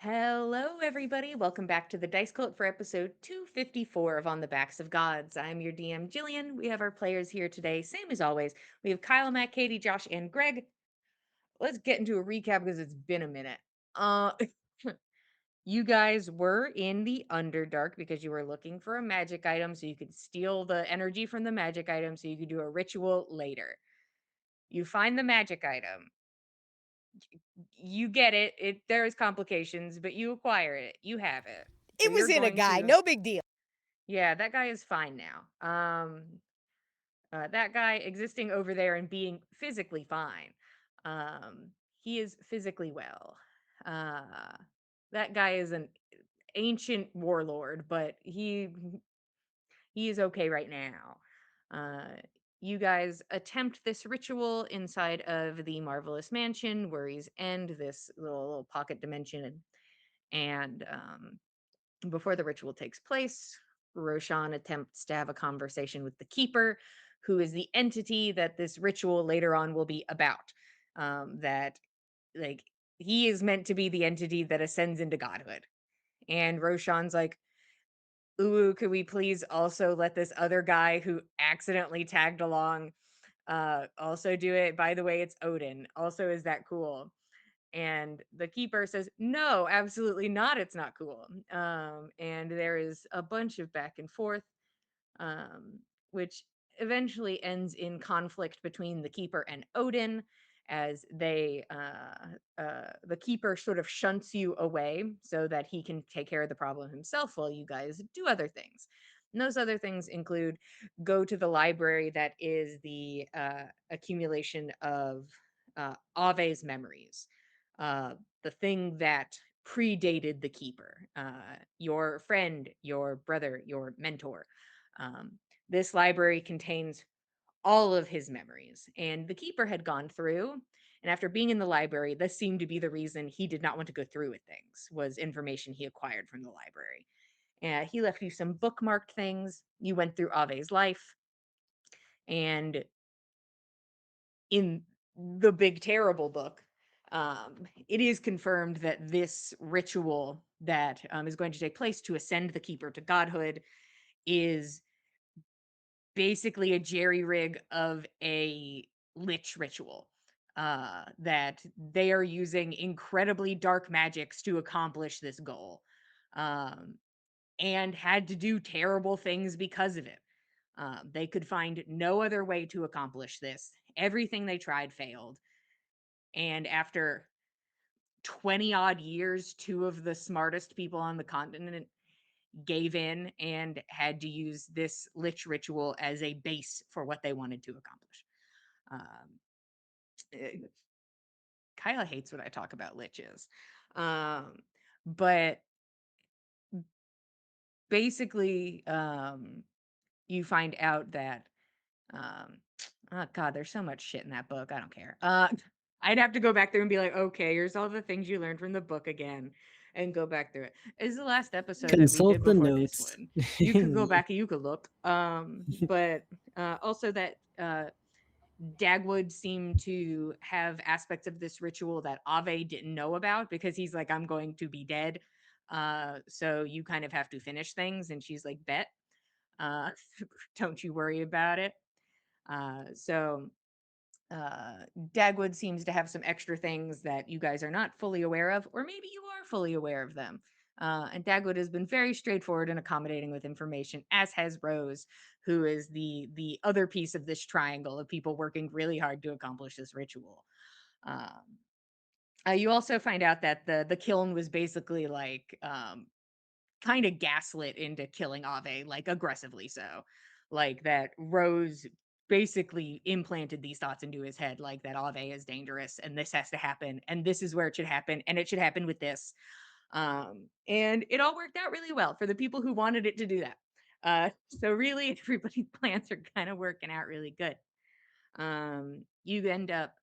Hello, everybody. Welcome back to the Dice Cult for episode 254 of On the Backs of Gods. I'm your DM, Jillian. We have our players here today, same as always. We have Kyle, Matt, Katie, Josh, and Greg. Let's get into a recap because it's been a minute. Uh, you guys were in the Underdark because you were looking for a magic item so you could steal the energy from the magic item so you could do a ritual later. You find the magic item. You get it. There's complications, but you acquire it. You have it. So It was you're in a going guy, to no big deal. Yeah, that guy is fine now. That guy existing over there and being physically fine. Um, he is physically well. Uh, that guy is an ancient warlord, but he is okay right now. Uh, you guys attempt this ritual inside of the marvelous mansion, Worry's End, this little pocket dimension, and before the ritual takes place, Roshan attempts to have a conversation with the keeper, who is the entity that this ritual later on will be about. That, like, he is meant to be the entity that ascends into godhood. And Roshan's like, ooh, could we please also let this other guy who accidentally tagged along also do it? By the way, it's Odin. Also, is that cool? And the keeper says, no, absolutely not. It's not cool. And there is a bunch of back and forth, um, which eventually ends in conflict between the keeper and Odin, as the keeper sort of shunts you away so that he can take care of the problem himself while you guys do other things. And those other things include go to the library that is the accumulation of Ave's memories, uh, the thing that predated the keeper, your friend, your brother, your mentor. um, this library contains all of his memories, and the keeper had gone through. And after being in the library, this seemed to be the reason he did not want to go through with things, was information he acquired from the library. He left you some bookmarked things. You went through Ave's life, and in the big terrible book, it is confirmed that this ritual that is going to take place to ascend the keeper to godhood is basically a jerry rig of a lich ritual, that they are using incredibly dark magics to accomplish this goal, um, and had to do terrible things because of it. They could find no other way to accomplish this. Everything they tried failed. And after 20 odd years, two of the smartest people on the continent gave in and had to use this lich ritual as a base for what they wanted to accomplish. Um, eh, Kyla hates when I talk about liches. Um, but basically, you find out that, um, oh God, there's so much shit in that book. I don't care. I'd have to go back through and be like, okay, here's all the things you learned from the book again, and go back through it. It's the last episode that we did Consult the before this notes. one. You could go back and you could look. But also that Dagwood seemed to have aspects of this ritual that Ave didn't know about, because he's like, I'm going to be dead. So you kind of have to finish things. And she's like, bet. Uh, don't you worry about it. So Dagwood seems to have some extra things that you guys are not fully aware of, or maybe you are fully aware of them. And Dagwood has been very straightforward and accommodating with information, as has Rose, who is the other piece of this triangle of people working really hard to accomplish this ritual. Um, you also find out that the kiln was basically like, kind of gaslit into killing Ave, like aggressively so. Like that Rose basically implanted these thoughts into his head, like that Ave is dangerous and this has to happen and this is where it should happen and it should happen with this. And it all worked out really well for the people who wanted it to do that. So really everybody's plans are kind of working out really good. You end up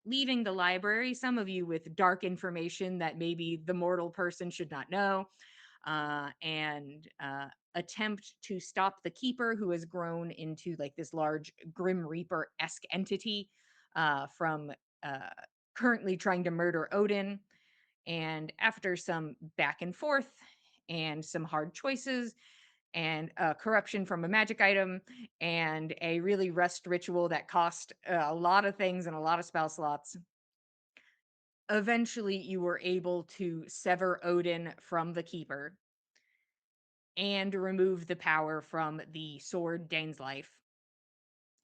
leaving the library, some of you with dark information that maybe the mortal person should not know, and attempt to stop the keeper, who has grown into like this large Grim Reaper-esque entity, from uh, currently trying to murder Odin. And after some back and forth and some hard choices and corruption from a magic item and a really rust ritual that cost a lot of things and a lot of spell slots, eventually you were able to sever Odin from the Keeper and remove the power from the sword Dane's life.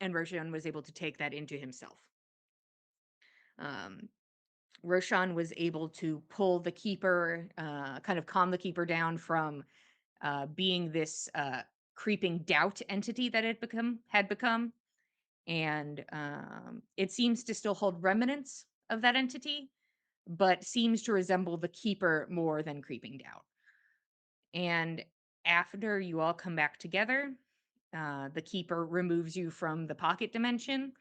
And Roshan was able to take that into himself. Um, Roshan was able to pull the Keeper, kind of calm the Keeper down from being this creeping doubt entity that it had become, and it seems to still hold remnants of that entity, but seems to resemble the Keeper more than creeping doubt. And after you all come back together, the Keeper removes you from the pocket dimension,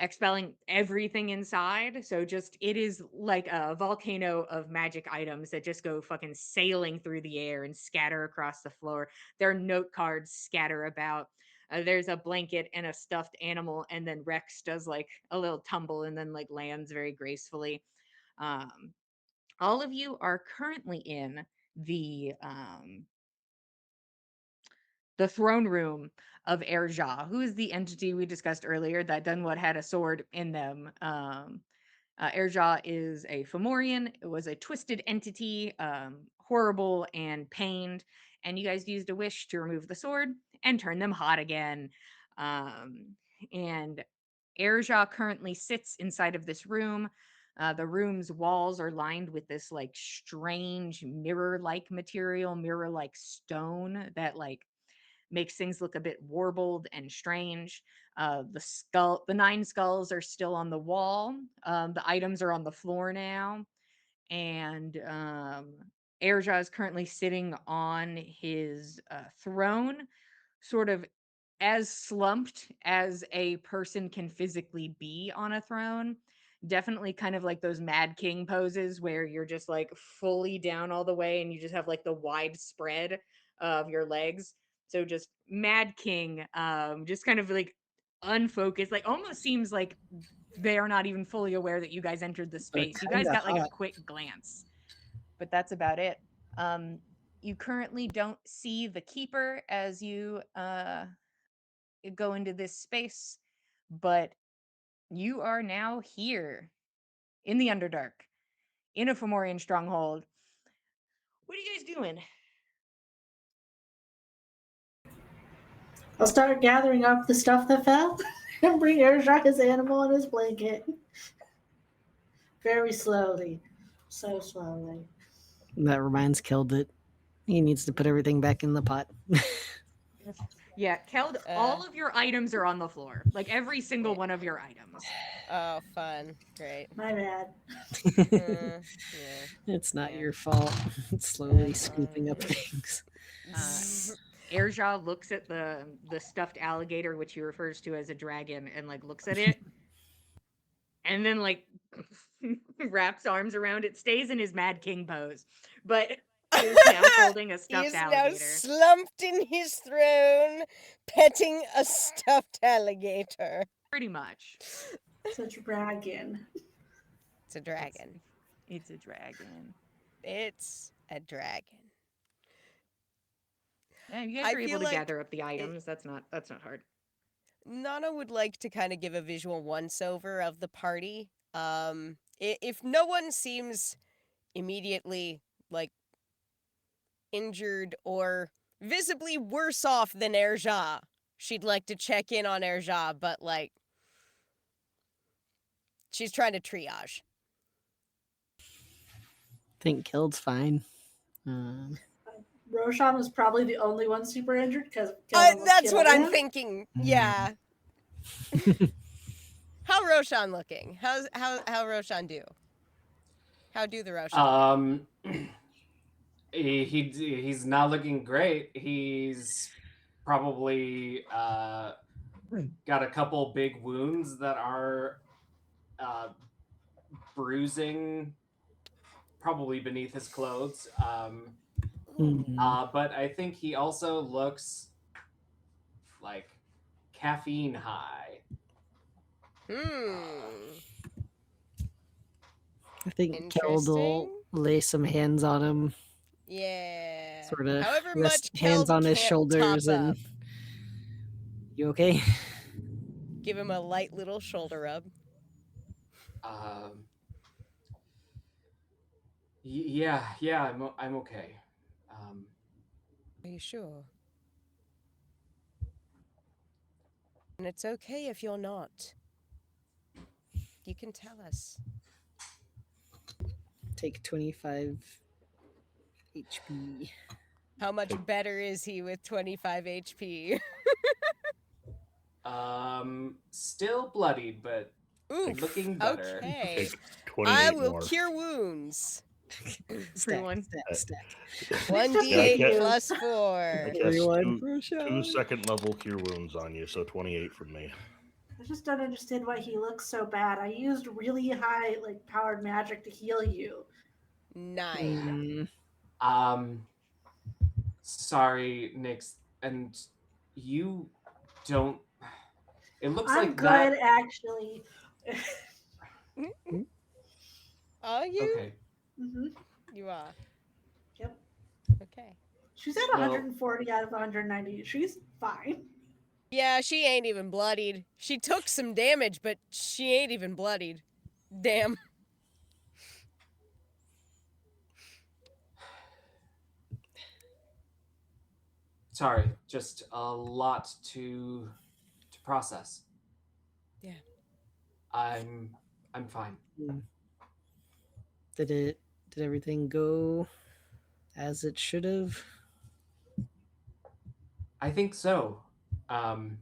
expelling everything inside. So just it is like a volcano of magic items that just go fucking sailing through the air and scatter across the floor. Their note cards scatter about. There's a blanket and a stuffed animal, and then Rex does like a little tumble and then like lands very gracefully. Um, all of you are currently in the throne room of Erja, who is the entity we discussed earlier that done what had a sword in them. Erja is a Fomorian. It was a twisted entity, horrible and pained. And you guys used a wish to remove the sword and turn them hot again. And Erja currently sits inside of this room. The room's walls are lined with this like strange mirror-like material, mirror-like stone that like makes things look a bit warbled and strange. The 9 skulls are still on the wall. The items are on the floor now, and Erja is currently sitting on his throne, sort of as slumped as a person can physically be on a throne. Definitely kind of like those Mad King poses where you're just like fully down all the way and you just have like the wide spread of your legs. So just Mad King, just kind of like unfocused, like almost seems like they are not even fully aware that you guys entered the They're space. You kind guys of got like a hot. quick glance, but that's about it. You currently don't see the Keeper as you go into this space, but you are now here in the Underdark, in a Fomorian stronghold. What are you guys doing? I'll start gathering up the stuff that fell and bring Airshot his animal and his blanket. Very slowly. So slowly. That reminds Killed it. He needs to put everything back in the pot. Yeah, Keld, Uh, all of your items are on the floor. Like every single yeah. one of your items. Oh, fun. Great. My bad. Yeah. It's not Yeah. your fault. It's slowly That's scooping up fine. things. Uh, Erja looks at the stuffed alligator, which he refers to as a dragon, and like looks at it, and then like wraps arms around it, stays in his Mad King pose, but is now holding a He stuffed is now alligator. slumped in his throne, petting a stuffed alligator. Pretty much. Such a dragon. It's a It's dragon. it's a dragon. It's a dragon. Yeah, you guys I are able feel to like gather up the items. That's not hard. Nana would like to kind of give a visual once over of the party. If no one seems immediately like injured or visibly worse off than Erja, she'd like to check in on Erja, but like she's trying to triage. Think Killed's fine. Um, Roshan was probably the only one super injured because Gil almost That's what killed I'm him. thinking. Yeah. How Roshan looking? How Roshan do? How do the Roshan do? Um, he's not looking great. He's probably got a couple big wounds that are uh, bruising, probably beneath his clothes. But I think he also looks like caffeine high. Hmm. I think Killed Interesting. lay some hands on him, Yeah. sort of However rest much hands Keld on his can't shoulders, top and up. you okay? Give him a light little shoulder rub. Yeah, I'm okay. Are you sure? And it's okay if you're not. You can tell us. Take 25 HP. How much better is he with 25 HP? Still bloodied, but Oof. looking better. Okay. Take I 28 will more. cure wounds. Everyone. Stack. 1d8 Yeah, I can't- plus I 4. cast Everyone, two Roshan. second level cure wounds on you, so 28 from me. I just don't understand why he looks so bad. I used really high, like, powered magic to heal you. 9. Sorry, Nyx, and you don't. It looks I'm like good, that. actually. Are you? Okay. hmm You are. Yep. Okay. She's at Well- 140 out of 190. She's fine. Yeah, she ain't even bloodied. She took some damage, but she ain't even bloodied. Damn. Sorry, just a lot to process. Yeah. I'm fine. Did everything go as it should have? I think so. Okay.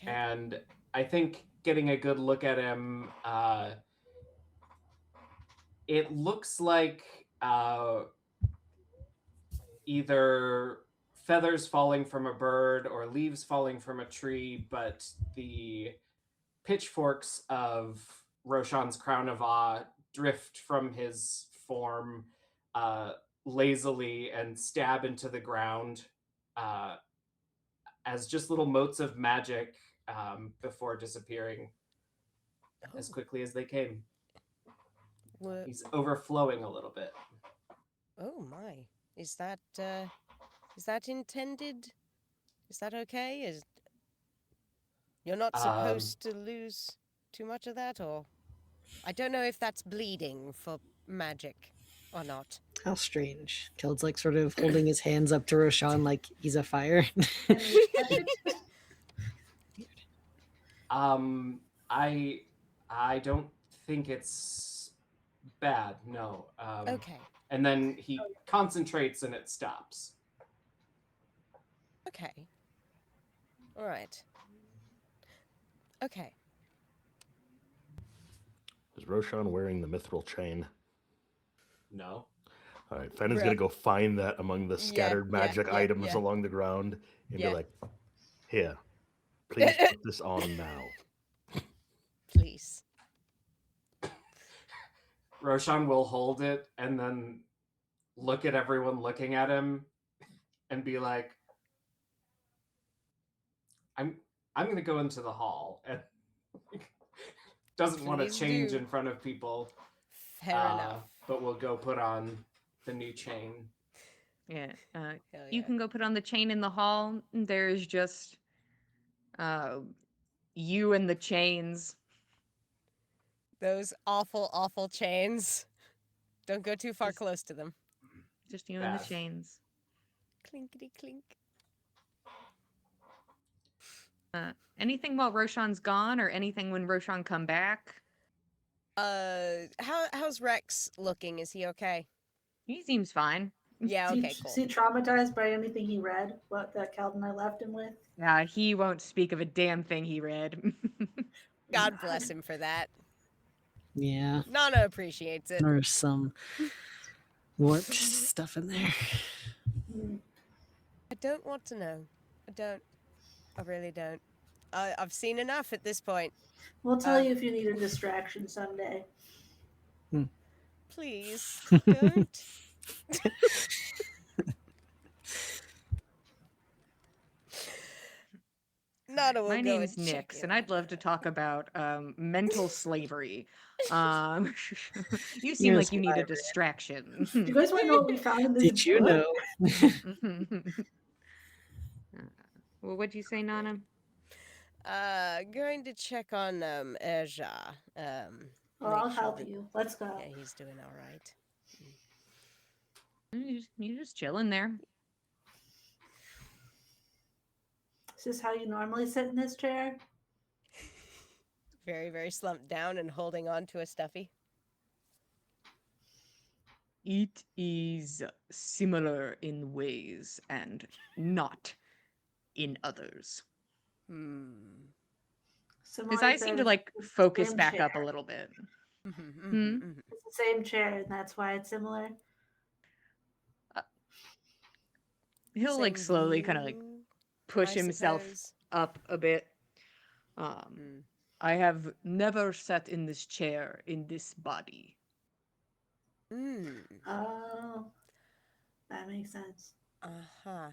And I think getting a good look at him, it looks like either feathers falling from a bird or leaves falling from a tree, but the pitchforks of Roshan's crown of awe drift from his form lazily and stab into the ground as just little motes of magic before disappearing as quickly as they came. What? He's overflowing a little bit. Oh my. Is that intended? Is that okay? You're not supposed to lose too much of that, or I don't know if that's bleeding for magic or not. How strange. Keld's like sort of holding his hands up to Roshan like he's a fire. I don't think it's bad, no. Okay. And then he concentrates and it stops. Okay. All right. Okay. Is Roshan wearing the mithril chain? No. All right, Fennon's Bruh. gonna go find that among the scattered magic items along the ground and Yeah. be like, "Here, please put this on now." Please. Roshan will hold it and then look at everyone looking at him and be like, I'm gonna go into the hall, and doesn't want to Please change do. in front of people. Fair enough. But we'll go put on the new chain. Yeah. Hell You yeah. can go put on the chain in the hall. There's just you and the chains. Those awful, awful chains. Don't go too far Just- close to them. Just you and the Bad. chains. Clinkety clink. Anything while Roshan's gone, or anything when Roshan come back? How's Rex looking? Is he okay? He seems fine. Yeah, okay, Is he cool. traumatized by anything he read? What that Calvin and I left him with? He won't speak of a damn thing he read. God bless him for that. Yeah, Nana appreciates it. there's some warped stuff in there. I don't want to know. I don't. I really don't. I've seen enough at this point. We'll tell you if you need a distraction someday. Please, don't. Nana will My go name's and check Nix, in and I'd on love to that. talk about mental slavery. Um, you seem You're a like you need a survivor. Do distraction. you guys want to know what we found in this Did you book? know? Well, what'd you say, Nana? Going to check on Erja. Oh, Make I'll sure help that you. Let's go. yeah, he's doing all right. You're just chilling there. Is this how you normally sit in this chair? Very, very slumped down and holding on to a stuffy. It is similar in ways and not in others. His Similar eyes seem to says like it's the focus same back chair. up a little bit. Mm-hmm. It's the same chair, and that's why it's similar. He'll like Same slowly kind of like view, push I himself suppose. up a bit. I have never sat in this chair in this body. Oh, that makes sense. Uh-huh.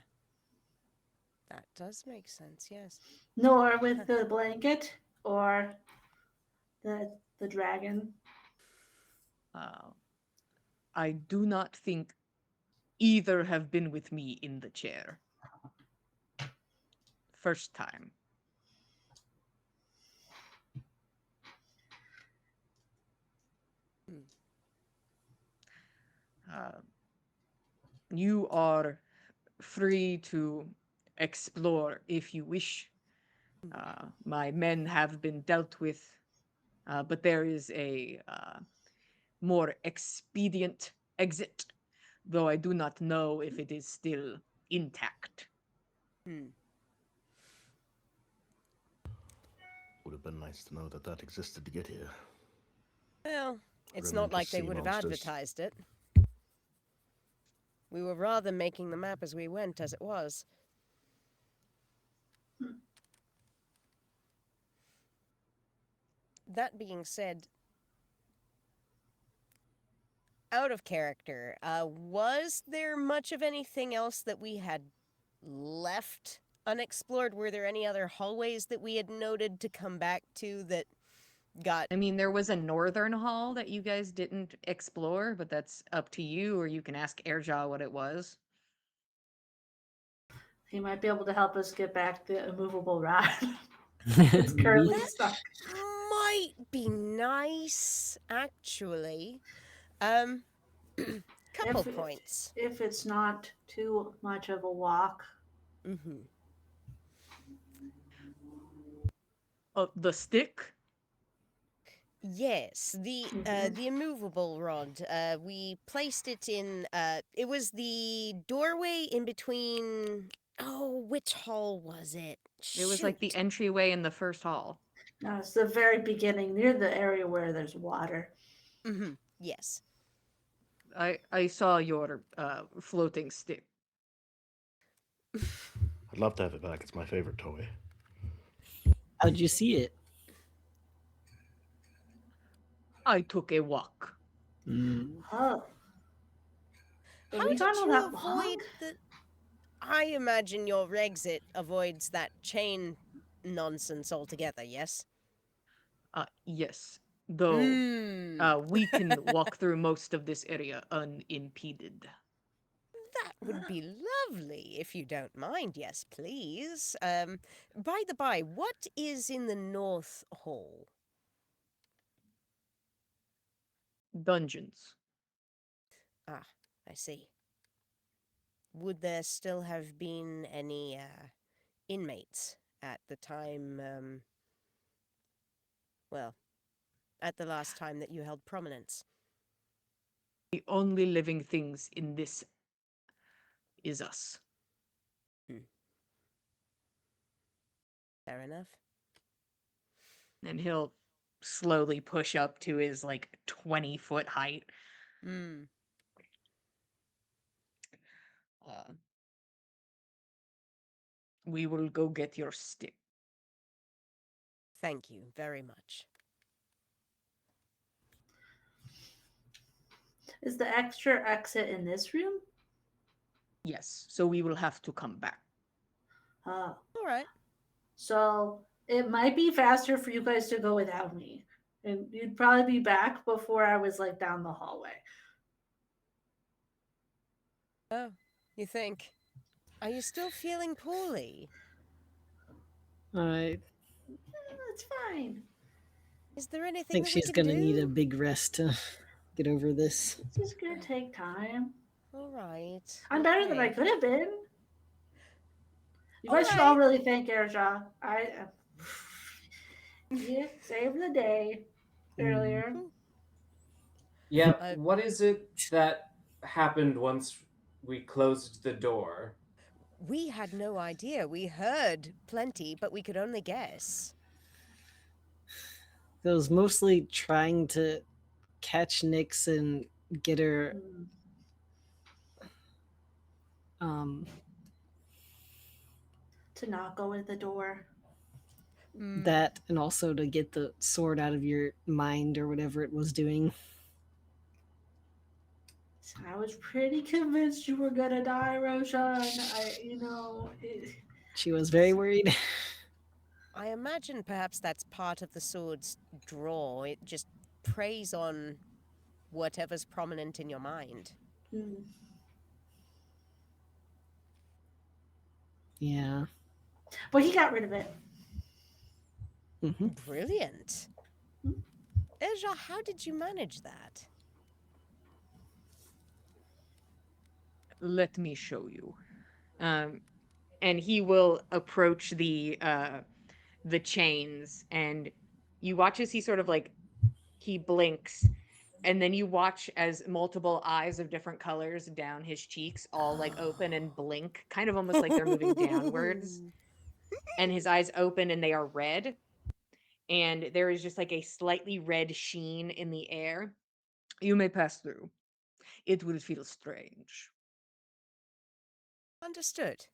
That does make sense, yes. Nor with the blanket or the dragon. I do not think either have been with me in the chair. First time. You are free to explore if you wish. My men have been dealt with, but there is a more expedient exit, though I do not know if it is still intact. Would have been nice to know that that existed to get here. Well, it's Grim not to like they sea would have monsters. advertised it. We were rather making the map as we went, as it was. That being said, out of character, was there much of anything else that we had left unexplored? Were there any other hallways that we had noted to come back to that got... I mean, there was a northern hall that you guys didn't explore, but that's up to you, or you can ask Airjaw what it was. He might be able to help us get back the immovable rod. It's currently Maybe. stuck. might be nice, actually. Couple points. If it's not too much of a walk. The stick? Yes, the immovable rod. We placed it in. It was the doorway in between. Oh, which hall was it? It was like the Shoot. entryway in the first hall. No, it's the very beginning, near the area where there's water. Yes. I saw your floating stick. I'd love to have it back. It's my favorite toy. How'd you see it? I took a walk. Oh. Have How we did gone all you that avoid long? the? I imagine your exit avoids that chain nonsense altogether. Yes. Yes. Though we can walk through most of this area unimpeded. That would be lovely, if you don't mind. Yes, please. By the by, what is in the North Hall? Dungeons. Ah, I see. Would there still have been any inmates at the time, well, at the last time that you held prominence? The only living things in this is us. Fair enough. And he'll slowly push up to his like 20-foot height. We will go get your stick. Thank you very much. Is the extra exit in this room? Yes, so we will have to come back. Oh. All right. So it might be faster for you guys to go without me. And you'd probably be back before I was like down the hallway. Oh, you think? Are you still feeling poorly? I That's fine. Is there anything think that we she's can gonna need a do? big rest to get over this. It's just gonna take time. All right. I'm better than I Okay. could have been. You All guys should all right. really thank Airjaw. You saved the day earlier. Yeah, Uh, what is it that happened once we closed the door? we had no idea. We heard plenty, but we could only guess. It was mostly trying to catch Nyx and get her Mm. um To not go in the door. that, and also to get the sword out of your mind or whatever it was doing. I was pretty convinced you were gonna die, Roshan. She was very worried. I imagine perhaps that's part of the sword's draw. It just preys on whatever's prominent in your mind. Mm. Yeah. But he got rid of it. Hmm. Brilliant. Hmm? Eja, how did you manage that? Let me show you. And he will approach the chains, and you watch as he sort of like he blinks, and then you watch as multiple eyes of different colors down his cheeks all like open and blink, kind of almost like they're moving downwards. And his eyes open and they are red, and there is just like a slightly red sheen in the air. You may pass through. It will feel strange. Understood.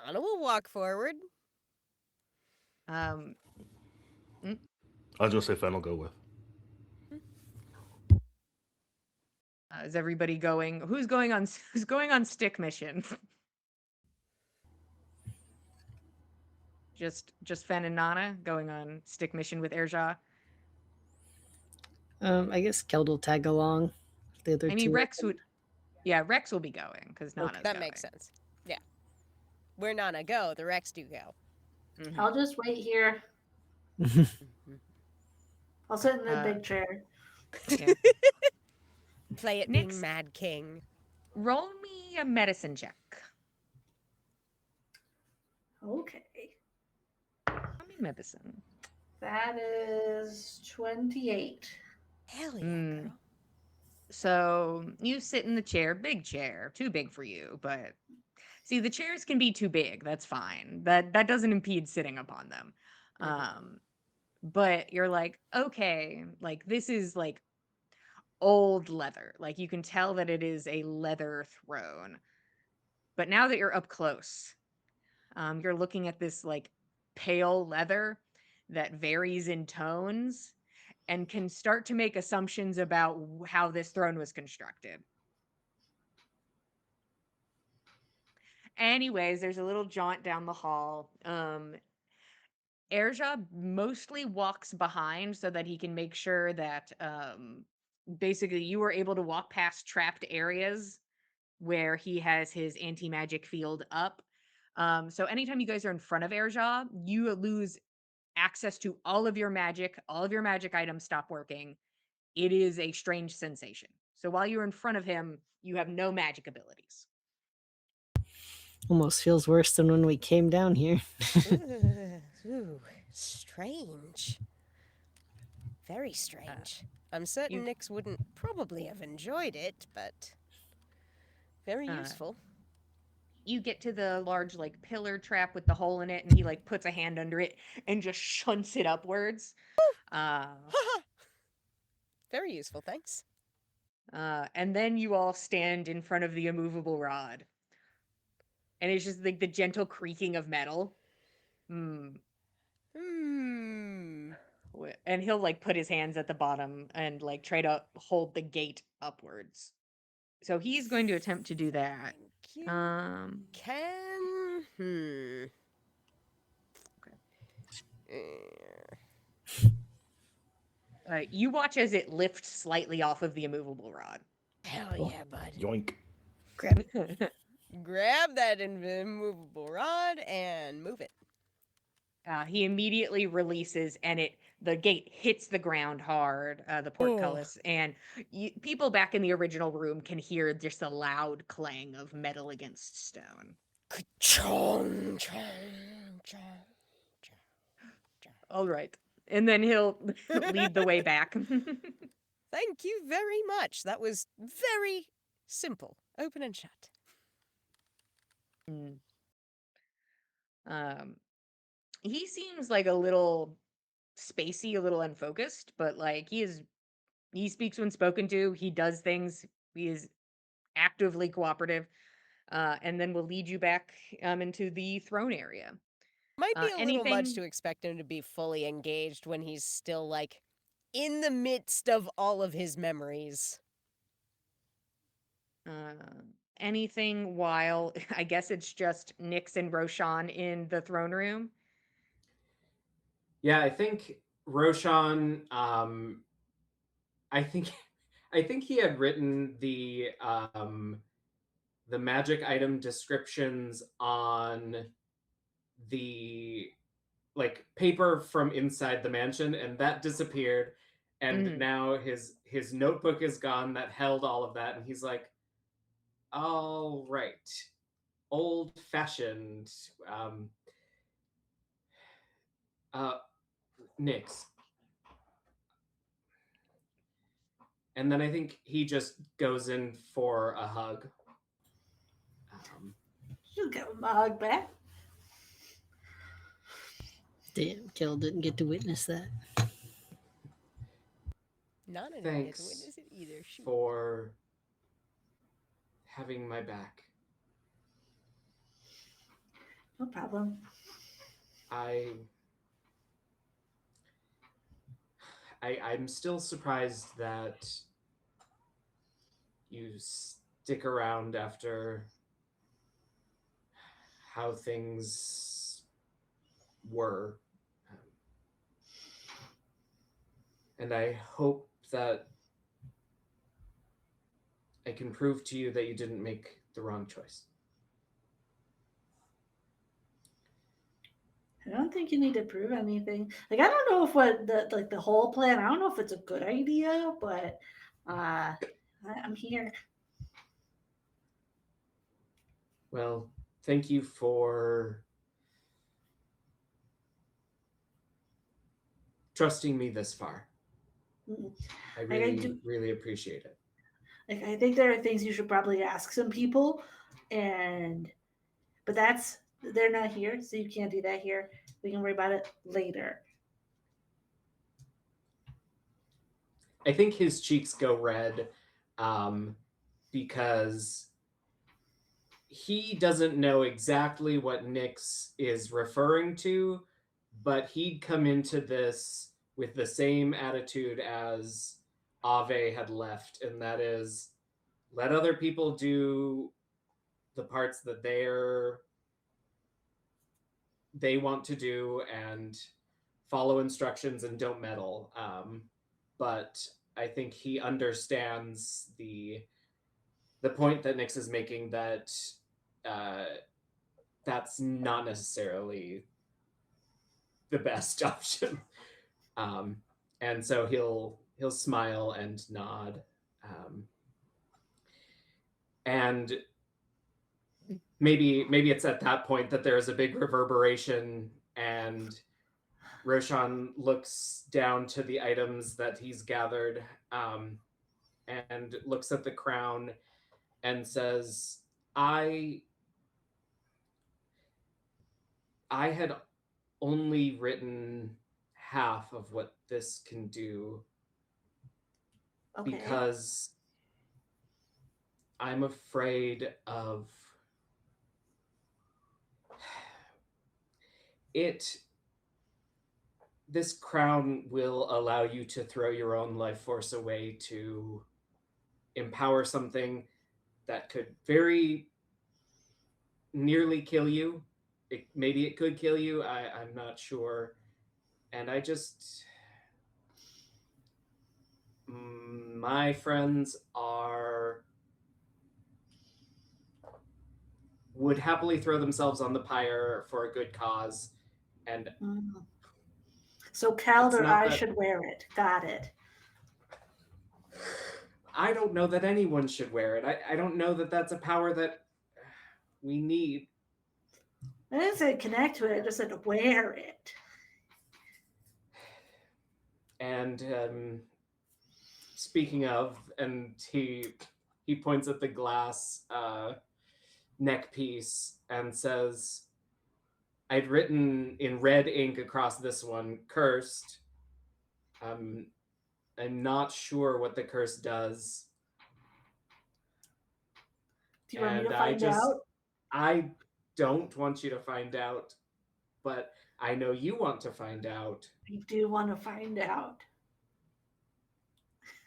Nana will walk forward. Um, I was gonna say Fen will go with. is everybody going? Who's going on? Who's going on stick mission? just Fen and Nana going on stick mission with Erja. I guess Keld will tag along. The other I mean, two. Rex would. Yeah, Rex will be going because Nana's That going. makes sense. Yeah. Where Nana go, the Rex do go. Mhm. I'll just wait here. I'll sit in the big chair. Yeah. Play it being Nyx, Mad King. roll me a medicine check. Okay. Roll me medicine. That is 28. Hell yeah, Mm. girl. So you sit in the chair, big chair, too big for you, but see, the chairs can be too big. That's fine. That doesn't impede sitting upon them. But you're like, okay, like this is like old leather. Like you can tell that it is a leather throne. But now that you're up close, you're looking at this like pale leather that varies in tones and can start to make assumptions about how this throne was constructed. Anyways, there's a little jaunt down the hall. Erja mostly walks behind so that he can make sure that basically you were able to walk past trapped areas where he has his anti-magic field up. So anytime you guys are in front of Erja, you lose access to all of your magic items stop working. It is a strange sensation. So while you're in front of him, you have no magic abilities. Almost feels worse than when we came down here. Ooh, strange. Very strange. I'm certain you- Nyx wouldn't probably have enjoyed it, but very Uh, useful. You get to the large like pillar trap with the hole in it, and he like puts a hand under it and just shunts it upwards. Uh, Very useful, thanks. and then you all stand in front of the immovable rod, and it's just like the gentle creaking of metal. Hmm. Hmm. And he'll like put his hands at the bottom and like try to hold the gate upwards. So he's going to attempt to do that. Thank you. Um, Can You watch as it lifts slightly off of the immovable rod. Hell Oh, yeah, bud. yoink. Grab it. Grab that immovable rod and move it. He immediately releases, and the gate hits the ground hard, the portcullis, and people back in the original room can hear just a loud clang of metal against stone. Chong, chong, chong. All right, and then he'll lead the way back. Thank you very much. That was very simple. Open and shut. um, he seems like a little spacey, a little unfocused, but like he speaks when spoken to. He does things. He is actively cooperative, and then we'll lead you back into the throne area. Might be a little much Anything to expect him to be fully engaged when he's still, like, in the midst of all of his memories. anything while I guess it's just Nyx and Roshan in the throne room. Yeah, I think Roshan. I think I think he had written the magic item descriptions on the like paper from inside the mansion, and that disappeared. And now his notebook is gone that held all of that, and he's like, all right, old fashioned. Uh, Nyx. And then I think he just goes in for a hug. She'll give him a hug back. Damn, Kel didn't get to witness that. Nana didn't get to Thanks witness it either. Shoot. for having my back. No problem. I'm still surprised that you stick around after how things were. And I hope that I can prove to you that you didn't make the wrong choice. I don't think you need to prove anything. Like, I don't know if what the whole plan. I don't know if it's a good idea, but I'm here. Well, thank you for trusting me this far. Mm. I Like, really appreciate it. Like, I think there are things you should probably ask some people, but they're not here, so you can't do that here. We can worry about it later. I think his cheeks go red because he doesn't know exactly what Nyx is referring to, but he'd come into this with the same attitude as Ave had left, and that is let other people do the parts that they want to do and follow instructions and don't meddle. But I think he understands the point that Nyx is making, that that's not necessarily the best option. And so he'll smile and nod. And maybe it's at that point that there's a big reverberation, and Roshan looks down to the items that he's gathered, and looks at the crown and says, I had only written half of what this can do Okay. because I'm afraid of it. This crown will allow you to throw your own life force away to empower something that could very nearly kill you. Maybe it could kill you. I'm not sure. And I just... my friends would happily throw themselves on the pyre for a good cause, and So Cald it's or not I that should wear it. Got it. I don't know that anyone should wear it. I don't know that that's a power that we need. I didn't say connect to it. I just said wear it. And speaking of, and he points at the glass neck piece and says, I'd written in red ink across this one, cursed. I'm not sure what the curse does. Do you want me to find out? I don't want you to find out, but I know you want to find out. I do want to find out.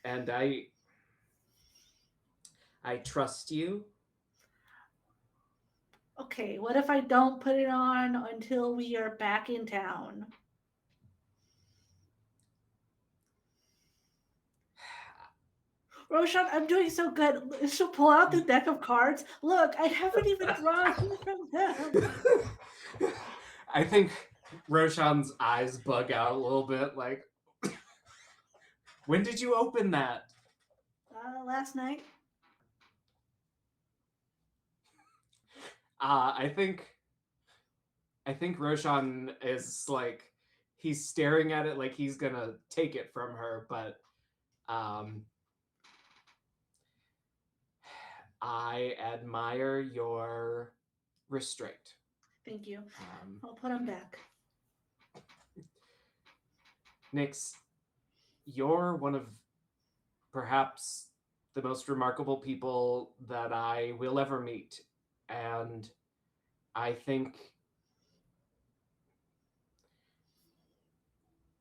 And I trust you. Okay, what if I don't put it on until we are back in town? Roshan, I'm doing so good. She'll pull out the deck of cards. Look, I haven't even drawn from them. I think Roshan's eyes bug out a little bit, like, when did you open that? Last night. I think Roshan is like, he's staring at it like he's gonna take it from her, but I admire your restraint. Thank you. I'll put them back. Nyx, you're one of perhaps the most remarkable people that I will ever meet. And I think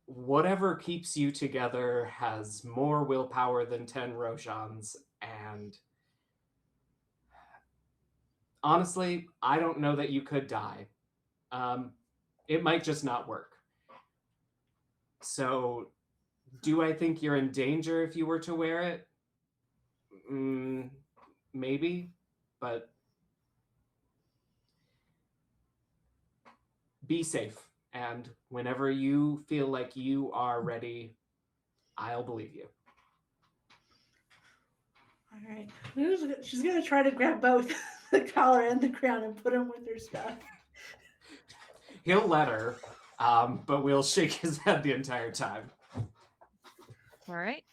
whatever keeps you together has more willpower than 10 Roshans. And honestly, I don't know that you could die. It might just not work. So, do I think you're in danger if you were to wear it? Maybe, but be safe. And whenever you feel like you are ready, I'll believe you. All right. She's going to try to grab both the collar and the crown and put them with her stuff. He'll let her, but we'll shake his head the entire time. All right.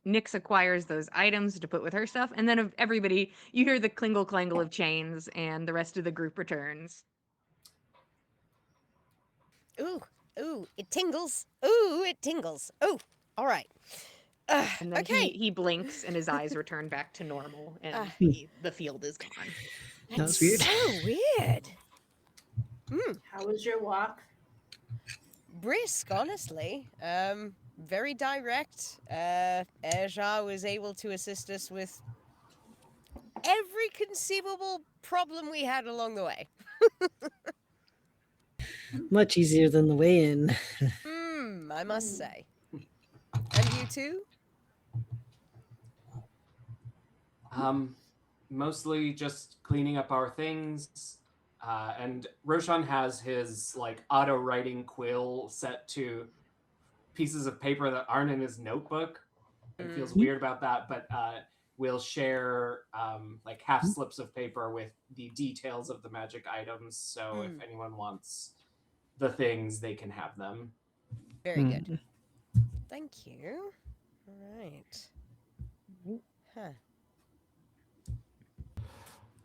Nyx acquires those items to put with her stuff, and then of everybody, you hear the clingle clangle of chains, and the rest of the group returns. Ooh, it tingles. Ooh, it tingles. Ooh, all right. And then Okay. he blinks, and his eyes return back to normal, and the field is gone. That was weird. So weird. How was your walk? Brisk, honestly. Very direct. Erja was able to assist us with every conceivable problem we had along the way. Much easier than the way in. I must say. And you too? Mostly just cleaning up our things. And Roshan has his like auto writing quill set to pieces of paper that aren't in his notebook. It feels weird about that, but we'll share like half slips of paper with the details of the magic items. So if anyone wants the things, they can have them. Very good. Thank you. All right. Huh.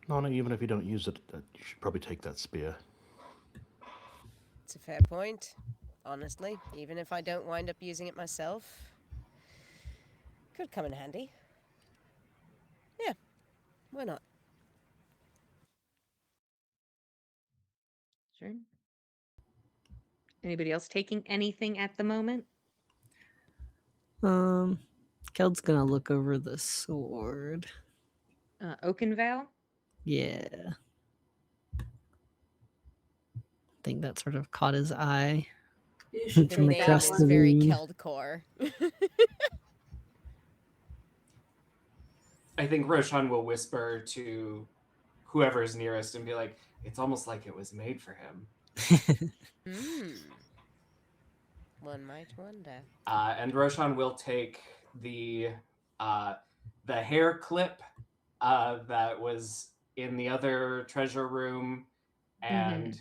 Nana, even if you don't use it, you should probably take that spear. It's a fair point. Honestly, even if I don't wind up using it myself, could come in handy. Yeah, why not? Sure. Anybody else taking anything at the moment? Keld's gonna look over the sword. Oakenval? Yeah. I think that sort of caught his eye. You should The From take that name across is the one. very room. Keldcore. I think Roshan will whisper to whoever's nearest and be like, "It's almost like it was made for him." One might wonder. And Roshan will take the hair clip that was in the other treasure room and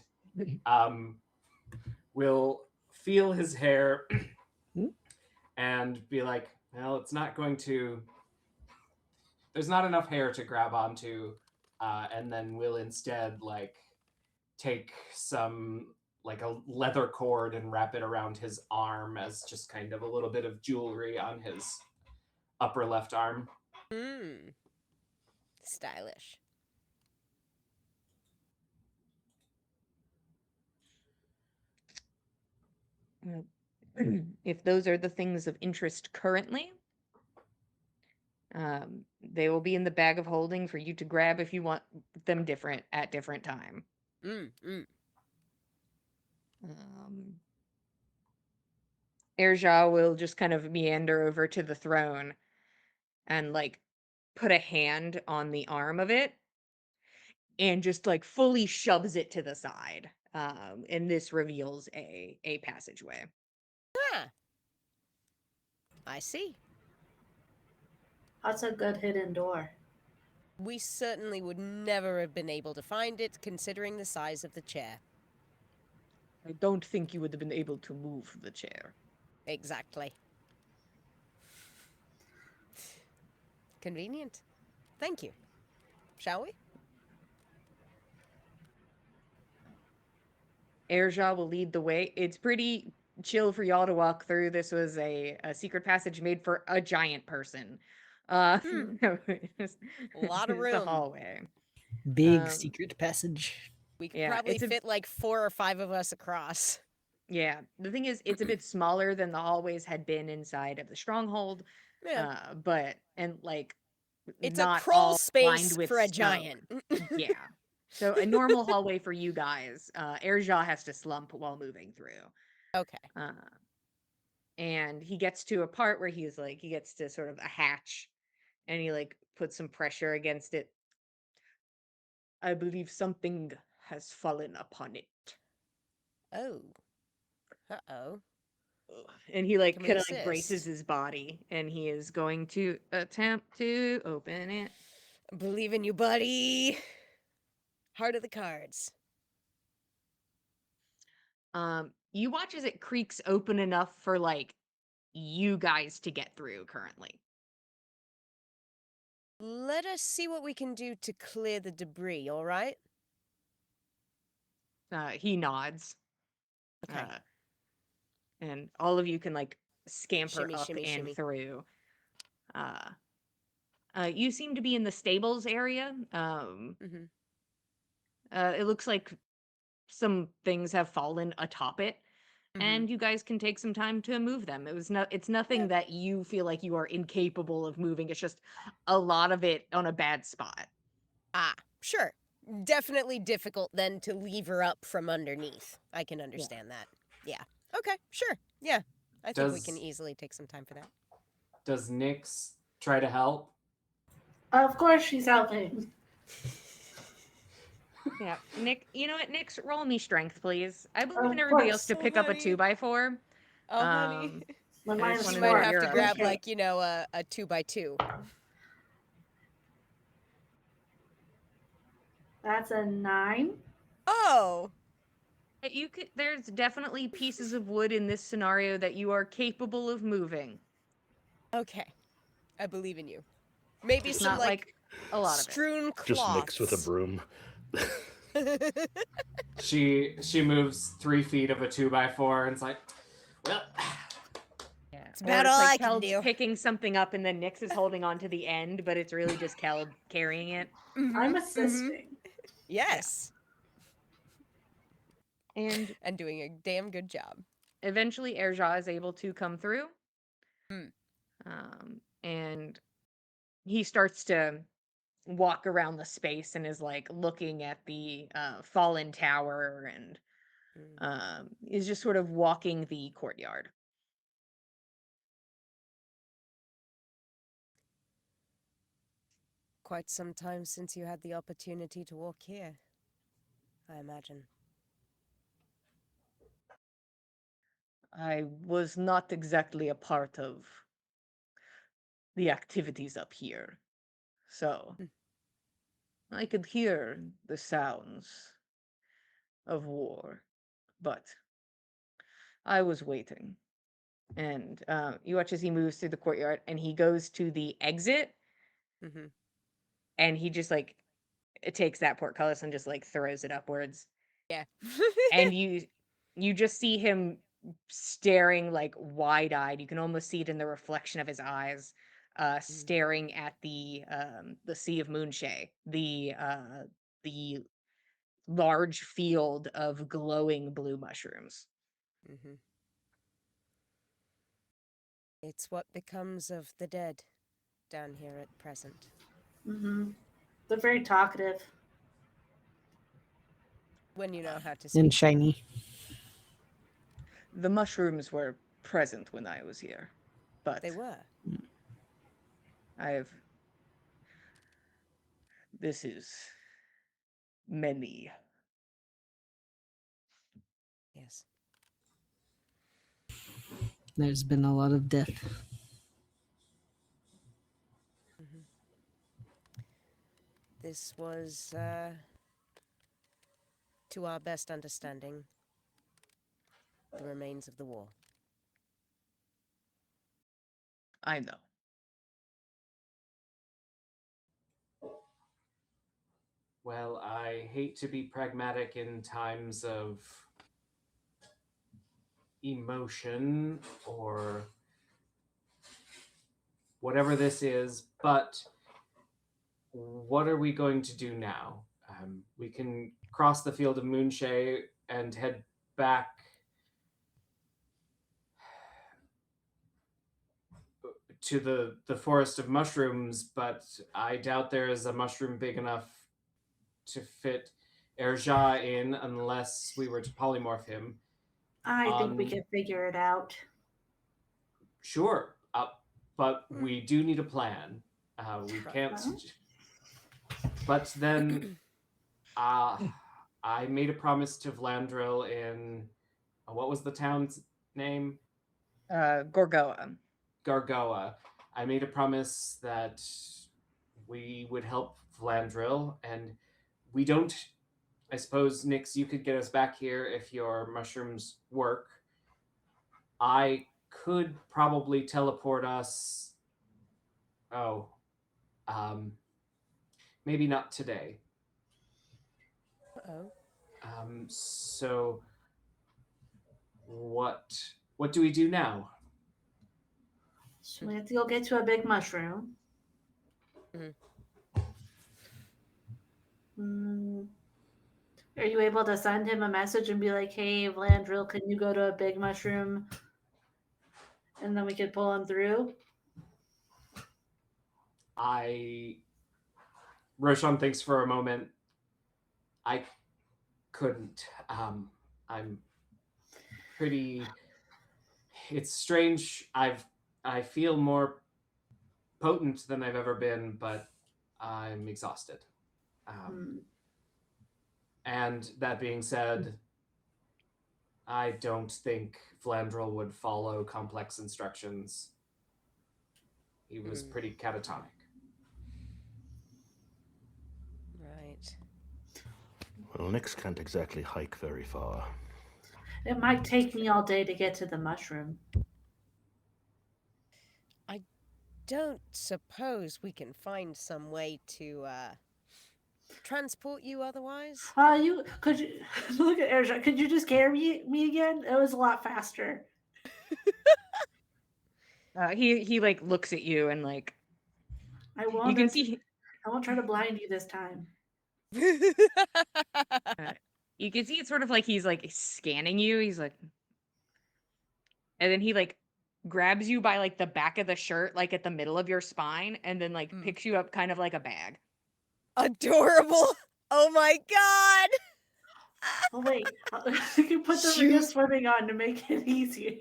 will feel his hair and be like, well, it's not going to. There's not enough hair to grab onto, and then we'll instead take some like a leather cord and wrap it around his arm as just kind of a little bit of jewelry on his upper left arm. Stylish. If those are the things of interest currently, they will be in the bag of holding for you to grab if you want them different at different time. Erja will just kind of meander over to the throne and like put a hand on the arm of it and just like fully shoves it to the side. And this reveals a passageway. I see. That's a good hidden door. We certainly would never have been able to find it, considering the size of the chair. I don't think you would have been able to move the chair. Exactly. Convenient. Thank you. Shall we? Erja will lead the way. It's pretty chill for y'all to walk through. This was a secret passage made for a giant person. A lot of room. The hallway. Big secret passage. We could Yeah, probably fit like 4 or 5 of us across. Yeah, the thing is, it's a bit smaller than the hallways had been inside of the stronghold. Yeah. But and like It's not a crawl all lined space with for a smoke. giant. Yeah. So a normal hallway for you guys. Erja has to slump while moving through. Okay. And he gets to a part where he gets to sort of a hatch and he like puts some pressure against it. I believe something has fallen upon it. Oh. Uh-oh. And he like Can we kind of like assist? braces his body and he is going to attempt to open it. Believe in you, buddy. Heart of the cards. You watch as it creaks open enough for like you guys to get through currently. Let us see what we can do to clear the debris, all right? He nods. Okay. And all of you can like scamper Shimmy, up shimmy, and shimmy. through. You seem to be in the stables area. It looks like some things have fallen atop it, and you guys can take some time to move them. It's nothing that you feel like you are incapable of moving. It's just a lot of it on a bad spot. Sure. Definitely difficult then to lever up from underneath. I can understand that. Yeah. Okay, sure. Yeah. I think we can easily take some time for that. Does Nyx try to help? Of course she's helping. Yeah, Nick, you know what? Nyx, roll me strength, please. I believe in Of everybody course. else to Oh, pick up a honey. 2x4. Oh, honey. When I mine's just You wanna might know four. what have you're to up grab, Okay. like, a 2x2. That's a 9. Oh! There's definitely pieces of wood in this scenario that you are capable of moving. Okay. I believe in you. Maybe It's some, not like a lot of it. strewn Just cloths. Nyx with a broom. She moves 3 feet of a 2x4 and it's like, well, Yeah. It's about Or it's all like I can Keld's do. picking something up and then Nyx is holding on to the end, but it's really just Keld carrying it. I'm assisting. Yes. And And doing a damn good job. eventually Erja is able to come through. Hmm. And he starts to walk around the space and is like looking at the fallen tower and is just sort of walking the courtyard. Quite some time since you had the opportunity to walk here, I imagine. I was not exactly a part of the activities up here, so I could hear the sounds of war, but I was waiting. And you watch as he moves through the courtyard, and he goes to the exit, Mm-hmm. and he just like it takes that portcullis and just like throws it upwards, Yeah. and you just see him staring like wide-eyed. You can almost see it in the reflection of his eyes, staring at the Sea of Moonshay, the large field of glowing blue mushrooms. Mm-hmm. It's what becomes of the dead down here at present. Mm-hmm. They're very talkative. When you know how to And speak. shiny. The mushrooms were present when I was here, but They were. I've this is many. Yes. There's been a lot of death. Mm-hmm. This was, to our best understanding, the remains of the war. I know. Well, I hate to be pragmatic in times of emotion or whatever this is, but what are we going to do now? We can cross the field of Moonshay and head back to the forest of mushrooms, but I doubt there is a mushroom big enough to fit Erja in unless we were to polymorph him. I think we can figure it out. Sure, but we do need a plan. We can't. But then, I made a promise to Vlandril in what was the town's name? Gorgoa. Gargoa. I made a promise that we would help Vlandril, and we don't. I suppose, Nix, you could get us back here if your mushrooms work. I could probably teleport us. Oh, maybe not today. Uh-oh. So what do we do now? So we have to go get to a big mushroom. Are you able to send him a message and be like, hey, Vlandril, can you go to a big mushroom? And then we could pull him through? Roshan thinks for a moment. I couldn't. I'm pretty. It's strange. I feel more potent than I've ever been, but I'm exhausted. And that being said, I don't think Vlandril would follow complex instructions. He was pretty catatonic. Right. Well, Nix can't exactly hike very far. It might take me all day to get to the mushroom. I don't suppose we can find some way to transport you otherwise? Could you look at Erja? Could you just carry me again? It was a lot faster. He like looks at you and like you can see. I won't try to blind you this time. You can see it's sort of like he's like scanning you. He's like, and then he like grabs you by like the back of the shirt, like at the middle of your spine, and then like picks you up kind of like a bag. Adorable! Oh my god! Oh wait, you can put the ring of Shoot. swimming on to make it easier.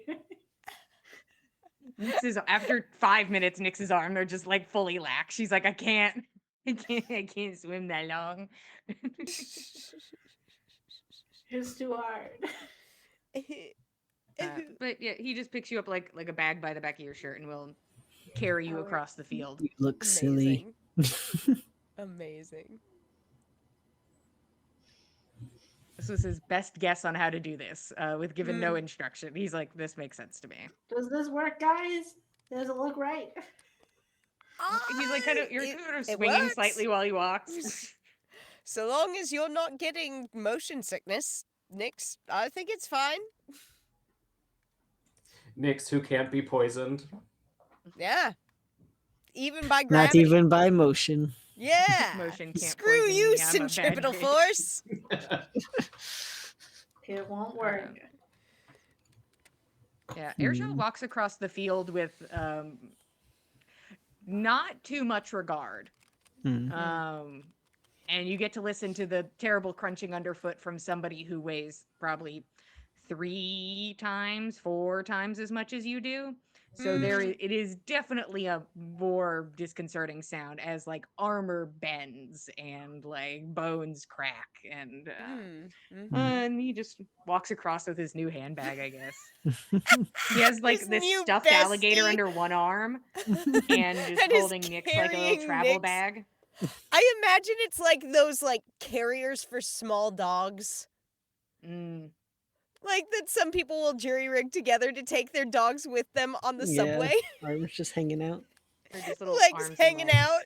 After 5 minutes, Nix's arm are just like fully lax. She's like, I can't, I can't swim that long. It's too hard. But yeah, he just picks you up like a bag by the back of your shirt and will carry you Alright. across the field. You look silly. Amazing. Amazing. This was his best guess on how to do this, with given no instruction. He's like, this makes sense to me. Does this work, guys? Does it look right? He's like you're It- kind of it swinging works. slightly while he walks. So long as you're not getting motion sickness, Nix, I think it's fine. Nix, who can't be poisoned. Yeah. Even by Not gravity. even by motion. Yeah. Motion can't Screw poison you, me, I'm a bad centripetal bitch. force. It won't work. Yeah, Airshell walks across the field with not too much regard. Mm. And you get to listen to the terrible crunching underfoot from somebody who weighs probably 3 times, 4 times as much as you do. So it is definitely a more disconcerting sound as like armor bends and like bones crack and he just walks across with his new handbag, I guess. He has like His this new stuffed alligator bestie. under one arm and just And is holding Nix like a little carrying travel Nix. bag. I imagine it's like those like carriers for small dogs. Mm. Like that some people will jury rig together to take their dogs with them on the Yeah. subway. Arms just hanging out. Or just little Legs arms and hanging legs. out.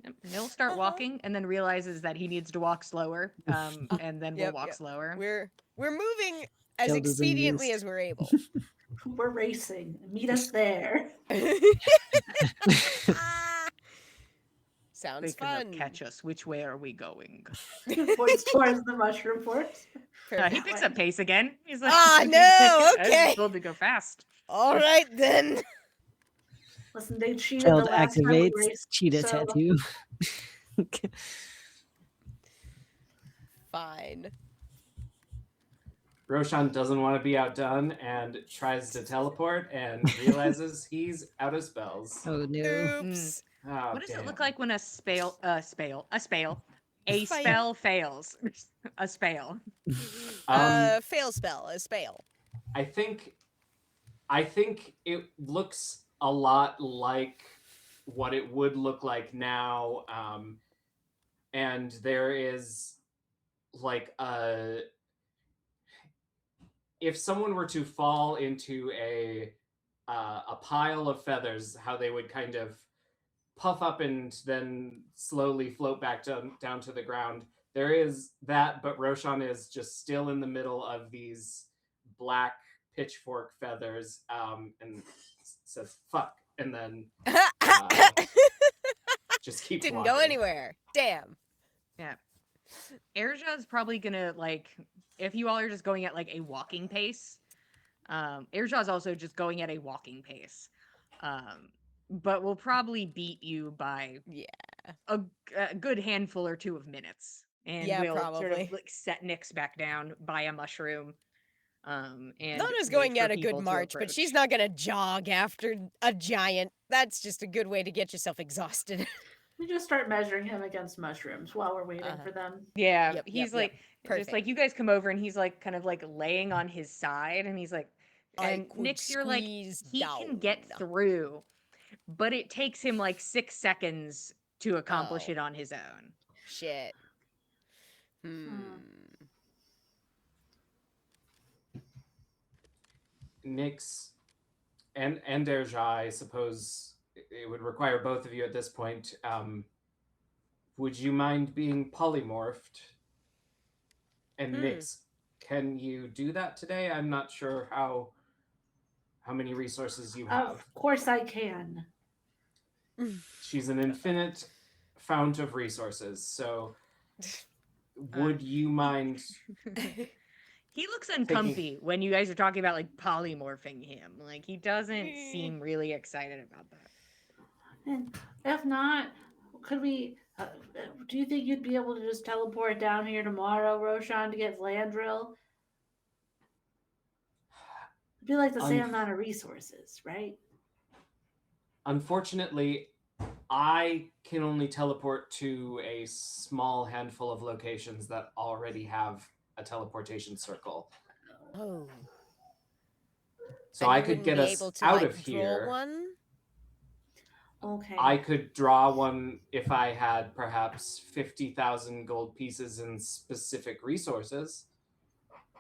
Yep, and he'll start walking and then realizes that he needs to walk slower. And then we'll walk slower. We're moving as Killed as expediently amused. as we're able. We're racing. Meet us there. Sounds They cannot fun. catch us. Which way are we going? Points towards the mushroom forest. He Perfect. picks up pace again. He's like, Ah, no, I okay. was told to go fast. All right then. Listen, they cheated Killed the last time we activates. raced. Cheetah so- tattoo. Fine. Roshan doesn't want to be outdone and tries to teleport and realizes he's out of spells. Oh no. Oops. Oh, What does it damn. look like when a spell fails? A spell. Fail spell, a spell. I think it looks a lot like what it would look like now, and there is like if someone were to fall into a pile of feathers, how they would kind of puff up and then slowly float back down to the ground. There is that, but Roshan is just still in the middle of these black pitchfork feathers, and says "fuck," and then just keeps Didn't walking. go anywhere. Damn. Yeah. Airja's probably gonna like if you all are just going at like a walking pace. Airja's also just going at a walking pace. But will probably beat you by a good handful or 2 of minutes. And Yeah, we'll sort probably. of like set Nix back down by a mushroom. And Nana's wait going for at a good people to march, but she's approach. not gonna jog after a giant. That's just a good way to get yourself exhausted. We just start measuring him against mushrooms while we're waiting for them. Yeah, Yep, he's yep, like yep. just like you guys come over and he's like kind of like laying on his side and he's like and could Nix, you're like squeeze he can get down. through, but it takes him like 6 seconds to accomplish Oh. it on his own. Shit. Nix and Erja, I suppose it would require both of you at this point. Would you mind being polymorphed? And Nix, can you do that today? I'm not sure how many resources you have. Of course I can. She's an infinite fount of resources, so would you mind? He looks uncomfy when you guys are talking about like polymorphing him. Like he doesn't seem really excited about that. And if not, could we? Do you think you'd be able to just teleport down here tomorrow, Roshan, to get Vlandril? It'd be like the same amount of resources, right? Unfortunately, I can only teleport to a small handful of locations that already have a teleportation circle. Oh. So And I you could wouldn't get be us able to out like of draw here. one? Okay. I could draw one if I had perhaps 50,000 gold pieces and specific resources.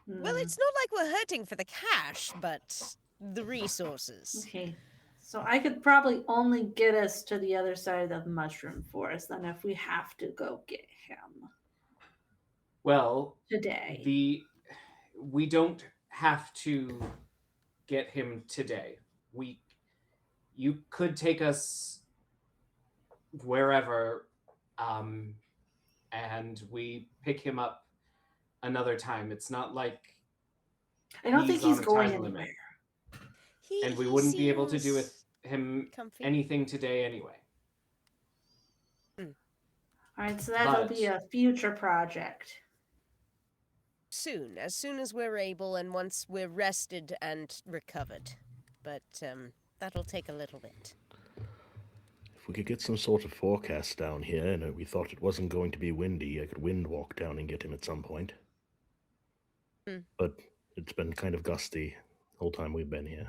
Well, it's not like we're hurting for the cash, but the resources. Okay. So I could probably only get us to the other side of the mushroom forest then if we have to go get him Well, today. we don't have to get him today. You could take us wherever, and we pick him up another time. It's not like I don't think on he's a going time anywhere. limit, and we wouldn't be able to do with him comfy. anything today anyway. All right, so that'll be a future project. Soon, as soon as we're able and once we're rested and recovered. But that'll take a little bit. If we could get some sort of forecast down here, and we thought it wasn't going to be windy, I could wind walk down and get him at some point. But it's been kind of gusty the whole time we've been here.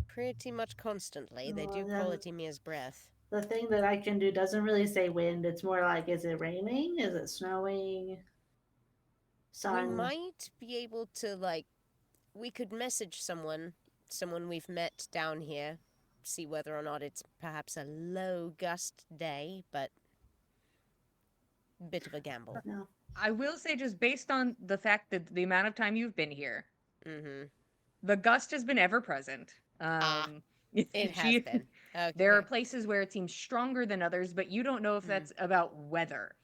Pretty much constantly. They do call it Emir's breath. The thing that I can do doesn't really say wind. It's more like, is it raining? Is it snowing? Sun? We might be able to, like, we could message someone we've met down here, see whether or not it's perhaps a low gust day, but bit of a gamble. No. I will say, just based on the fact that the amount of time you've been here, the gust has been ever present. It has been. Okay. There are places where it seems stronger than others, but you don't know if that's about weather.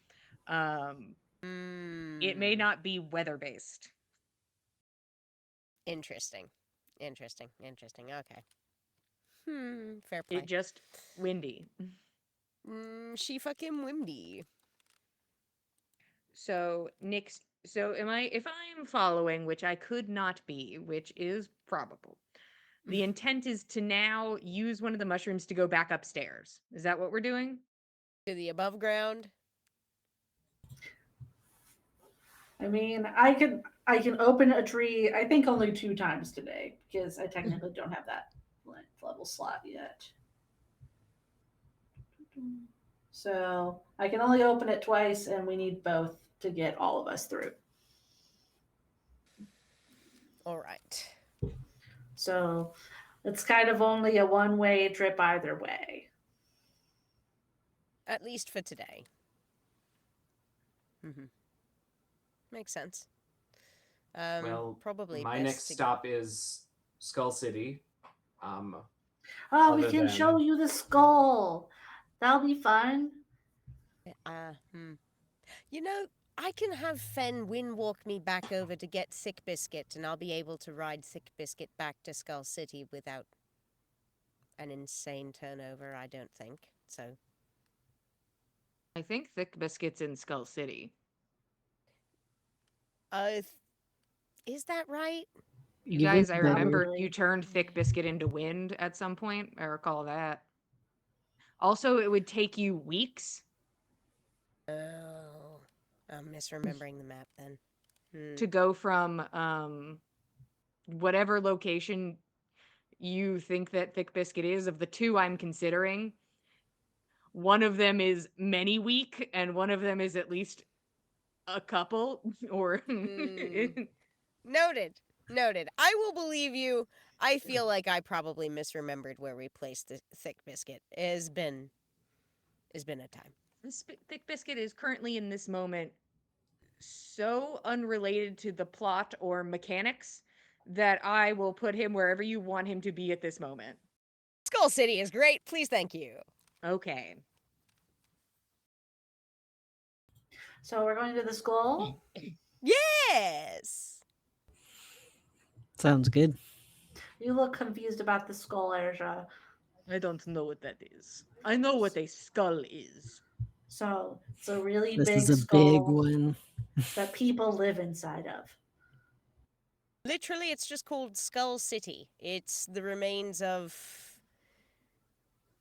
It may not be weather based. Interesting. Okay. Fair play. It just windy. She fucking windy. So Nick's. So if I'm following, which I could not be, which is probable. The intent is to now use one of the mushrooms to go back upstairs. Is that what we're doing? To the above ground? I mean, I can open a tree, I think only 2 times today, because I technically don't have that level slot yet. So I can only open it twice, and we need both to get all of us through. All right. So it's kind of only a one-way trip either way. At least for today. Makes sense. Well, probably my next stop is Skull City. Oh, we can show you the skull. That'll be fun. You know, I can have Fen wind walk me back over to get Thick Biscuit, and I'll be able to ride Thick Biscuit back to Skull City without an insane turnover, I don't think. So I think Thick Biscuit's in Skull City. Is that right? You guys, I remember you turned Thick Biscuit into wind at some point. I recall that. Also, it would take you weeks. Oh, I'm misremembering the map then. To go from whatever location you think that Thick Biscuit is, of the 2 I'm considering, one of them is many week and one of them is at least a couple or Noted. I will believe you. I feel like I probably misremembered where we placed the Thick Biscuit. It's been a time. This Thick Biscuit is currently in this moment so unrelated to the plot or mechanics that I will put him wherever you want him to be at this moment. Skull City is great. Please, thank you. Okay. So we're going to the skull? Yes! Sounds good. You look confused about the skull, Aisha. I don't know what that is. I know what a skull is. So it's a really This big is a big skull one. that people live inside of. Literally, it's just called Skull City. It's the remains of.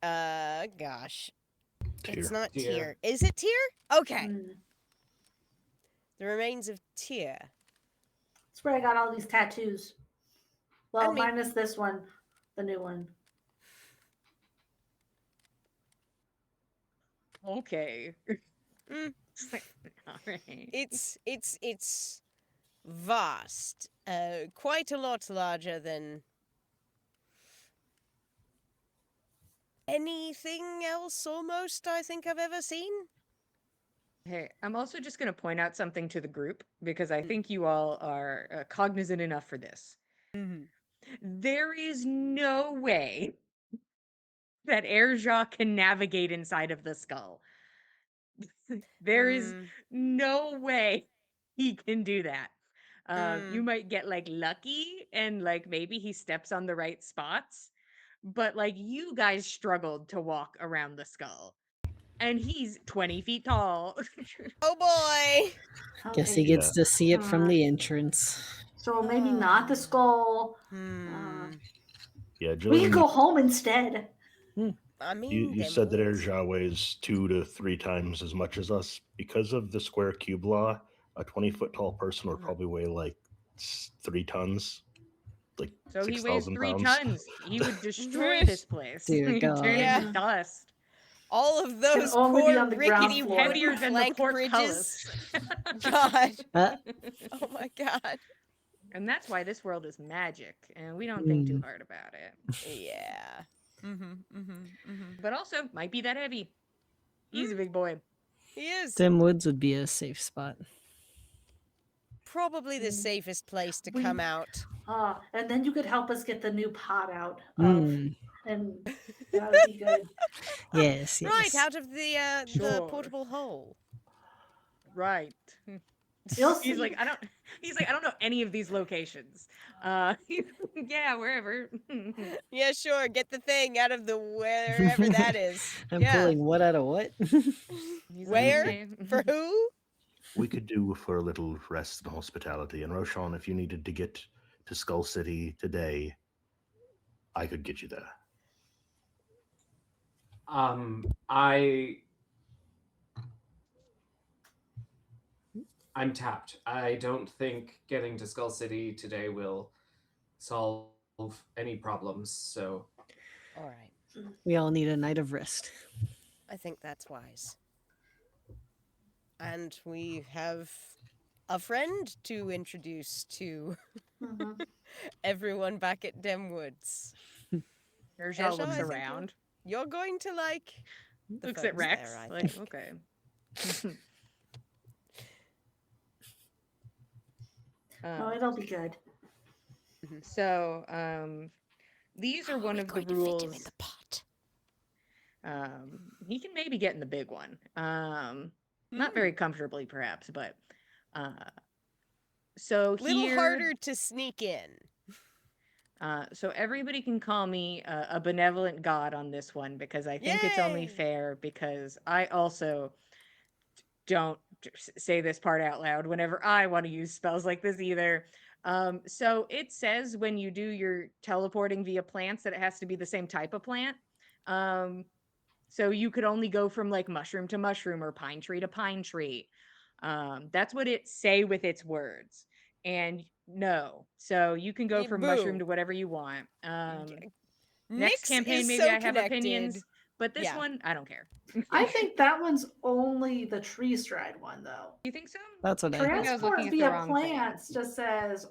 Gosh. It's Tyr. not Tyr. Tyr. Is it Tyr? Okay. Mm. The remains of Tyr. That's where I got all these tattoos. Well, And me. minus this one, the new one. Okay. Mm, All right. it's vast. Quite a lot larger than anything else almost I think I've ever seen. Hey, I'm also just going to point out something to the group because I think you all are cognizant enough for this. Mm-hmm. There is no way that Airjaw can navigate inside of the skull. There is no way he can do that. You might get like lucky and like maybe he steps on the right spots, but like you guys struggled to walk around the skull. And he's 20 feet tall. Oh boy! Guess he Okay. gets to see it from the entrance. So maybe not the skull. Yeah, We can Jillian, go home instead. I mean, you them said that woods. Erja weighs 2 to 3 times as much as us. Because of the square cube law, a 20-foot tall person would probably weigh like 3 tons, like So he weighs 6,000 3 pounds. tons. He would destroy this place. Dear He'd turn God. into Yeah. dust. All of those only be poor on the ground rickety floor. wooden Heavier than the plank portcullis. bridges. God. Uh, Oh my god. And that's why this world is magic, and we don't think too mm. hard about it. Yeah. But also, might be that heavy. He's a big boy. He is Them woods would be a safe spot. probably the safest place to We- come out. And then you could help us get the new pot out of, Mm. and that would be good. Yes, yes. Right out of the Sure. portable hole. Right. You'll see. He's like, I don't know any of these locations. Yeah, wherever. Yeah, sure. Get the thing out of the wherever that is. I'm yeah. pulling what out of what? He's like, Where? "Okay." For who? We could do for a little rest and hospitality. And Roshan, if you needed to get to Skull City today, I could get you there. I'm tapped. I don't think getting to Skull City today will solve any problems. So All right. We all need a night of rest. I think that's wise. And we have a friend to introduce to Mhm. everyone back at Demwoods. Hershaw Hershaw, looks I think around. You're going to like the Looks at folks Rex. there, I Like, think. okay. No, it'll be good. So, these are one We're of the going to fit him in rules. the pot. He can maybe get in the big one. Not very comfortably, perhaps, but so Little here, harder to sneak in. so everybody can call me a benevolent god on this one because I think it's only Yay! fair because I also don't say this part out loud whenever I want to use spells like this either. So it says when you do your teleporting via plants that it has to be the same type of plant. So you could only go from like mushroom to mushroom or pine tree to pine tree. That's what it say with its words. And no, so you can go from mushroom Boo. to whatever you want. Next Nyx campaign, is maybe so I have connected. opinions, but this Yeah. one, I don't care. I think that one's only the tree stride one, though. You think so? That's what I think I was Transport looking at the via wrong thing. plants just says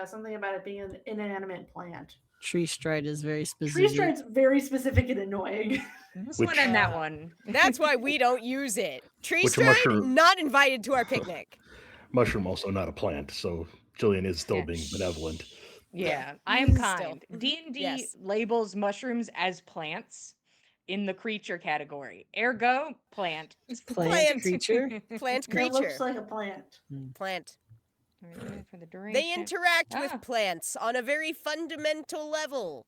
something about it being an inanimate plant. Tree stride is very Tree specific. stride's very specific and annoying. This Which- one and that Uh, one. That's why we don't use it. Tree Which a stride, mushroom- not invited to our picnic. Mushroom also not a plant, so Jillian is still Yeah. being benevolent. Yeah, I am Still. kind. D&D Yes. labels mushrooms as plants in the creature category. Ergo, plant. Plant creature. Plant It creature. looks like a plant. Plant. For the duration. They interact Ah. with plants on a very fundamental level.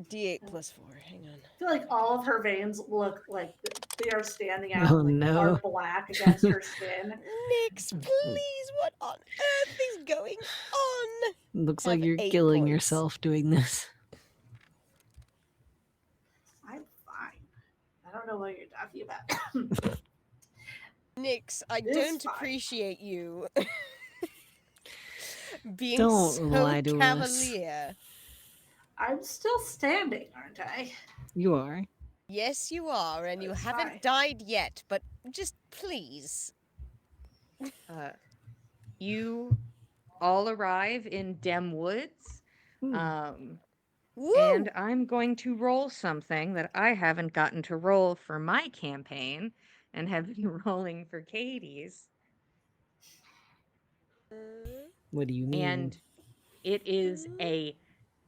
D8 plus 4. Hang on. I feel like all of her veins look like they are standing out Oh, like no. are black against her skin. Nix, please, what on earth is going on? Looks like Have you're 8 killing points. yourself doing this. I'm fine. I don't know what you're talking about. Nix, I It's don't fine. appreciate you being Don't so lie to us. cavalier. I'm still standing, aren't I? You are. Yes, you are, and you That's haven't fine. died yet, but just please. You all arrive in Dem Woods. Woo! And I'm going to roll something that I haven't gotten to roll for my campaign and have been rolling for Katie's. What do you mean? And it is a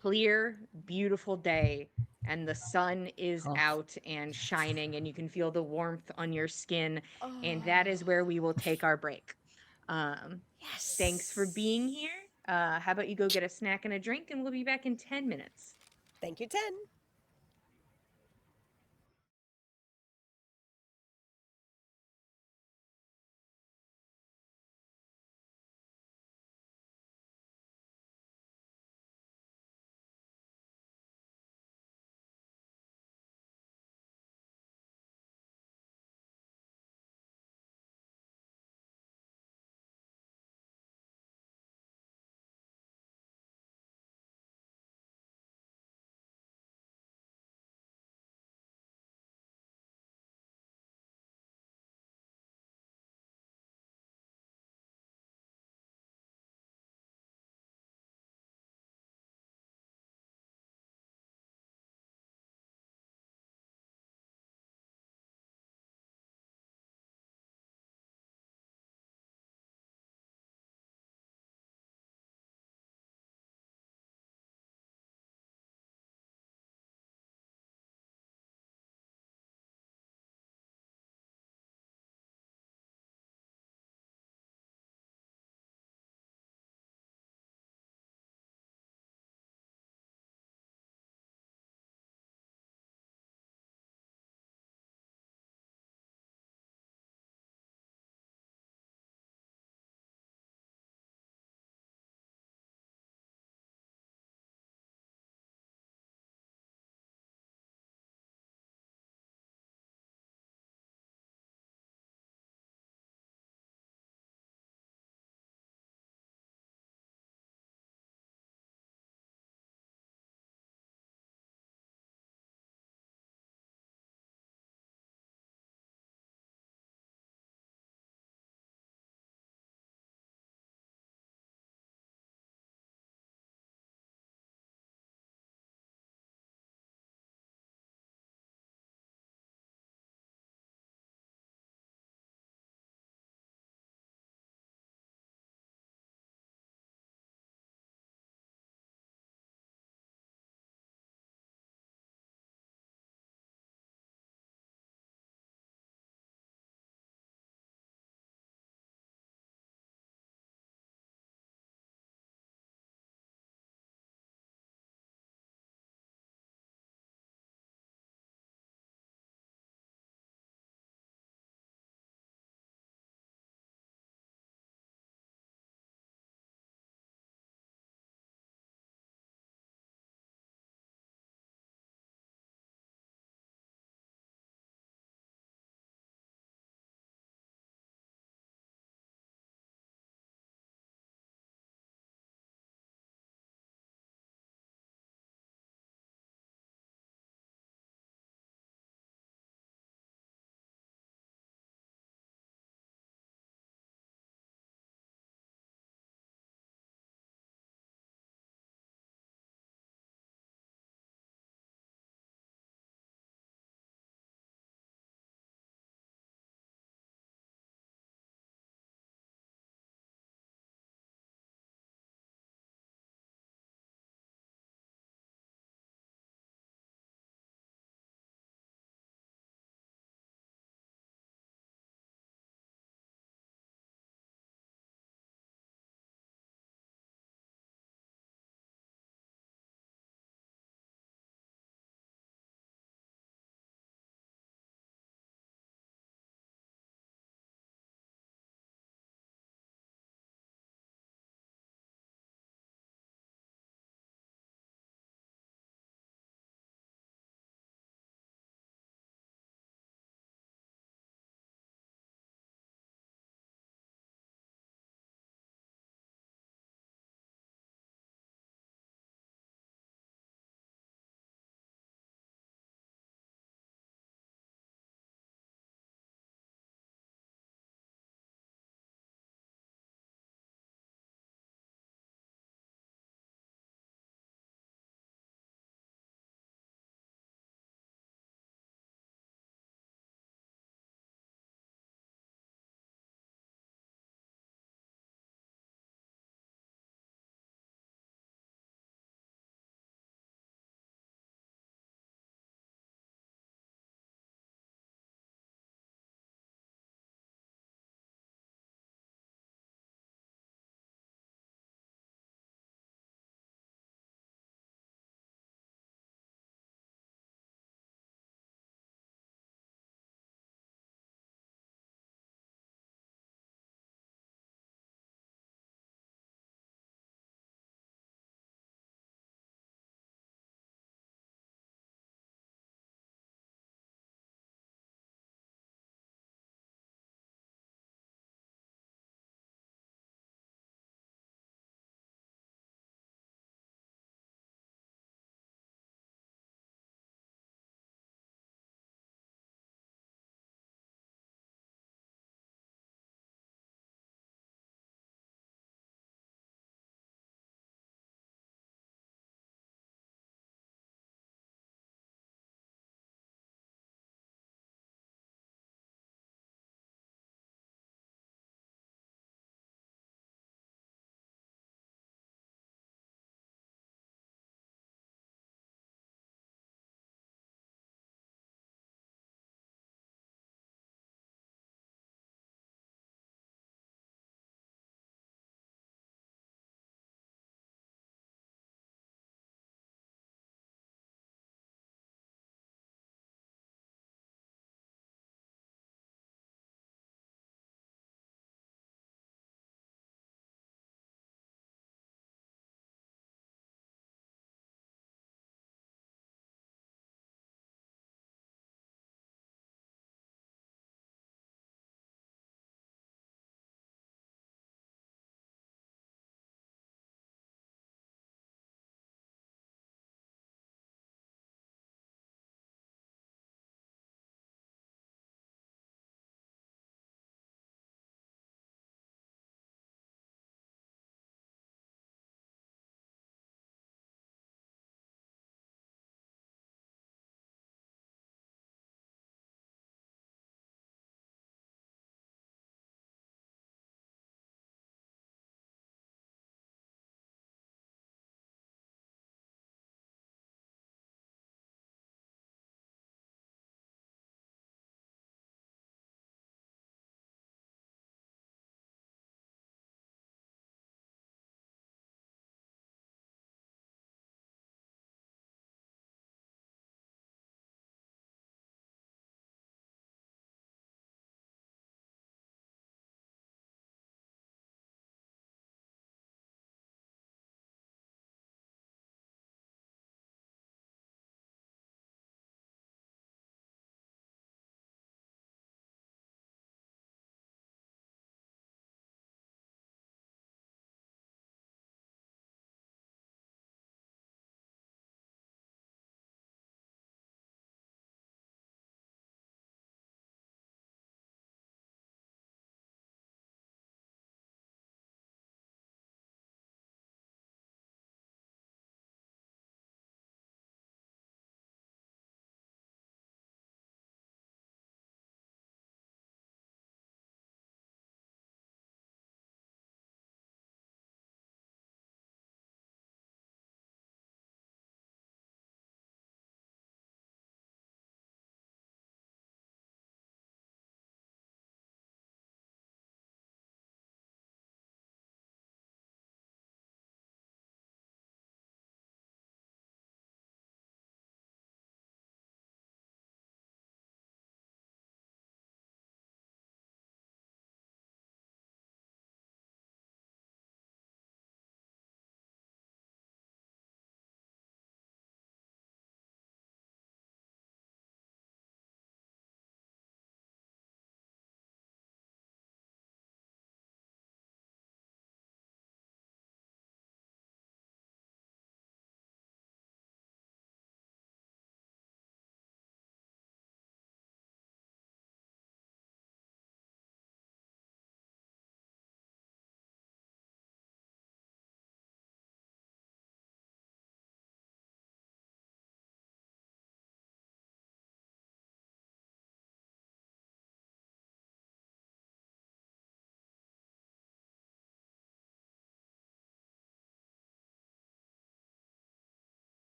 clear, beautiful day, and the sun is Oh. out and shining, and you can feel the warmth on your skin. And Oh, that is where we will take our break. yes. Thanks for being here. How about you go get a snack and a drink, and we'll be back in 10 minutes. Thank you, 10.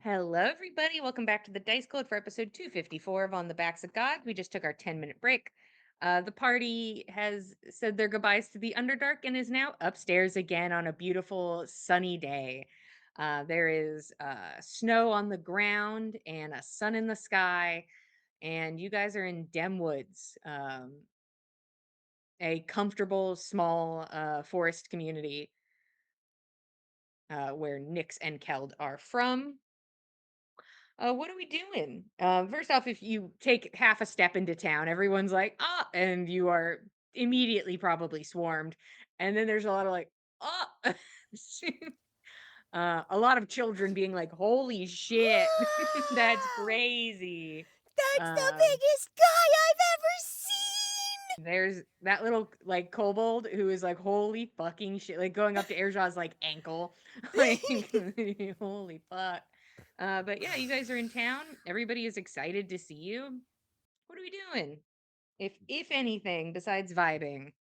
Hello, everybody. Welcome back to the Dice Code for episode 254 of On the Backs of God. We just took our 10-minute break. The party has said their goodbyes to the Underdark and is now upstairs again on a beautiful sunny day. There is snow on the ground and a sun in the sky, and you guys are in Demwoods, a comfortable, small forest community where Nyx and Keld are from. What are we doing? First off, if you take half a step into town, everyone's like, ah, and you are immediately probably swarmed. And then there's a lot of like, ah, a lot of children being like, holy shit, that's Wow! crazy. That's the Um, biggest guy I've ever seen! There's that little like kobold who is like, holy fucking shit, like going up to Airjaw's like ankle, like holy fuck. But yeah, you guys are in town. Everybody is excited to see you. What are we doing? If anything, besides vibing?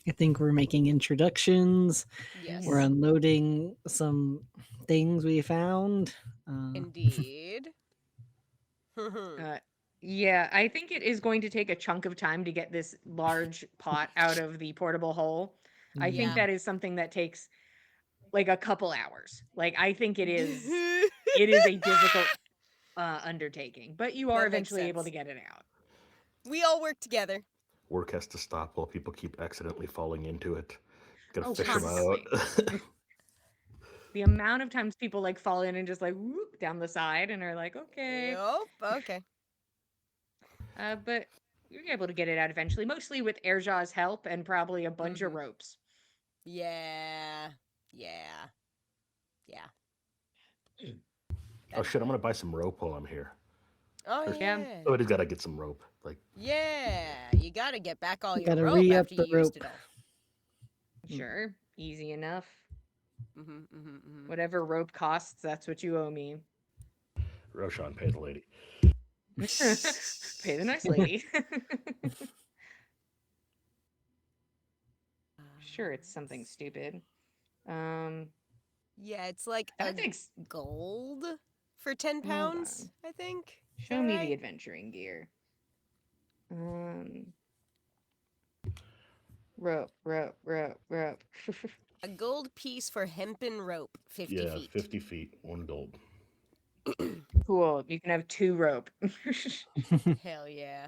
I think we're making introductions. Yes. We're unloading some things we found. Indeed. Yeah, I think it is going to take a chunk of time to get this large pot out of the portable hole. I think Yeah. that is something that takes like a couple hours. Like I think it is a difficult undertaking, but you are That makes eventually able to sense. get it out. We all work together. Work has to stop while people keep accidentally falling into it. Gotta Oh, fish them constantly. out. The amount of times people like fall in and just like whoop down the side and are like, okay. Yep, okay. But you're able to get it out eventually, mostly with Airjaw's help and probably a bunch of ropes. Yeah. Yeah. Oh shit, I'm gonna buy some rope while I'm here. Oh, There's- yeah. Somebody's gotta get some rope. Like, Yeah, you gotta get back all your Gotta rope re-up after you the used rope. it all. Sure, easy enough. Mm-hmm. Whatever rope costs, that's what you owe me. Roshan, pay the lady. Pay the nice lady. Sure, it's something stupid. Yeah, it's like That a takes. gold for 10 Hold on. pounds, I think. Is Show that me right? the adventuring gear. Rope. A gold piece for hempen rope, 50 Yeah, feet. 50 feet, 1 gold. Cool. You can have 2 rope. Hell yeah.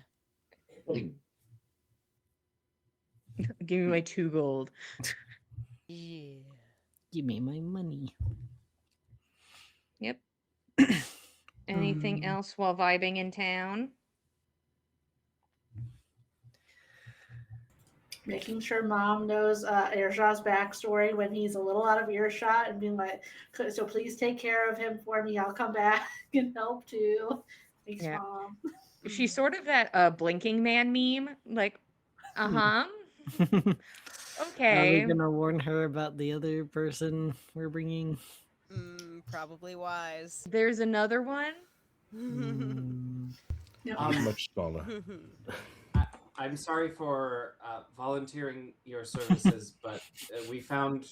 Give me my 2 gold. Yeah. Give me my money. Yep. Anything else while vibing in town? Making sure mom knows Airshaw's backstory when he's a little out of earshot and being like, so please take care of him for me. I'll come back and help too. Thanks, Yeah. mom. She's sort of that blinking man meme. Like, Are okay. we gonna warn her about the other person we're bringing? Probably wise. There's another one. He's much smaller. I'm sorry for volunteering your services, but we found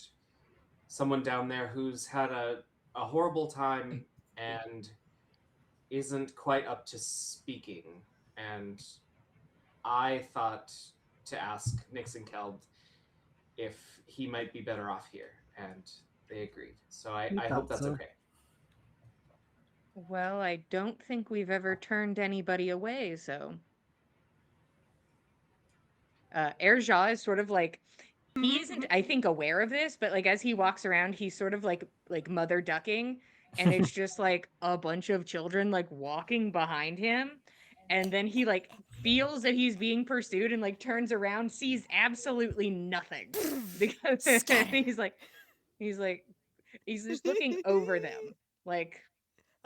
someone down there who's had a horrible time and isn't quite up to speaking. And I thought to ask Nyx and Keld if he might be better off here, and they agreed. So I hope that's so. okay. Well, I don't think we've ever turned anybody away, so. Airjaw is sort of like, he isn't, I think, aware of this, but like as he walks around, he's sort of like mother ducking, and it's just like a bunch of children like walking behind him. And then he like feels that he's being pursued and like turns around, sees absolutely nothing. Because he's just looking over them. Like,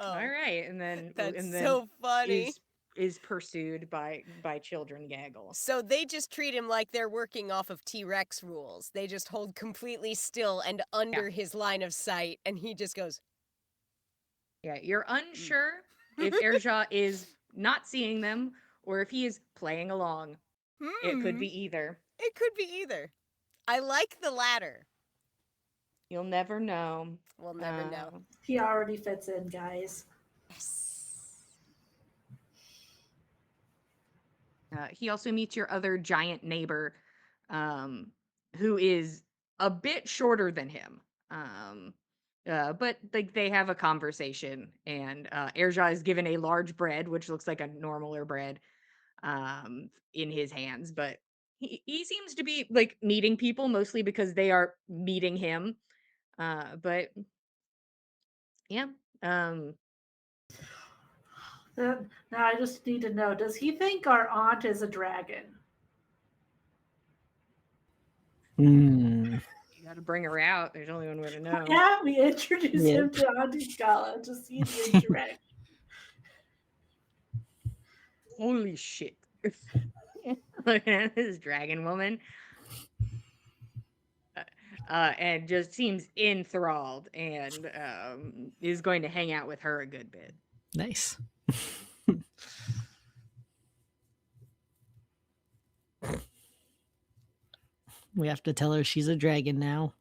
Oh, all right. And then that's so funny. is pursued by children gaggle. So they just treat him like they're working off of T-Rex rules. They just hold completely still and under his line of sight, and he just goes. Yeah, you're unsure if Airjaw is not seeing them or if he is playing along. It could be either. It could be either. I like the latter. You'll never know. We'll never know. He already fits in, guys. Yes. He also meets your other giant neighbor, who is a bit shorter than him. But like they have a conversation, and Erja is given a large bread, which looks like a normaler bread, in his hands. But he seems to be like meeting people mostly because they are meeting him. But yeah, um, Now I just need to know: does he think our aunt is a dragon? Hmm. you got to bring her out. There's only one way to know. Yeah, we introduce Yep. him to Auntie Scala to see the interaction. Holy shit. Looking at this dragon woman. And just seems enthralled and is going to hang out with her a good bit. Nice. We have to tell her she's a dragon now.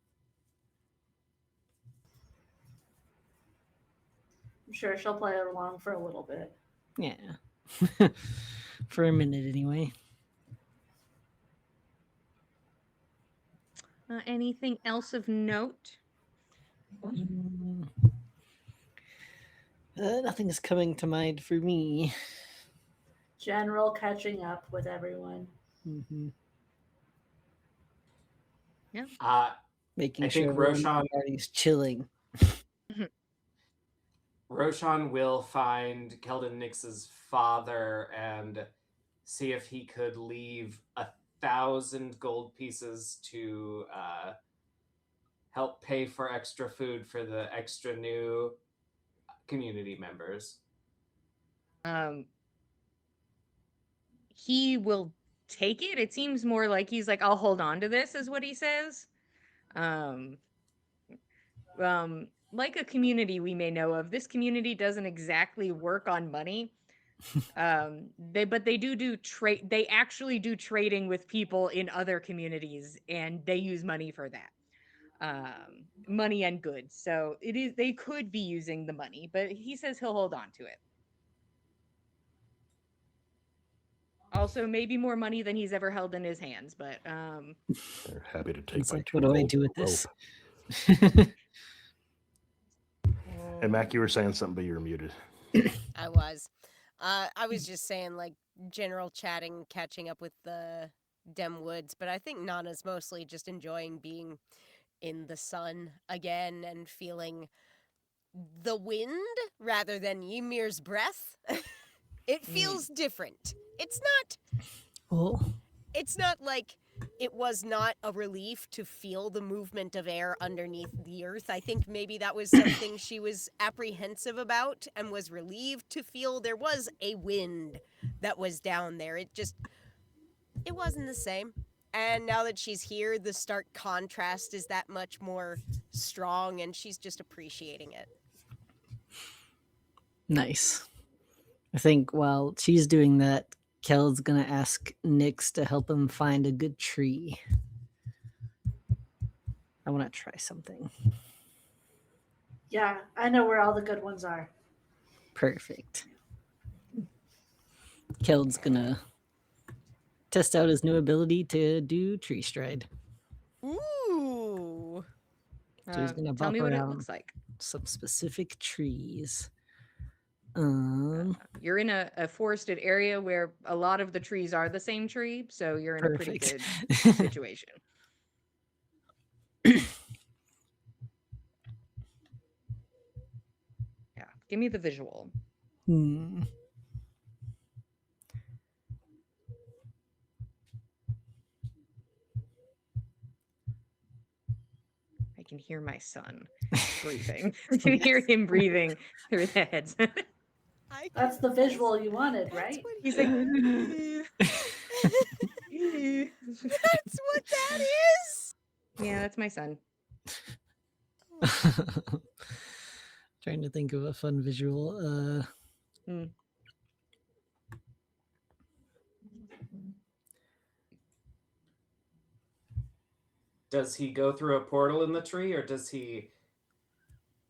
I'm sure she'll play along for a little bit. Yeah. For a minute, anyway. Anything else of note? Mm. Nothing's coming to mind for me. General catching up with everyone. Mm-hmm. Making I sure think everyone in Roshan the party's chilling. Roshan will find Keldon Nix's father and see if he could leave 1,000 gold pieces to help pay for extra food for the extra new community members. He will take it. It seems more like he's like, I'll hold on to this, is what he says. Um, like a community we may know of, this community doesn't exactly work on money. They do trade. They actually do trading with people in other communities, and they use money for that. Money and goods. So they could be using the money, but he says he'll hold on to it. Also, maybe more money than he's ever held in his hands, but They're happy to take It's my like, 2 what do I gold do with rope. this? And Mac, you were saying something, but you were muted. I was. I was just saying, like, general chatting, catching up with the Dem Woods, but I think Nana's mostly just enjoying being in the sun again and feeling the wind rather than Ymir's breath. It feels different. Oh, It's not like it was not a relief to feel the movement of air underneath the earth. I think maybe that was something she was apprehensive about and was relieved to feel there was a wind that was down there. It wasn't the same. And now that she's here, the stark contrast is that much more strong, and she's just appreciating it. nice. I think while she's doing that, Kel's gonna ask Nyx to help him find a good tree. I want to try something. Yeah, I know where all the good ones are. Perfect. Keld's gonna test out his new ability to do tree stride. Ooh. So he's gonna tell bop me what it around looks like. some specific trees. You're in a forested area where a lot of the trees are the same tree, so you're in a pretty Perfect. good situation. Yeah, give me the visual. I can hear my son breathing. I can hear him breathing through the heads. That's the visual you wanted, right? He's like, That's what that is. yeah, that's my son. Trying to think of a fun visual. Does he go through a portal in the tree, or does he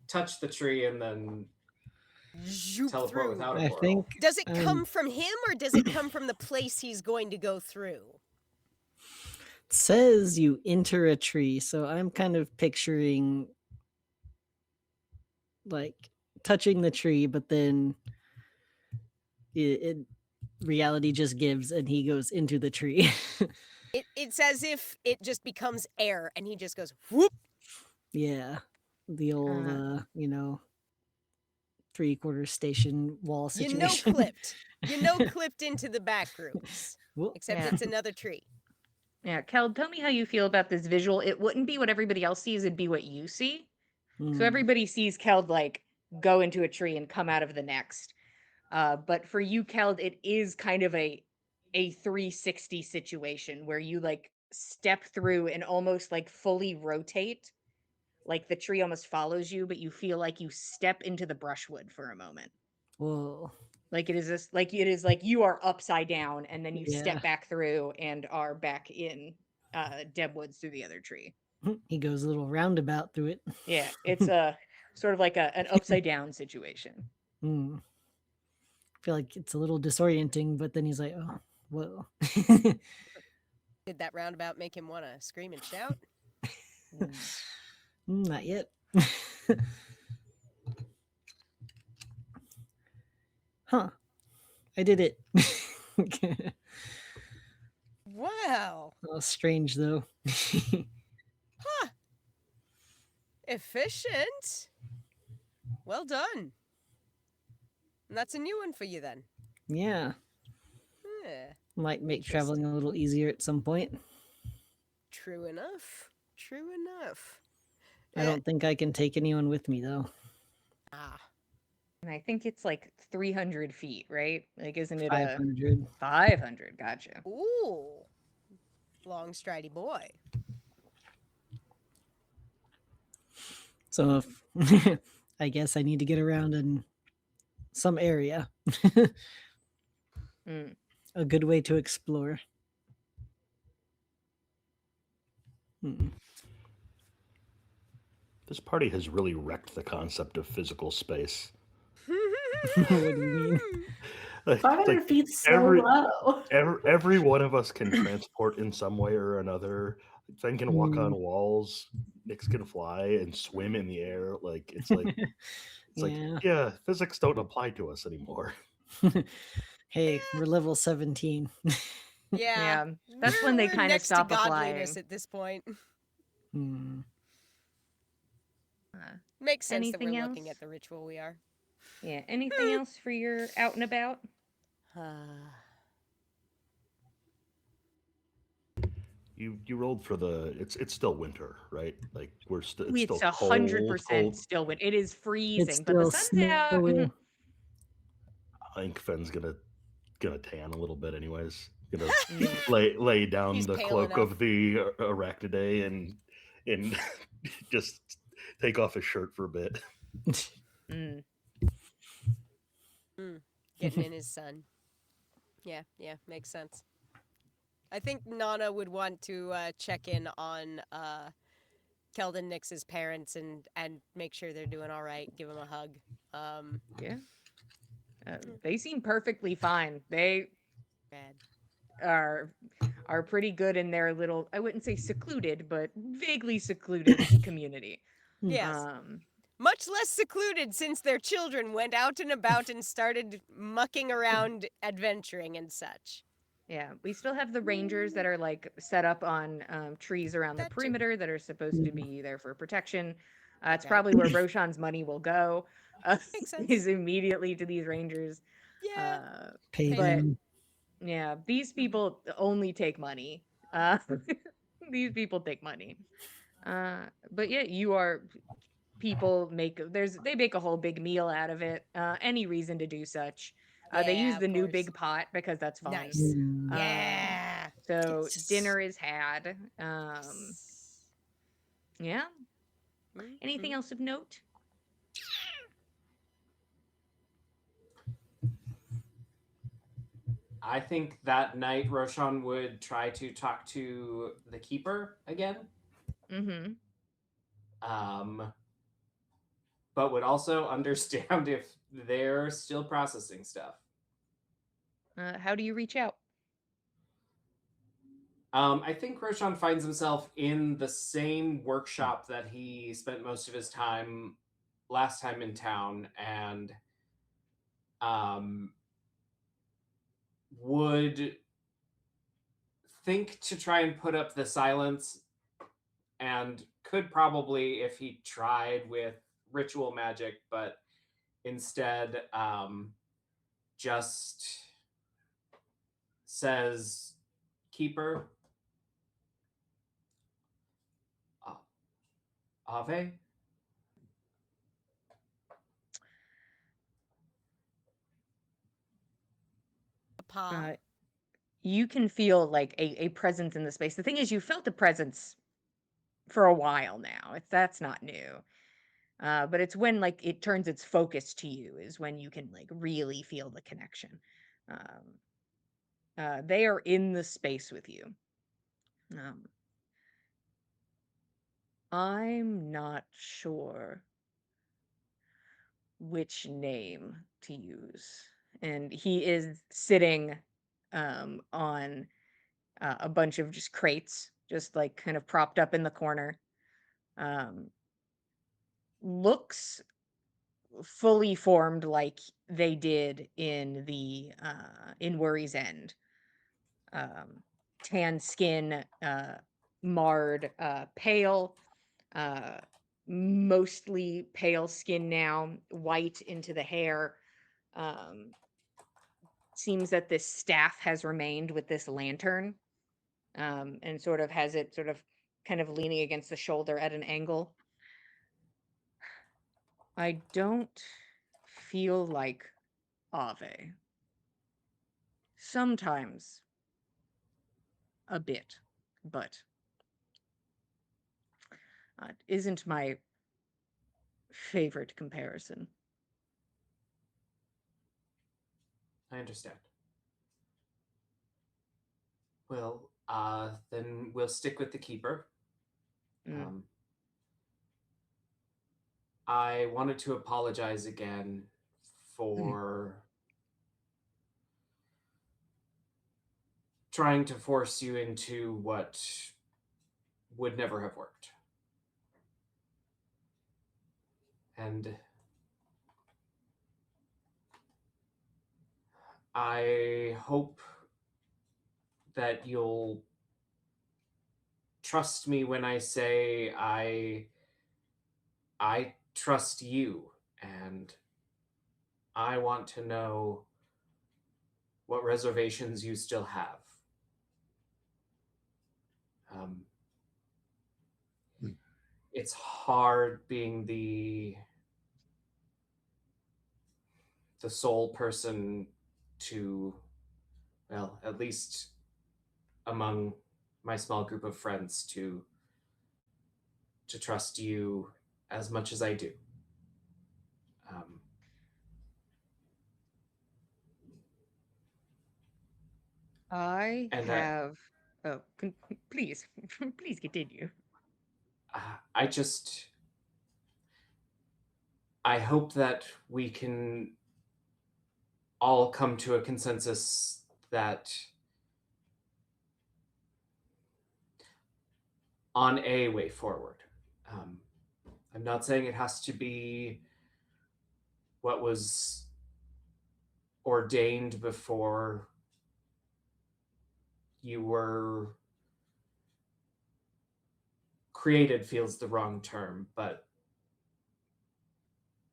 touch the tree and then Zoop teleport through. without a I portal? think Does it come from him or does it come from the place he's going to go through? it says you enter a tree, so I'm kind of picturing like touching the tree, but then it reality just gives and he goes into the tree. It's as if it just becomes air and he just goes whoop. Yeah. The old you know, 3/4 station wall You situation. clipped into the back rooms. Whoop. Except Yeah. it's another tree. Yeah, Kel, tell me how you feel about this visual. It wouldn't be what everybody else sees, it'd be what you see. So Mm. everybody sees Keld like go into a tree and come out of the next. But for you, Keld, it is kind of a 360 situation where you like step through and almost like fully rotate. Like the tree almost follows you, but you feel like you step into the brushwood for a moment. Whoa. Like it is like you are upside down and then you Yeah. step back through and are back in Debwoods through the other tree. He goes a little roundabout through it. Yeah, it's a sort of like an upside down situation. Mm. I feel like it's a little disorienting, but then he's like, oh, whoa. Did that roundabout make him want to scream and shout? Not yet. Huh. I did it. Wow. Oh, strange though. Huh. Efficient. Well done. And that's a new one for you then. Yeah. Yeah. Might make traveling a little easier at some point. True enough. True enough. I don't think I can take anyone with me though. Ah. And I think it's like 300 feet, right? Like, isn't it 500. 500? Gotcha. Ooh. Long stridey boy. So if I guess I need to get around in some area. Mm. A good way to explore. This party has really wrecked the concept of physical space. What do you mean? Like, 500 feet so low. every one of us can transport in some way or another. Fen can walk on walls. Nyx can fly and swim in the air. Like it's like yeah, physics don't apply to us anymore. Hey, we're level 17. Yeah. That's when they We're kind of next to stop godliness applying. at this point. Makes sense that we're looking at the ritual we are. Yeah. Anything else for your out and about? You rolled for the it's still winter, right? Like we're still It's still 100% cold. still winter. It is freezing, It's but the still sun's out. snowy. I think Fen's gonna tan a little bit, anyways. Gonna lay down He's the pale cloak enough. of the Arachnidae and just take off his shirt for a bit. Getting in his sun. Yeah, makes sense. I think Nana would want to check in on Keldon Nyx's parents and make sure they're doing all right. Give them a hug. Yeah. They seem perfectly fine. They are pretty good in their little, I wouldn't say secluded, but vaguely secluded community. Yes. Much less secluded since their children went out and about and started mucking around, adventuring and such. Yeah, we still have the rangers that are like set up on trees around the perimeter that are supposed to be there for protection. It's probably where Roshan's money will go. Makes sense. Is immediately to these rangers. Yeah. Pay But them. yeah, these people only take money. These people take money. But yeah, people they make a whole big meal out of it. Any reason to do such. They use the new big pot because that's fun. Nice. Yeah. So Yes. dinner is had. Yeah. Anything else of note? I think that night Roshan would try to talk to the keeper again. Mm-hmm. But would also understand if they're still processing stuff. How do you reach out? I think Roshan finds himself in the same workshop that he spent most of his time last time in town, and would think to try and put up the silence, and could probably if he tried with ritual magic, but instead just says, "Keeper, Ave." Pa. Uh, you can feel like a presence in the space. The thing is, you felt a presence for a while now. That's not new. But it's when like it turns its focus to you is when you can like really feel the connection. They are in the space with you. Um, I'm not sure which name to use. And he is sitting on a bunch of just crates, just like kind of propped up in the corner. Um, looks fully formed like they did in the in Worry's End. Tan skin, marred, pale, uh, mostly pale skin now, white into the hair. Um, seems that this staff has remained with this lantern, and sort of has it sort of kind of leaning against the shoulder at an angle. I don't feel like Ave. Sometimes a bit, but it isn't my favorite comparison. I understand. Well, then we'll stick with the keeper. Mm. I wanted to apologize again for trying to force you into what would never have worked. And I hope that you'll trust me when I say I trust you, and I want to know what reservations you still have. Um, it's hard being the sole person to, well, at least among my small group of friends, to trust you as much as I do. Um, I and have. Oh, please, please continue. I just I hope that we can all come to a consensus that on a way forward. Um, I'm not saying it has to be what was ordained before you were created, feels the wrong term, but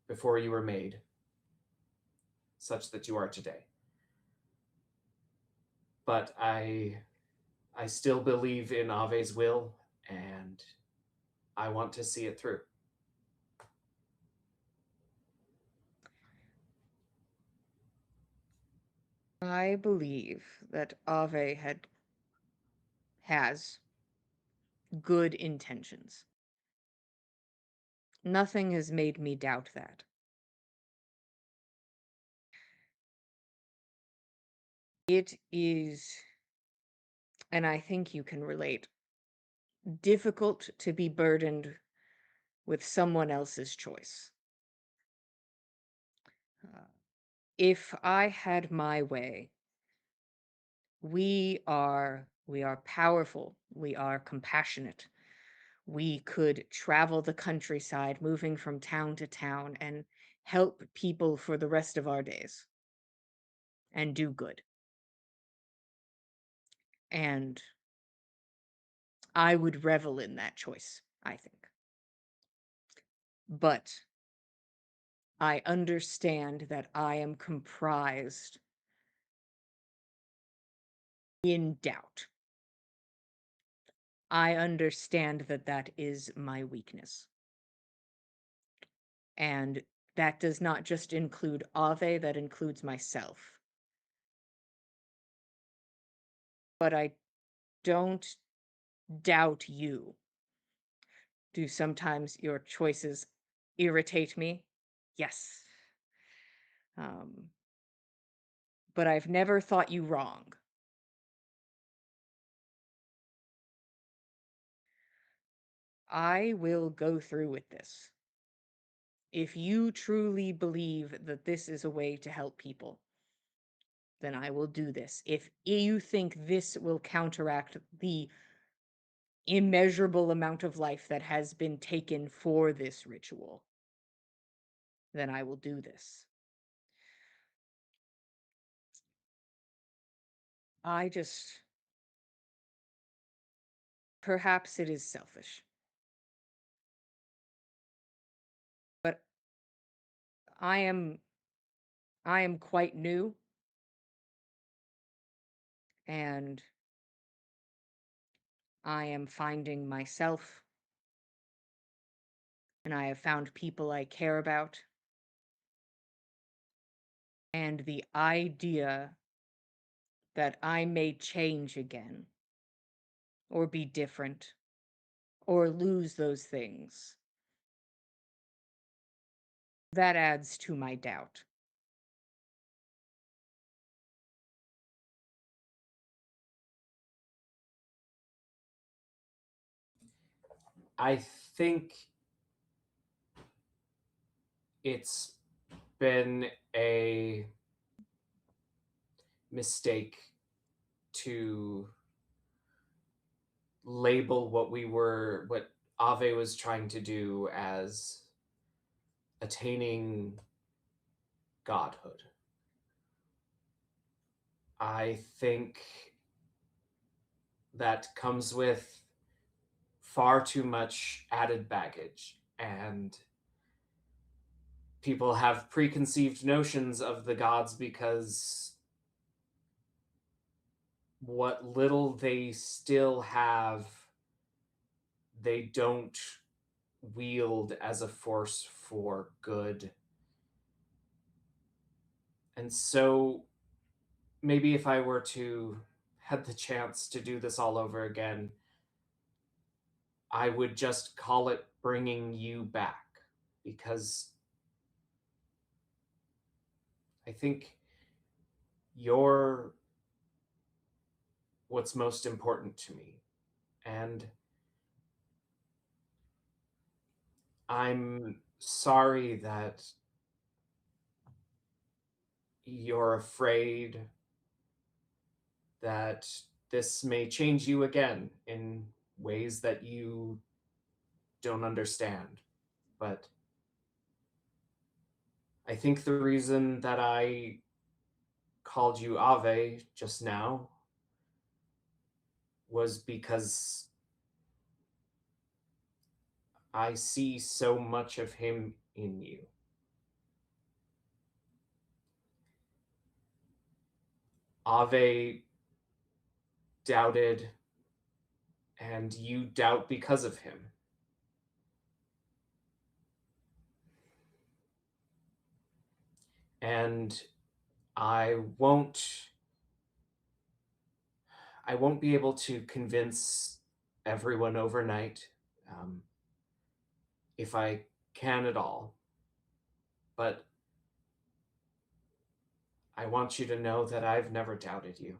before you were made, such that you are today. But I still believe in Ave's will, and I want to see it through. I believe that Ave has good intentions. Nothing has made me doubt that. It is, and I think you can relate, difficult to be burdened with someone else's choice. If I had my way, we are powerful, we are compassionate. We could travel the countryside, moving from town to town, and help people for the rest of our days and do good. And I would revel in that choice, I think. But I understand that I am comprised in doubt. I understand that that is my weakness. And that does not just include Ave, that includes myself. But I don't doubt you. Do sometimes your choices irritate me? Yes. Um, but I've never thought you wrong. I will go through with this. If you truly believe that this is a way to help people, then I will do this. If you think this will counteract the immeasurable amount of life that has been taken for this ritual, then I will do this. I just. Perhaps it is selfish. But I am. I am quite new, and I am finding myself, and I have found people I care about. And the idea that I may change again, or be different, or lose those things, that adds to my doubt. I think it's been a mistake to label what Ave was trying to do as attaining godhood. I think that comes with far too much added baggage, and people have preconceived notions of the gods because what little they still have, they don't wield as a force for good. And so maybe if I were to had the chance to do this all over again, I would just call it bringing you back, because I think you're what's most important to me. And I'm sorry that you're afraid that this may change you again in ways that you don't understand. But I think the reason that I called you Ave just now was because I see so much of him in you. Ave doubted, and you doubt because of him. And I won't I won't be able to convince everyone overnight, um, if I can at all. But I want you to know that I've never doubted you.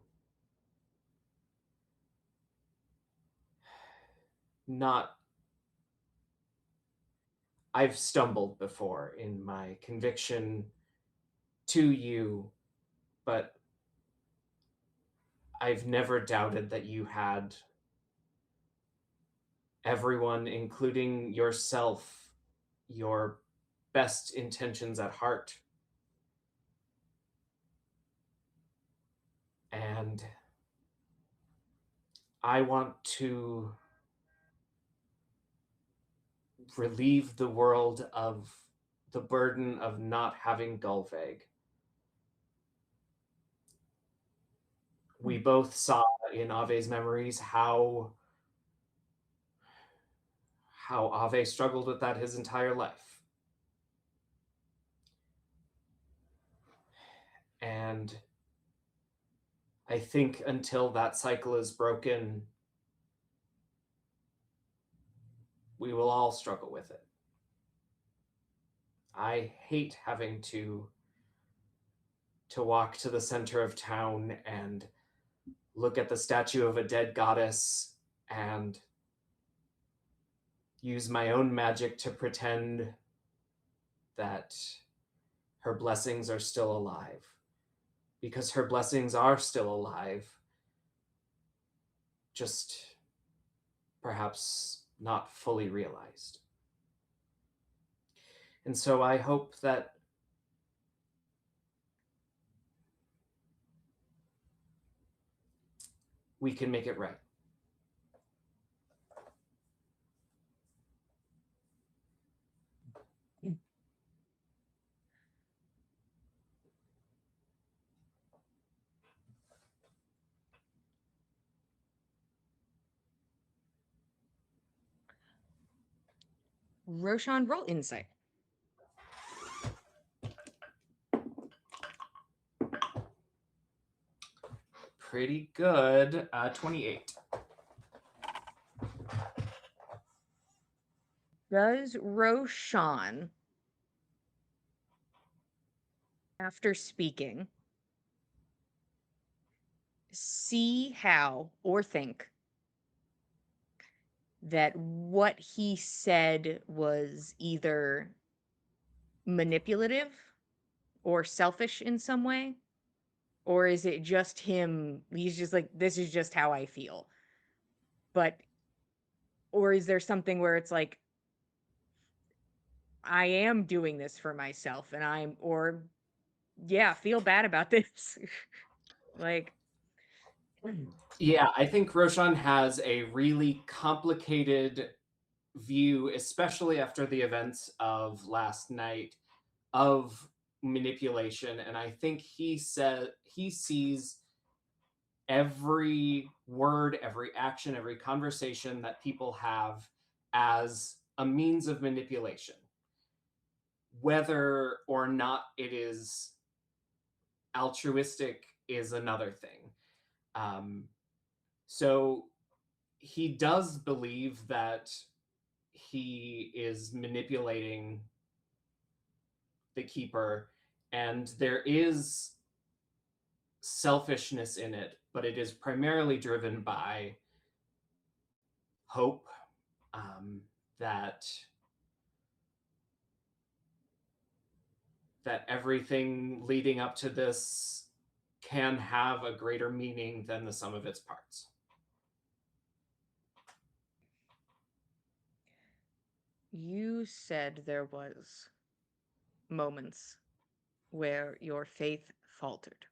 not. I've stumbled before in my conviction to you, but I've never doubted that you had everyone, including yourself, your best intentions at heart. And I want to relieve the world of the burden of not having Gulveg. We both saw in Ave's memories how Ave struggled with that his entire life. And I think until that cycle is broken, we will all struggle with it. I hate having to walk to the center of town and look at the statue of a dead goddess and use my own magic to pretend that her blessings are still alive. Because her blessings are still alive, just perhaps not fully realized. And so I hope that we can make it right. Roshan, roll insight. Pretty good. 28. Does Roshan, after speaking, see how or think that what he said was either manipulative or selfish in some way? Or is it just him? He's just like, this is just how I feel. But, or is there something where it's like, I am doing this for myself and yeah, feel bad about this. Like, Yeah, I think Roshan has a really complicated view, especially after the events of last night, of manipulation. And I think he sees every word, every action, every conversation that people have as a means of manipulation. Whether or not it is altruistic is another thing. So he does believe that he is manipulating the keeper, and there is selfishness in it, but it is primarily driven by hope, that everything leading up to this can have a greater meaning than the sum of its parts. you said there was moments where your faith faltered.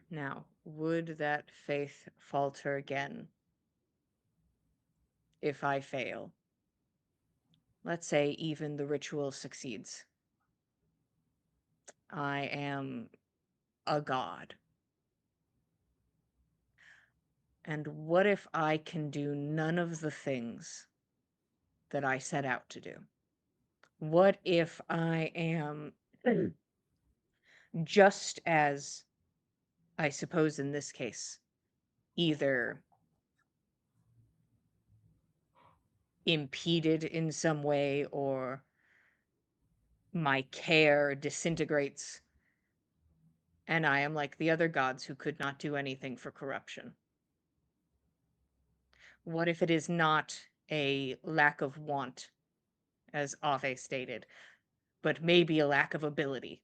Now, would that faith falter again if I fail? Let's say even the ritual succeeds. I am a god. And what if I can do none of the things that I set out to do? What if I am just as, I suppose in this case, either impeded in some way or my care disintegrates and I am like the other gods who could not do anything for corruption? What if it is not a lack of want, as Ave stated, but maybe a lack of ability?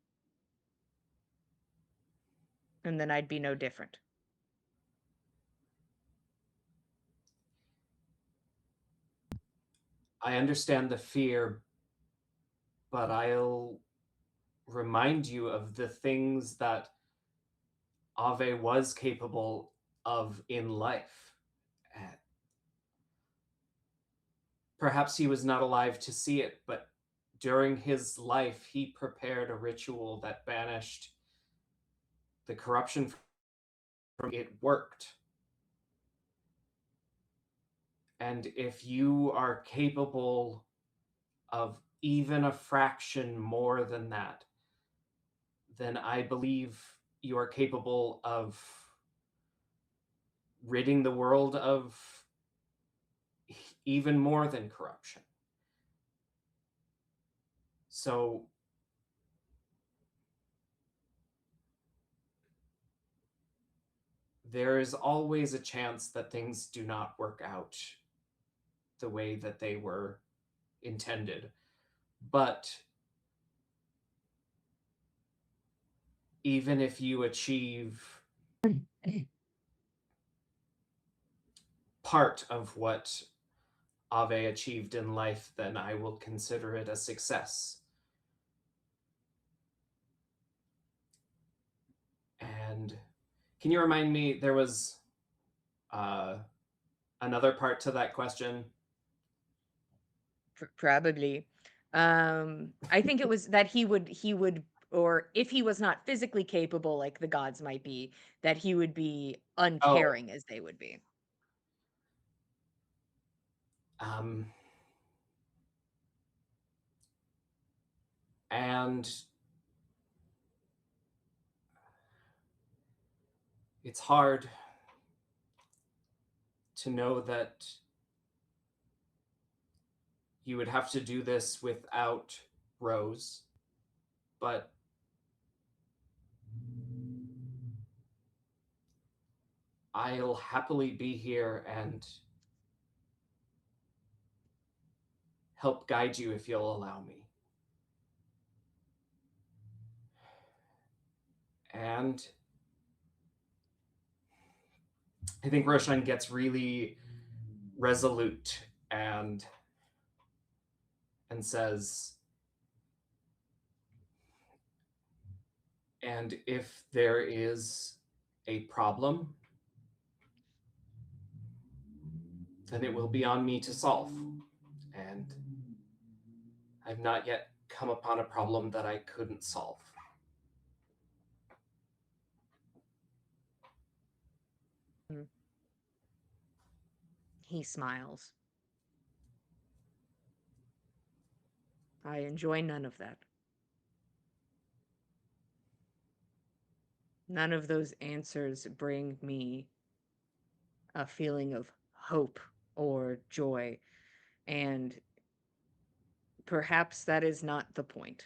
And then I'd be no different. I understand the fear, but I'll remind you of the things that Ave was capable of in life. Perhaps he was not alive to see it, but during his life, he prepared a ritual that banished the corruption from it. Worked. And if you are capable of even a fraction more than that, then I believe you are capable of ridding the world of even more than corruption. So there is always a chance that things do not work out the way that they were intended. But even if you achieve part of what Ave achieved in life, then I will consider it a success. And can you remind me, there was another part to that question? Probably. I think it was that he would, or if he was not physically capable like the gods might be, that he would be Oh, uncaring as they would be. And it's hard to know that you would have to do this without Rose, but I'll happily be here and help guide you if you'll allow me. And I think Roshan gets really resolute and says, and if there is a problem, then it will be on me to solve. And I've not yet come upon a problem that I couldn't solve. He smiles. I enjoy none of that. None of those answers bring me a feeling of hope or joy, and perhaps that is not the point.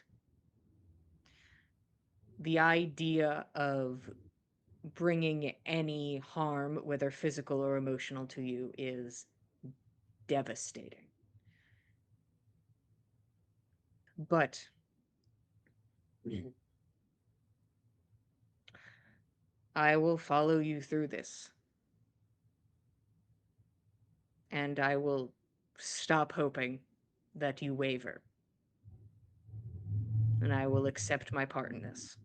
The idea of bringing any harm, whether physical or emotional, to you is devastating. But I will follow you through this. And I will stop hoping that you waver. And I will accept my part in this.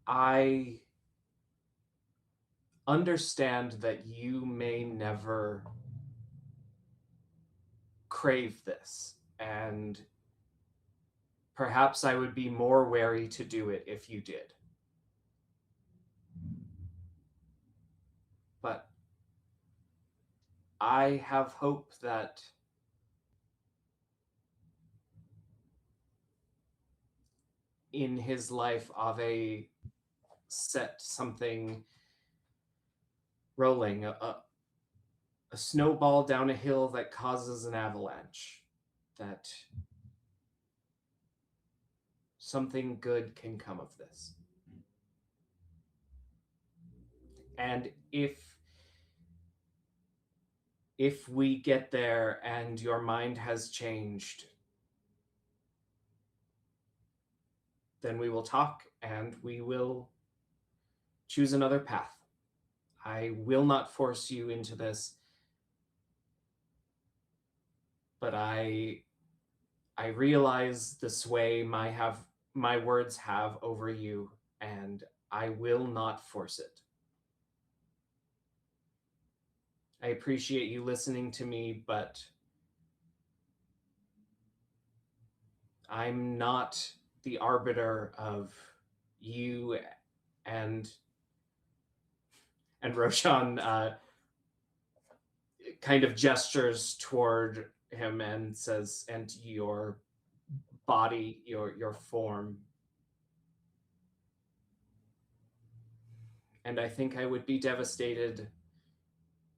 I understand that you may never crave this, and perhaps I would be more wary to do it if you did. But I have hope that in his life, Ave set something rolling, a snowball down a hill that causes an avalanche, that something good can come of this. And if we get there and your mind has changed, then we will talk and we will choose another path. I will not force you into this, but I realize the sway my words have over you, and I will not force it. I appreciate you listening to me, but I'm not the arbiter of you and Roshan kind of gestures toward him and says, and your body, your form. And I think I would be devastated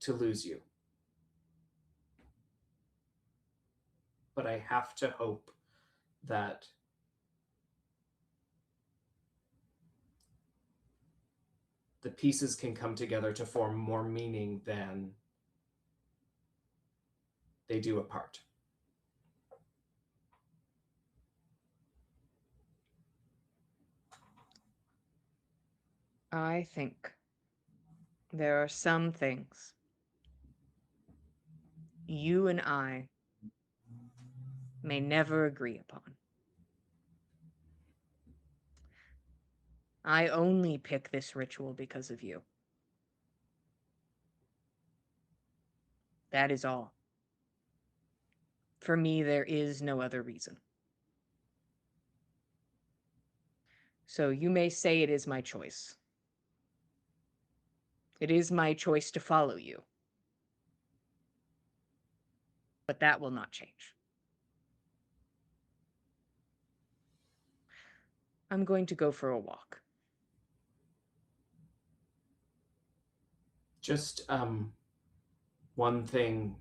to lose you. But I have to hope that the pieces can come together to form more meaning than they do apart. I think there are some things you and I may never agree upon. I only pick this ritual because of you. That is all. For me, there is no other reason. So you may say it is my choice. It is my choice to follow you. But that will not change. I'm going to go for a walk. Just one thing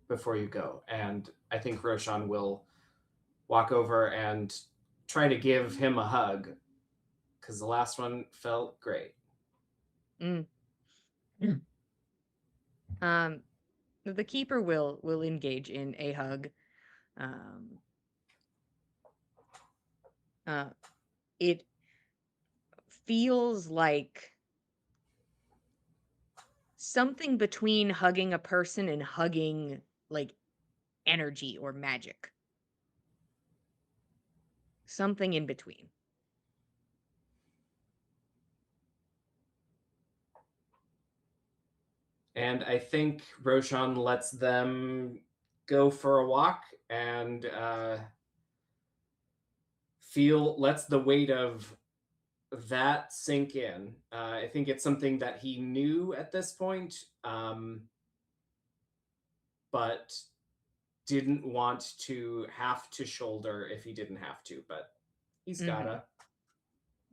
before you go, and I think Roshan will walk over and try to give him a hug, because the last one felt great. The keeper will engage in a hug. It feels like something between hugging a person and hugging like energy or magic. Something in between. And I think Roshan lets them go for a walk and lets the weight of that sink in. I think it's something that he knew at this point, but didn't want to have to shoulder if he didn't have to, but he's gotta.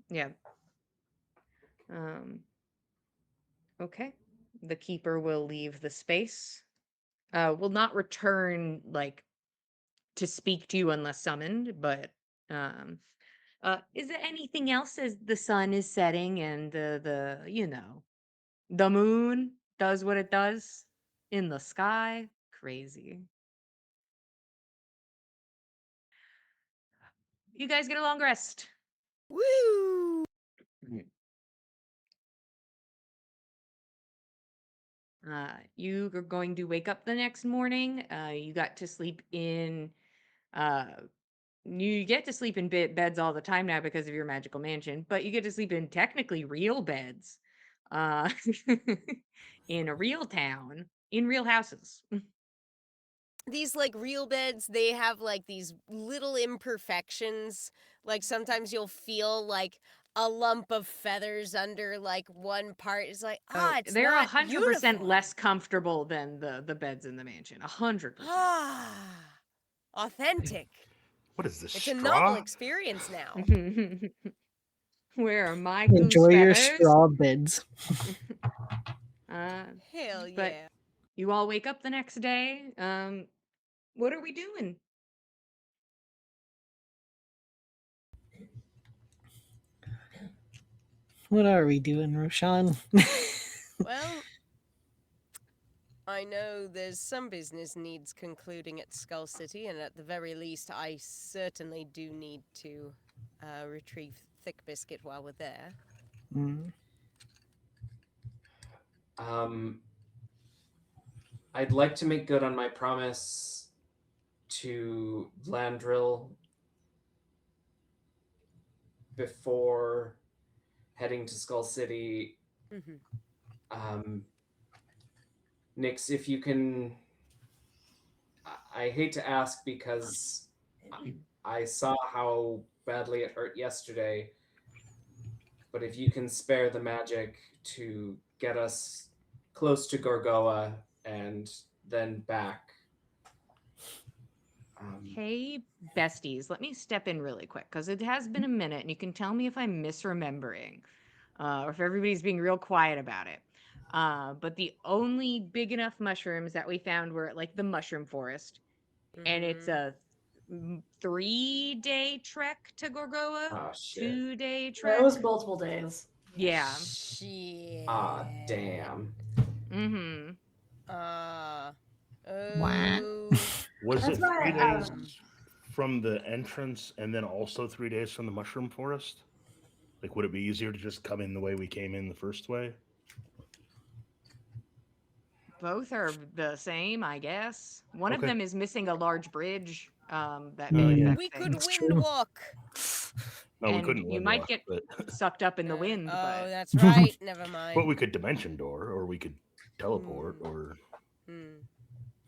Yeah. Okay. The keeper will leave the space. Will not return like to speak to you unless summoned, but is there anything else as the sun is setting and the moon does what it does in the sky? Crazy. You guys get a long rest. Woo! You are going to wake up the next morning. You got to sleep in you get to sleep in beds all the time now because of your magical mansion, but you get to sleep in technically real beds uh in a real town, in real houses. These like real beds, they have like these little imperfections. Like sometimes you'll feel like a lump of feathers under like one part. It's like, it's They're not 100% uniform. less comfortable than the beds in the mansion. 100%. Authentic. What is this, It's a straw? novel experience now. Where are my goose Enjoy your feathers? straw beds. Hell But yeah. you all wake up the next day. What are we doing? What are we doing, Roshan? Well, I know there's some business needs concluding at Skull City, and at the very least, I certainly do need to retrieve Thick Biscuit while we're there. Mm. I'd like to make good on my promise to Landrill before heading to Skull City. Mm-hmm. Nix, if you can, I hate to ask because I saw how badly it hurt yesterday, but if you can spare the magic to get us close to Gorgoa and then back. Hey, besties, let me step in really quick because it has been a minute and you can tell me if I'm misremembering or if everybody's being real quiet about it. But the only big enough mushrooms that we found were at like the mushroom forest, and it's a 3-day trek to Gorgoa. Oh, shit. 2-day It trek. was multiple days. Yeah. Shit. Ah, damn. Mm-hmm. Was That's it why, 3 days from the entrance and then also 3 days from the mushroom forest? Like, would it be easier to just come in the way we came in the first way? Both are the same, I guess. One of Okay. them is missing a large bridge that Oh, may yeah. affect We could things. That's wind true. walk. No, we And couldn't you wind might walk, get but sucked up in the wind, Oh, but that's right. Never mind. but we could dimension door, or we could teleport, or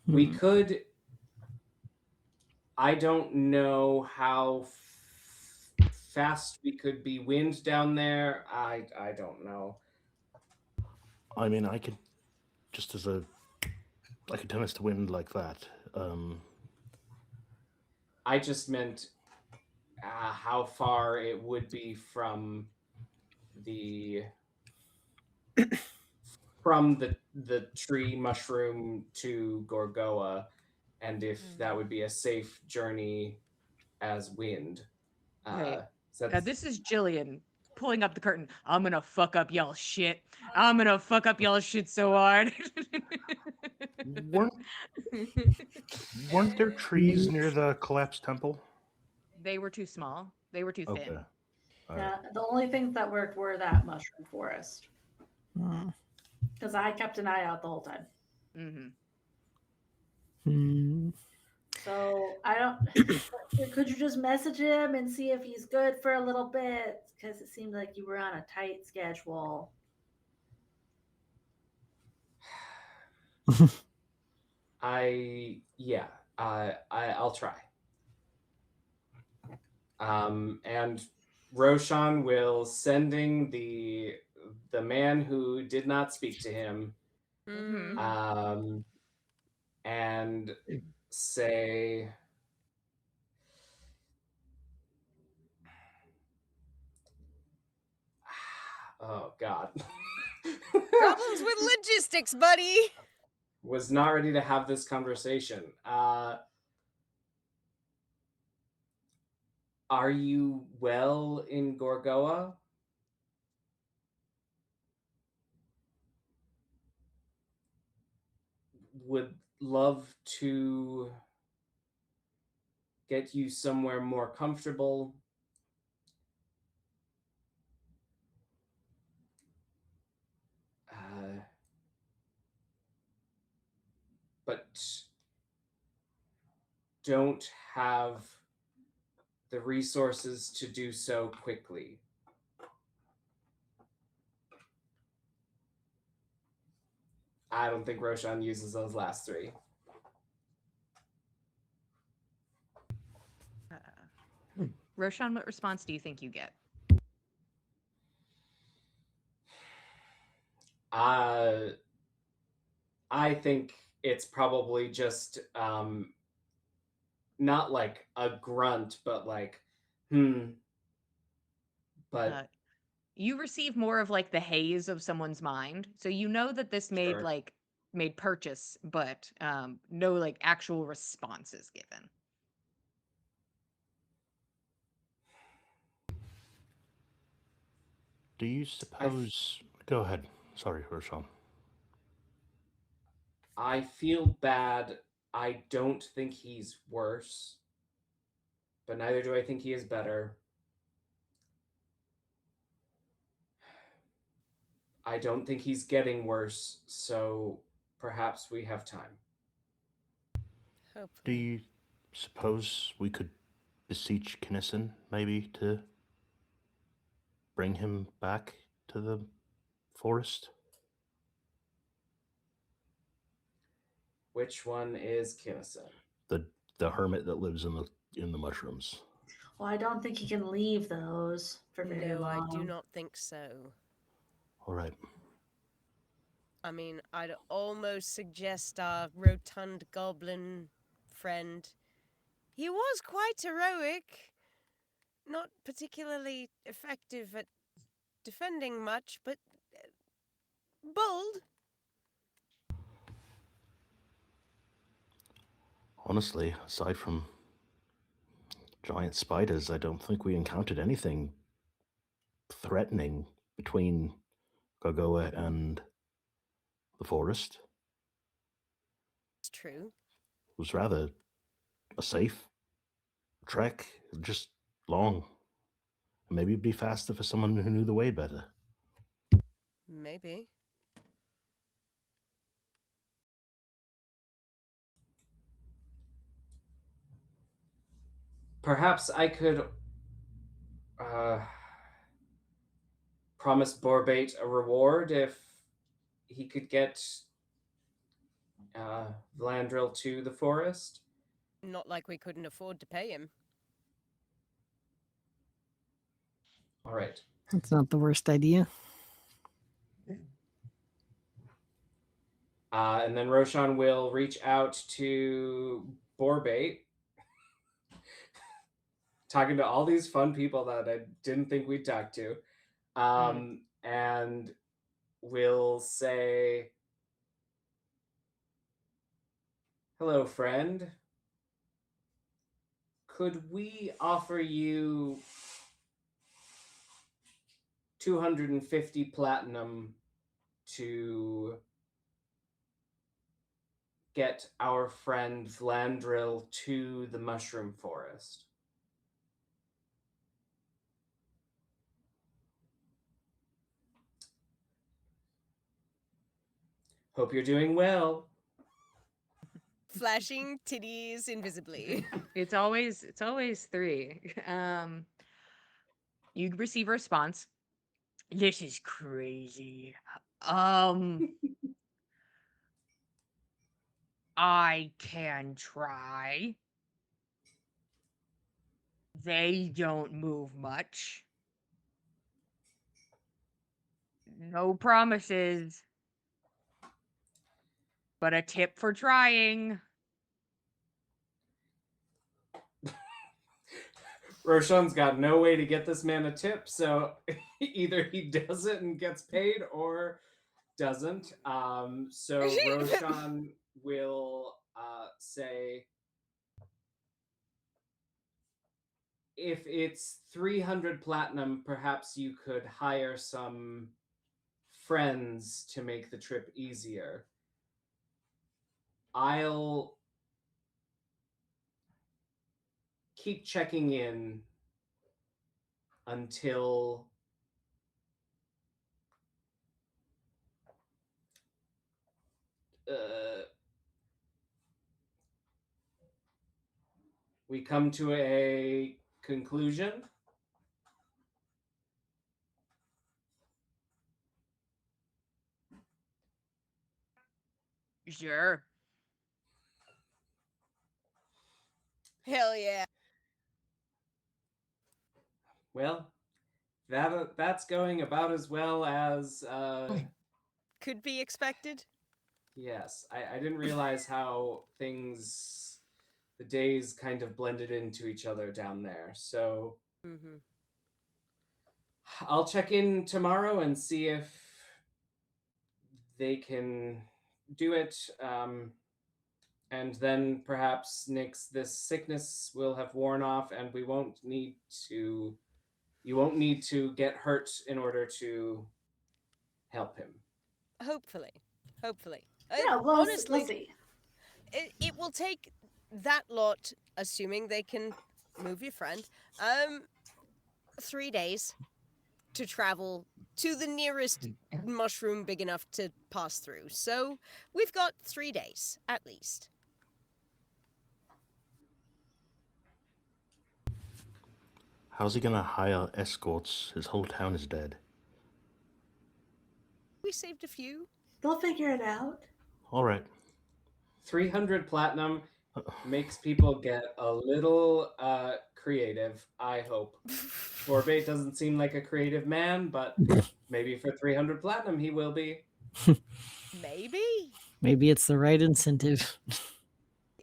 We Hmm. could. I don't know how fast we could be wind down there. I don't know. I mean, I could just as a I could turn us to wind like that. I just meant how far it would be from the the tree mushroom to Gorgoa, and if that would be a safe journey as wind. right. So This is Jillian pulling up the curtain. I'm gonna fuck up y'all shit. I'm gonna fuck up y'all shit so hard. weren't there trees near the collapsed temple? They were too small. They were too Okay. thin. All right. Yeah, the only things that worked were that mushroom forest Hmm. because I kept an eye out the whole time. Mm-hmm. Hmm. So I don't. Could you just message him and see if he's good for a little bit? Because it seemed like you were on a tight schedule. I'll try. And Roshan will sending the man who did not speak to him, and say, oh God, Problems with logistics, buddy. was not ready to have this conversation. Are you well in Gorgoa? Would love to get you somewhere more comfortable. But don't have the resources to do so quickly. I don't think Roshan uses those last three. Roshan, what response do you think you get? I think it's probably just not like a grunt, but like, But you receive more of like the haze of someone's mind, so you know that this made Sure. made purchase, but no like actual responses given. Do you suppose... Go ahead. Sorry, Roshan. I feel bad. I don't think he's worse, but neither do I think he is better. I don't think he's getting worse, so perhaps we have time. Do Hopefully. you suppose we could beseech Kinnison, maybe, to bring him back to the forest? Which one is Kinnison? The hermit that lives in the mushrooms. Well, I don't think he can leave those for very No, I do long. not think so. All right. I mean, I'd almost suggest our rotund goblin friend. He was quite heroic. Not particularly effective at defending much, but bold. Honestly, aside from giant spiders, I don't think we encountered anything threatening between Gargoa and the forest. It's true. It was rather a safe trek, just long. Maybe it'd be faster for someone who knew the way better. Maybe. Perhaps I could promise Borbate a reward if he could get Vlandril to the forest. Not like we couldn't afford to pay him. All right. That's not the worst idea. And then Roshan will reach out to Borbate, talking to all these fun people that I didn't think we'd talk to, and will say, "Hello, friend. Could we offer you 250 platinum to get our friend Vlandril to the mushroom forest?" Hope you're doing well. Flashing titties invisibly. It's always 3. You receive a response. This is crazy. I can try. They don't move much. No promises. But a tip for trying. Roshan's got no way to get this man a tip, so either he does it and gets paid or doesn't. So Roshan will say, if it's 300 platinum, perhaps you could hire some friends to make the trip easier. I'll keep checking in until we come to a conclusion. Sure. Hell yeah. Well, that's going about as well as Could be expected. yes. I didn't realize how the days kind of blended into each other down there. So I'll check in tomorrow and see if they can do it. And then perhaps this sickness will have worn off and we won't need to, you won't need to get hurt in order to help him. Hopefully. Hopefully. Yeah, well, Honestly, we'll see. it will take that lot, assuming they can move your friend, 3 days to travel to the nearest mushroom big enough to pass through. So we've got 3 days, at least. How's he gonna hire escorts? His whole town is dead. We saved a few. They'll figure it out. All right. 300 platinum makes people get a little creative, I hope. Borbate doesn't seem like a creative man, but maybe for 300 platinum he will be. Maybe? Maybe it's the right incentive.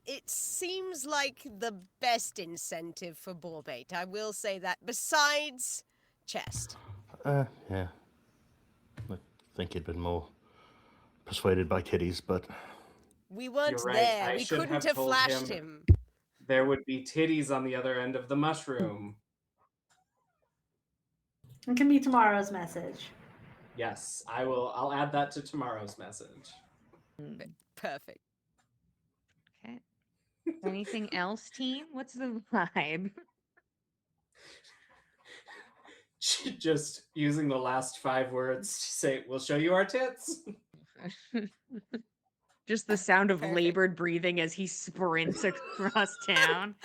It seems like the best incentive for Borbate, I will say that, besides chest. Yeah. I think he'd been more persuaded by kitties, but We weren't You're right, there. I We should couldn't have have told flashed him. him. There would be titties on the other end of the mushroom. It can be tomorrow's message. Yes, I'll add that to tomorrow's message. Perfect. Okay. Anything else, team? What's the vibe? Just using the last 5 words to say, we'll show you our tits. Just the sound of Perfect. labored breathing as he sprints across town.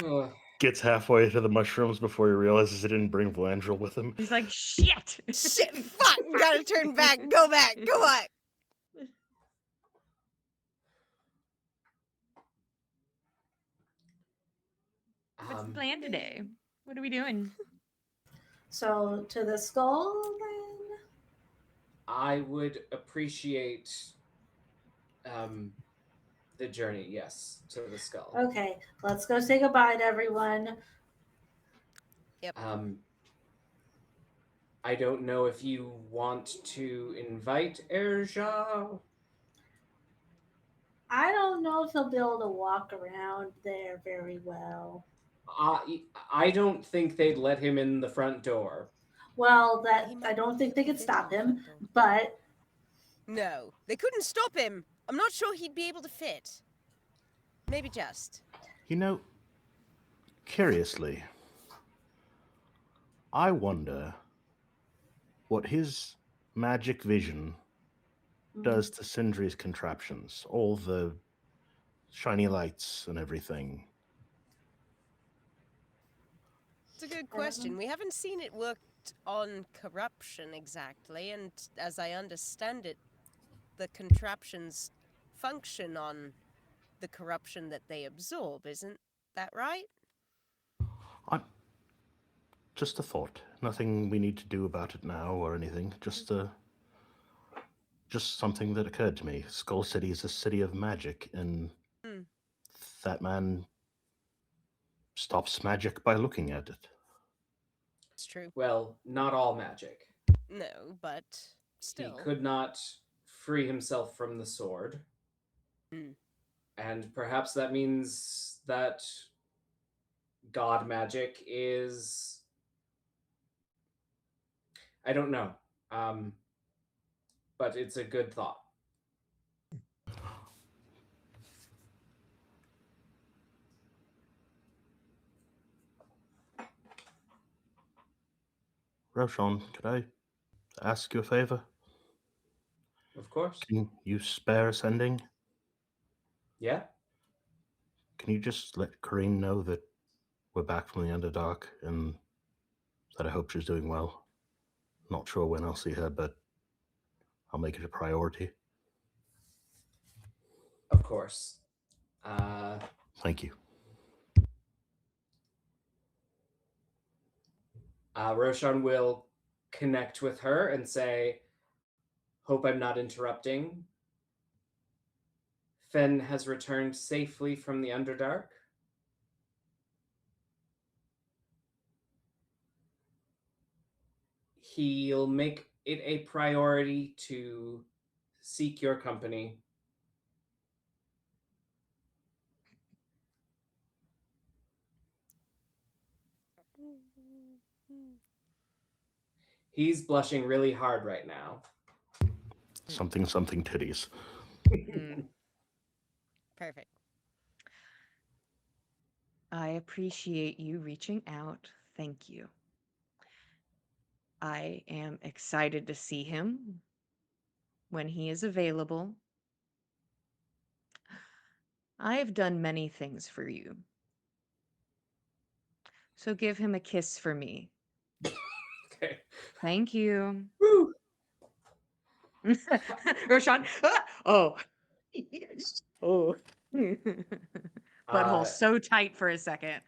Ugh. gets halfway to the mushrooms before he realizes he didn't bring Valandril with him. He's like, shit! Shit, fuck, gotta turn back, go back, go back. What's the plan today? What are we doing? So to the skull then? I would appreciate the journey, yes, to the skull. Okay, let's go say goodbye to everyone. I don't know if you want to invite Erja. I don't know if he'll be able to walk around there very well. I don't think they'd let him in the front door. Well, He I might don't think they could fit stop in the him, front door. but No, they couldn't stop him. I'm not sure he'd be able to fit. Maybe just. You know, curiously, I wonder what his magic vision does to Sindri's contraptions, all the shiny lights and everything. It's a good question. We haven't seen it worked on corruption exactly, and as I understand it, the contraptions function on the corruption that they absorb, isn't that right? Just a thought. Nothing we need to do about it now or anything. Just something that occurred to me. Skull City is a city of magic, and that man stops magic by looking at it. It's true. Well, not all magic. No, but still. He could not free himself from the sword. And perhaps that means that god magic is... I don't know. But it's a good thought. Roshan, could I ask you a favor? Of course. Can you spare us ending? Yeah? Can you just let Corrine know that we're back from the Underdark and that I hope she's doing well? Not sure when I'll see her, but I'll make it a priority. Of course. Thank you. Roshan will connect with her and say, hope I'm not interrupting. Fen has returned safely from the Underdark. He'll make it a priority to seek your company. He's blushing really hard right now. Something titties. Perfect. I appreciate you reaching out. Thank you. I am excited to see him when he is available. I have done many things for you. So give him a kiss for me. Okay. Thank you. Woo! Roshan. Oh. Oh. Butthole so tight for a second.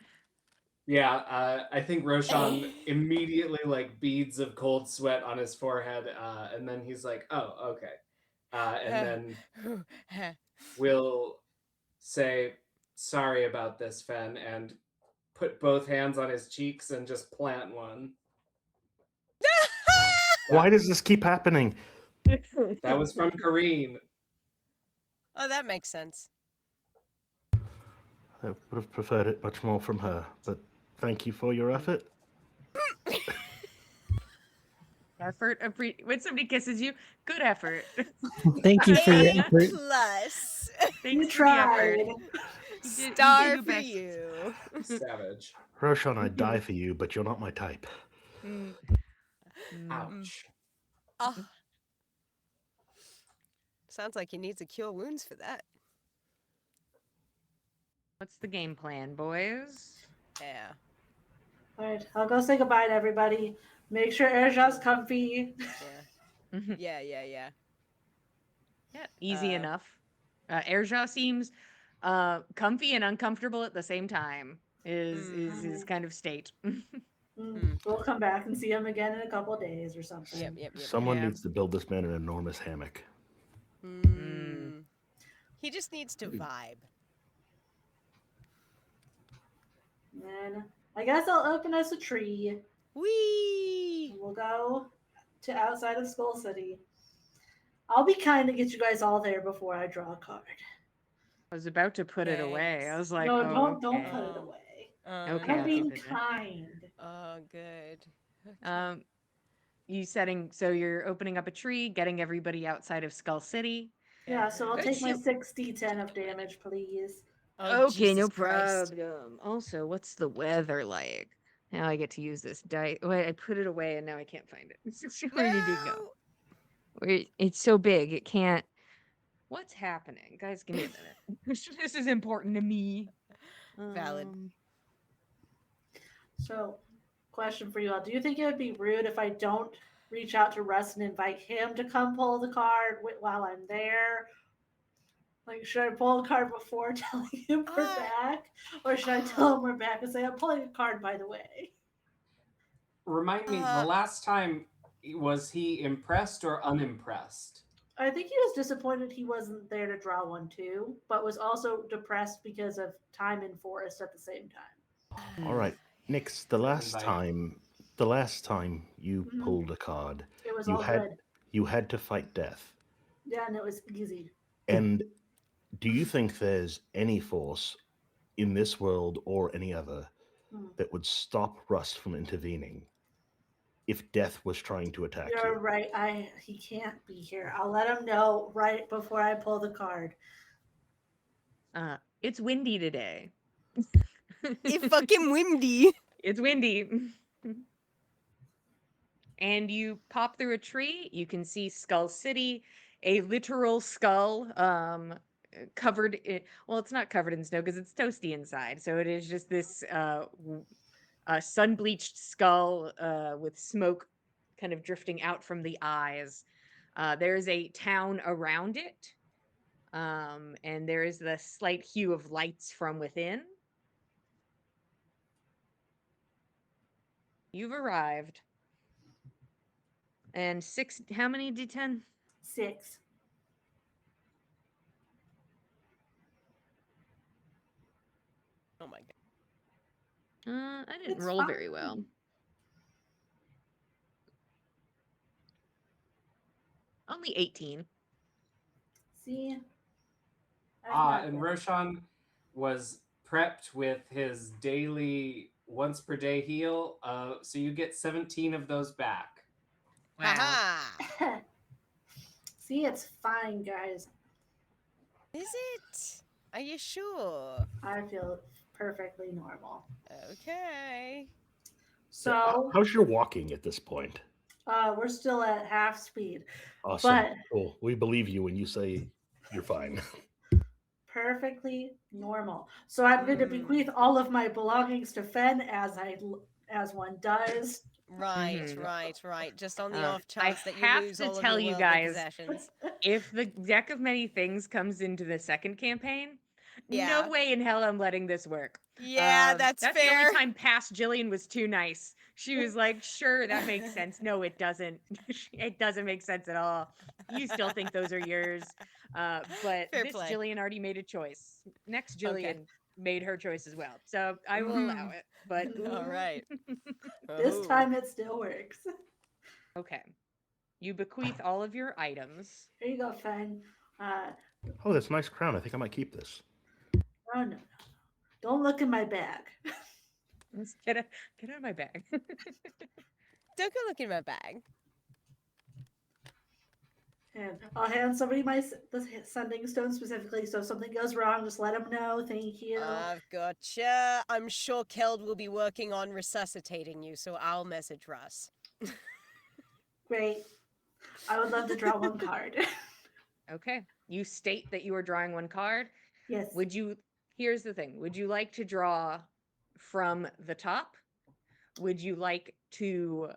Yeah, I think Roshan immediately like beads of cold sweat on his forehead, and then he's like, "Oh, okay," and then we'll say, "Sorry about this, Fen," and put both hands on his cheeks and just plant one. Why does this keep happening? That was from Kareen. Oh, that makes sense. I would have preferred it much more from her, but thank you for your effort. Effort. When somebody kisses you, good effort. Thank you for your A effort. plus. Thanks You for the effort. tried. You did Star your for best. you. Savage. Roshan, I'd die for you, but you're not my type. Mm. Ouch. Oh. Sounds like you need to cure wounds for that. What's the game plan, boys? Yeah. All right, I'll go say goodbye to everybody. Make sure Airshot's comfy. Yeah. Yeah. Yeah, easy Uh, enough. Airjaw seems comfy and uncomfortable at the same time. Is his kind of state. We'll come back and see him again in a couple of days or something. Yep. Someone Yeah. needs to build this man an enormous hammock. He just needs to vibe. And I guess I'll open us a tree. Whee! We'll go to outside of Skull City. I'll be kind to get you guys all there before I draw a card. I was about to put it away. I Thanks. was like, No, oh, don't okay. put it away. Okay, I'm I'll being keep it. kind. Oh, good. Okay. You setting so you're opening up a tree, getting everybody outside of Skull City. Yeah, so I'll take my Shoot. 6d10 of damage, please. Oh, Okay, no Jesus Christ. problem. Also, what's the weather like? Now I get to use this die. Wait, I put it away and now I can't find it. Where did it go? It's so big, it can't. What's happening? Guys, give me a minute. This is important to me. Valid. So, question for you all. Do you think it would be rude if I don't reach out to Russ and invite him to come pull the card while I'm there? Like, should I pull a card before telling him we're back? Or should I tell him we're back and say, I'm pulling a card, by the way? Remind me, the last time, was he impressed or unimpressed? I think he was disappointed he wasn't there to draw one too, but was also depressed because of time in forest at the same time. All right, Nix. The last time you pulled a card, It was you all had good. you had to fight death. Yeah, and it was easy. And do you think there's any force in this world or any other that would stop Russ from intervening if death was trying to attack You're you? right. He can't be here. I'll let him know right before I pull the card. It's windy today. It's fucking windy. It's windy. And you pop through a tree, you can see Skull City, a literal skull, covered in, well, it's not covered in snow because it's toasty inside. So it is just this sun bleached skull with smoke kind of drifting out from the eyes. There's a town around it, and there is the slight hue of lights from within. You've arrived. And how many D10? 6. Oh my god. I didn't It's roll very fine. well. Only 18. See? And Roshan was prepped with his daily once per day heal. So you get 17 of those back. Wow. Haha. See, it's fine, guys. Is it? Are you sure? I feel perfectly normal. Okay. So, how's your walking at this point? we're still at half speed, Awesome. but Cool. We believe you when you say you're fine. perfectly normal. So I'm going to bequeath all of my belongings to Fen as one does. Right, Mhm. right. Just on the I off chance that you have lose to all of tell your you worldly guys, possessions. if the deck of many things comes into the second campaign, Yeah. no way in hell I'm letting this work. Yeah, that's the only fair. time past Jillian was too nice. She was like, sure, that makes sense. No, it doesn't. It doesn't make sense at all. You still think those are yours. But Fair this play. Jillian already made a choice. Next Jillian Okay. made her choice as well. So I will allow it. But All right. This Oh. time it still works. okay. You bequeath all of your items. Here you go, Fen. Oh, that's a nice crown. I think I might keep this. No. Don't look in my bag. Let's get out of my bag. Don't go look in my bag. And I'll hand somebody the sending stone specifically, so if something goes wrong, just let them know. Thank you. I've gotcha. I'm sure Keld will be working on resuscitating you, so I'll message Russ. Great. I would love to draw one card. Okay. You state that you are drawing one card. Yes. Here's the thing. Would you like to draw from the top? Would you like to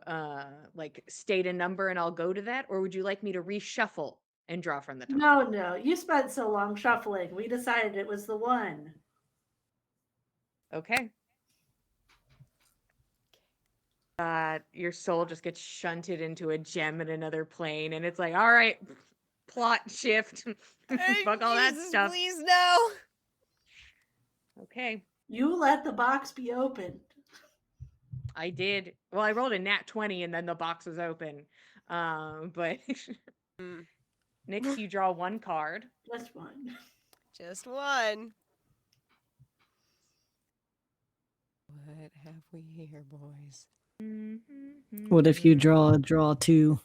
state a number and I'll go to that? Or would you like me to reshuffle and draw from the top? No. You spent so long shuffling. We decided it was the one. Okay. Your soul just gets shunted into a gem in another plane, and it's like, all right, plot shift. Fuck all that Jesus, stuff. Please no. Okay. You let the box be opened. I did. Well, I rolled a nat 20 and then the box was open. But Nix, you draw one card. Just one. Just one. What have we here, boys? What if you draw two?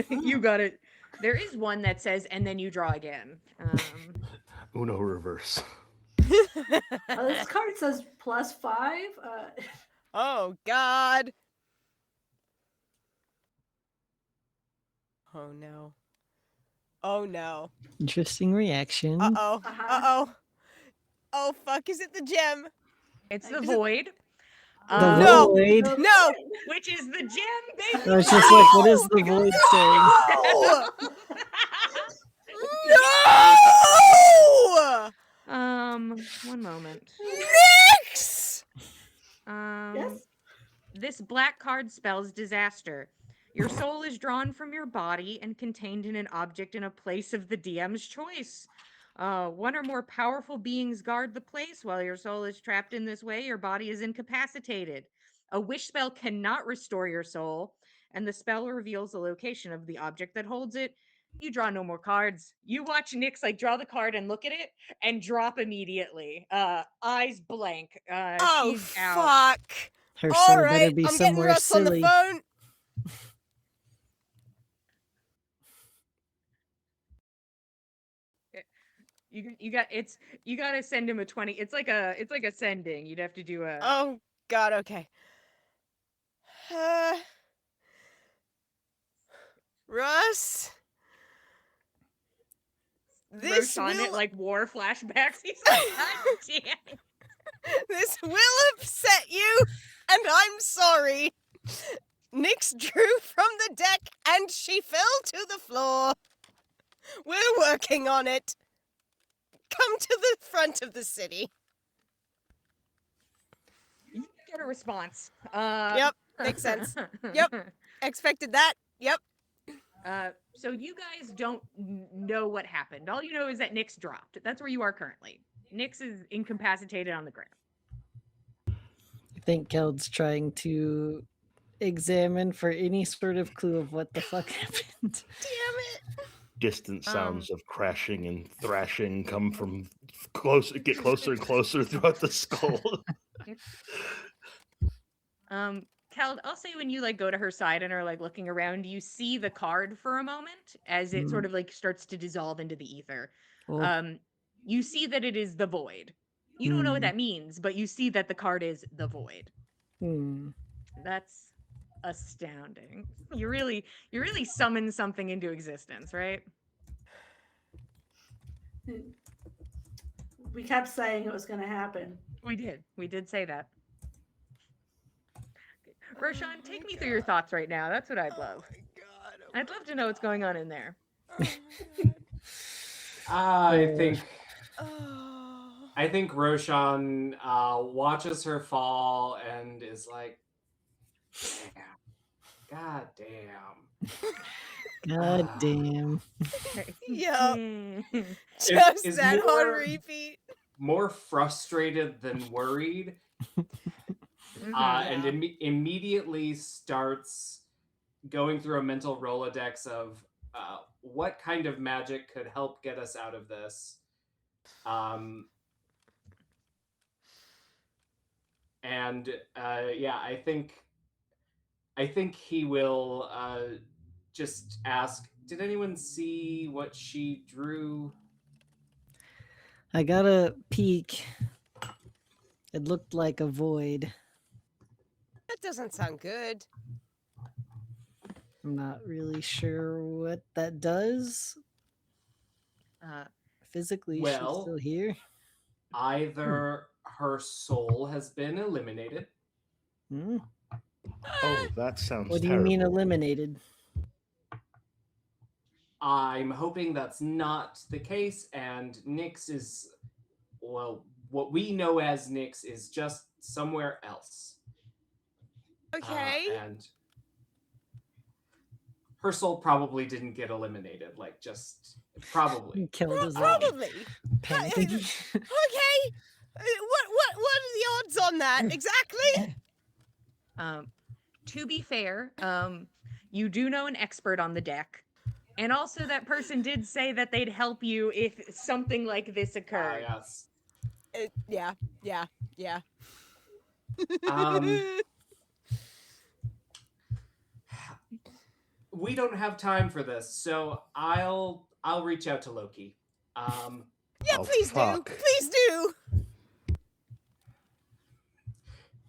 You got it. There is one that says, and then you draw again. Uno reverse. This card says +5. Oh, God. Oh, no. Oh, no. Interesting reaction. Uh-oh. Uh-huh. Uh-oh. Oh, fuck. Is it the gem? It's the Is it- void. The No. void. No. Which is the gem, baby. I was just like, what is the void saying? No! 1 moment. Nix! Yes. This black card spells disaster. Your soul is drawn from your body and contained in an object in a place of the DM's choice. One or more powerful beings guard the place. While your soul is trapped in this way, your body is incapacitated. A wish spell cannot restore your soul, and the spell reveals the location of the object that holds it. You draw no more cards. You watch Nyx draw the card and look at it and drop immediately. Eyes blank. Oh, She's out. fuck. Her All soul right, better be I'm getting somewhere Russ on the silly. phone. You gotta send him a 20. It's like a sending. You'd have to do a Oh, God, okay. Russ? This Roshan will... it war flashbacks. He's like, God damn. This will upset you, and I'm sorry. Nyx drew from the deck, and she fell to the floor. We're working on it. Come to the front of the city. You get a response. Yep, makes sense. Yep. Expected that. Yep. So you guys don't know what happened. All you know is that Nyx dropped. That's where you are currently. Nyx is incapacitated on the ground. I think Keld's trying to examine for any sort of clue of what the fuck happened. Damn it. Distant sounds of crashing and thrashing come from get closer and closer throughout the skull. Cal, I'll say when you like go to her side and are like looking around, you see the card for a moment as it sort of like starts to dissolve into the ether. Oh, You see that it is the void. You don't know what that means, but you see that the card is the void. That's astounding. You really summon something into existence, right? We kept saying it was going to happen. We did. We did say that. Roshan, Oh take my me through your God. thoughts right now. That's what I'd Oh love. my God. Oh I'd my love to know what's going on in there. God. Oh my God. I think Oh. I think Roshan watches her fall and is like, damn, god damn. God damn. Yep. Mm. Just is that on more repeat. more frustrated than worried, Mhm. and Yeah. immediately starts going through a mental Rolodex of what kind of magic could help get us out of this. And yeah, I think he will just ask, did anyone see what she drew? I got a peek. It looked like a void. That doesn't sound good. I'm not really sure what that does. Physically, she's Well, still here. either her soul has been eliminated. Hmm? Oh, that sounds What do you mean terrible. eliminated? I'm hoping that's not the case, and Nyx is, well, what we know as Nyx is just somewhere else. Okay. And her soul probably didn't get eliminated, like just probably. Killed is like Probably. panicking. Okay. What are the odds on that exactly? To be fair, you do know an expert on the deck. And also that person did say that they'd help you if something like this occurred. Yes. Yeah. Um, we don't have time for this, so I'll reach out to Loki. Yeah, Oh, please fuck. do. Please do.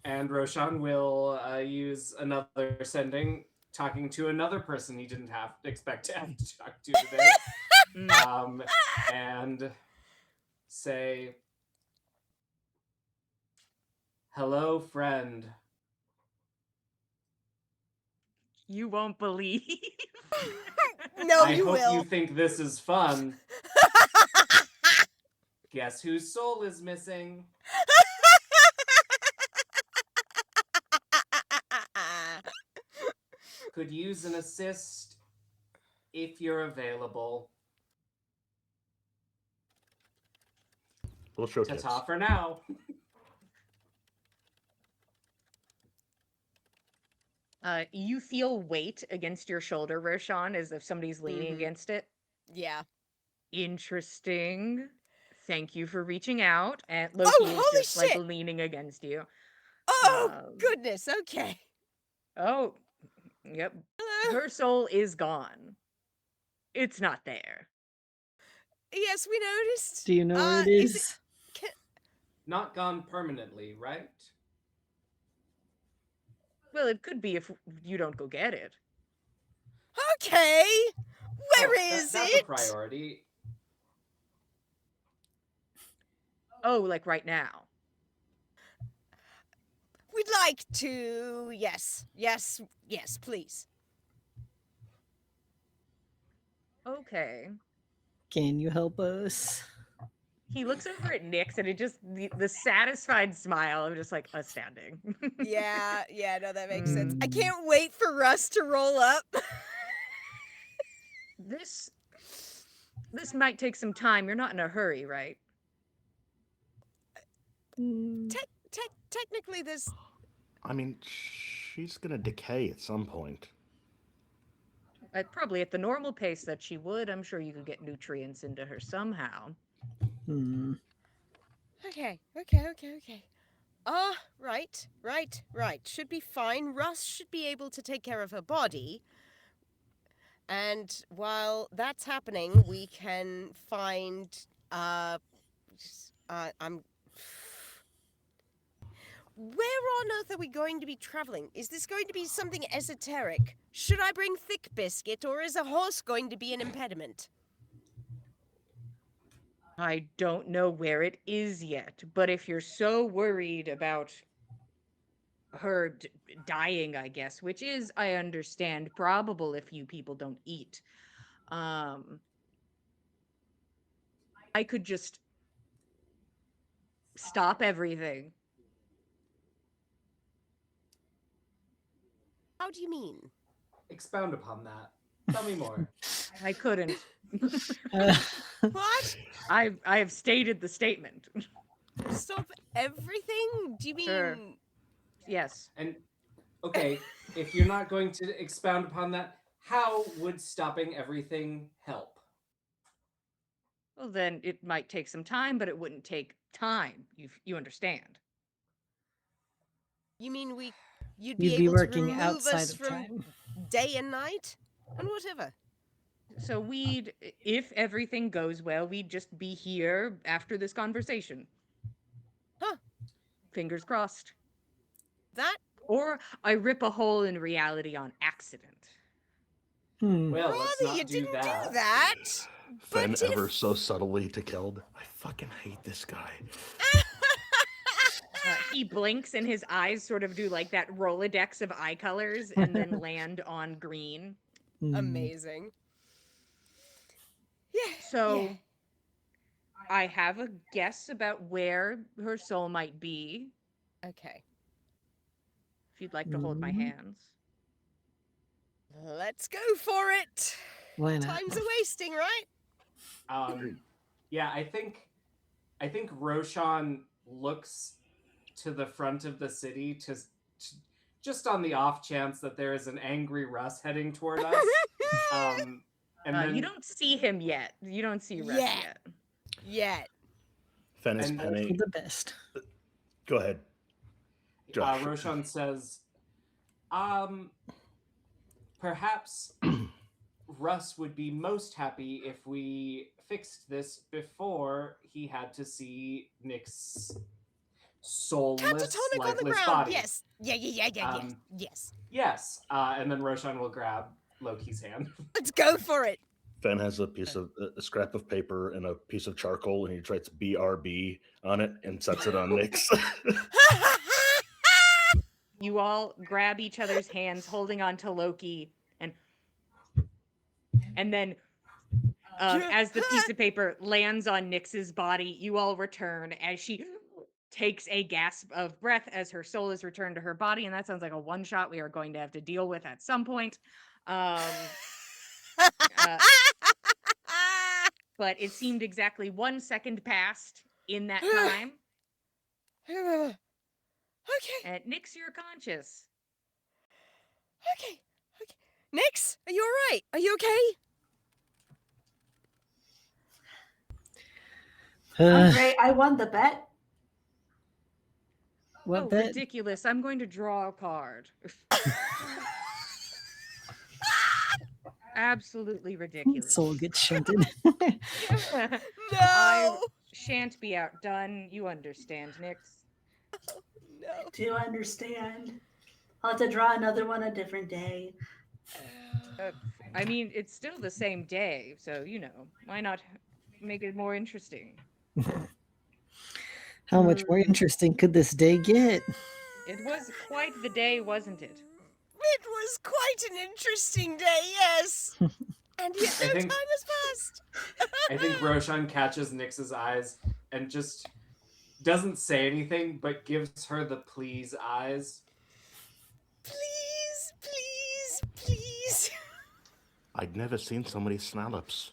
And Roshan will use another sending, talking to another person he didn't expect to have to talk to today, and say, "Hello, friend." You won't believe. No, I you hope will. you think this is fun. Guess whose soul is missing? Could use an assist if you're available. We'll show tits. Ta-ta for now. You feel weight against your shoulder, Roshan, as if somebody's leaning against it. Yeah. Interesting. Thank you for reaching out. And Oh, Loki is holy just like shit. leaning against you. Oh, goodness. Okay. Oh, yep. Hello. Her soul is gone. It's not there. Yes, we noticed. Do you know where it is? Not gone permanently, right? Well, it could be if you don't go get it. Okay. Where is That's it? a priority. Oh, like right now. We'd like to. Yes, please. Okay. Can you help us? He looks over at Nyx and it just the satisfied smile of just like astounding. Yeah, no, that makes sense. I can't wait for Russ to roll up. This might take some time. You're not in a hurry, right? Technically, this. I mean, she's gonna decay at some point. Probably at the normal pace that she would. I'm sure you could get nutrients into her somehow. Okay. Right. Should be fine. Russ should be able to take care of her body. And while that's happening, we can find, I'm... Where on earth are we going to be traveling? Is this going to be something esoteric? Should I bring thick biscuit, or is a horse going to be an impediment? I don't know where it is yet, but if you're so worried about her dying, I guess, which is, I understand, probable if you people don't eat, I could just stop everything. How do you mean? Expound upon that. Tell me more. I couldn't. Uh, What? I have stated the statement. Stop everything? Do you mean... Sure. Yes. And okay, if you're not going to expound upon that, how would stopping everything help? Well, then it might take some time, but it wouldn't take time. You understand? You mean you'd You'd be be able to working remove outside us of from time. day and night? And whatever. So if everything goes well, we'd just be here after this conversation. Huh. Fingers crossed. That... Or I rip a hole in reality on accident. Well, let's Rather not you do didn't that. do that. Fen But ever if... so subtly to Keld. I fucking hate this guy. He blinks and his eyes sort of do like that Rolodex of eye colors and then land on green. Amazing. Yeah. So yeah. I have a guess about where her soul might be, Okay. if you'd like to hold my hands. Let's go for it. Why not? Time's a wasting, right? Yeah, I think Roshan looks to the front of the city to just on the off chance that there is an angry Russ heading toward us. And then You don't see him yet. You don't see Russ Yeah. yet. Yet. Fen is And- For penny. the best. Go ahead. Josh. Roshan says, perhaps Russ would be most happy if we fixed this before he had to see Nick's soulless, Catatonic on the lifeless ground. body. Yes. Yeah. Yes. Yes. And then Roshan will grab Loki's hand. Let's go for it. Fen has a piece of a scrap of paper and a piece of charcoal, and he writes BRB on it and sets it on Nick's. You all grab each other's hands, holding on to Loki, and then as the piece of paper lands on Nyx's body, you all return as she takes a gasp of breath as her soul is returned to her body, and that sounds like a one shot we are going to have to deal with at some point. But it seemed exactly 1 second passed in that time. Okay. And Nyx, you're conscious. Okay. Nyx, are you all right? Are you okay? I'm great. I won the bet. What Oh, bet? ridiculous. I'm going to draw a card. Absolutely ridiculous. Soul gets shunted. I No. shan't be outdone. You understand, Nyx. No. Do you understand? I'll have to draw another one a different day. I mean, it's still the same day, so, why not make it more interesting? How much more interesting could this day get? It was quite the day, wasn't it? It was quite an interesting day, yes. And yet no think- time has passed. I think Roshan catches Nyx's eyes and just doesn't say anything, but gives her the please eyes. Please. I'd never seen so many snallops.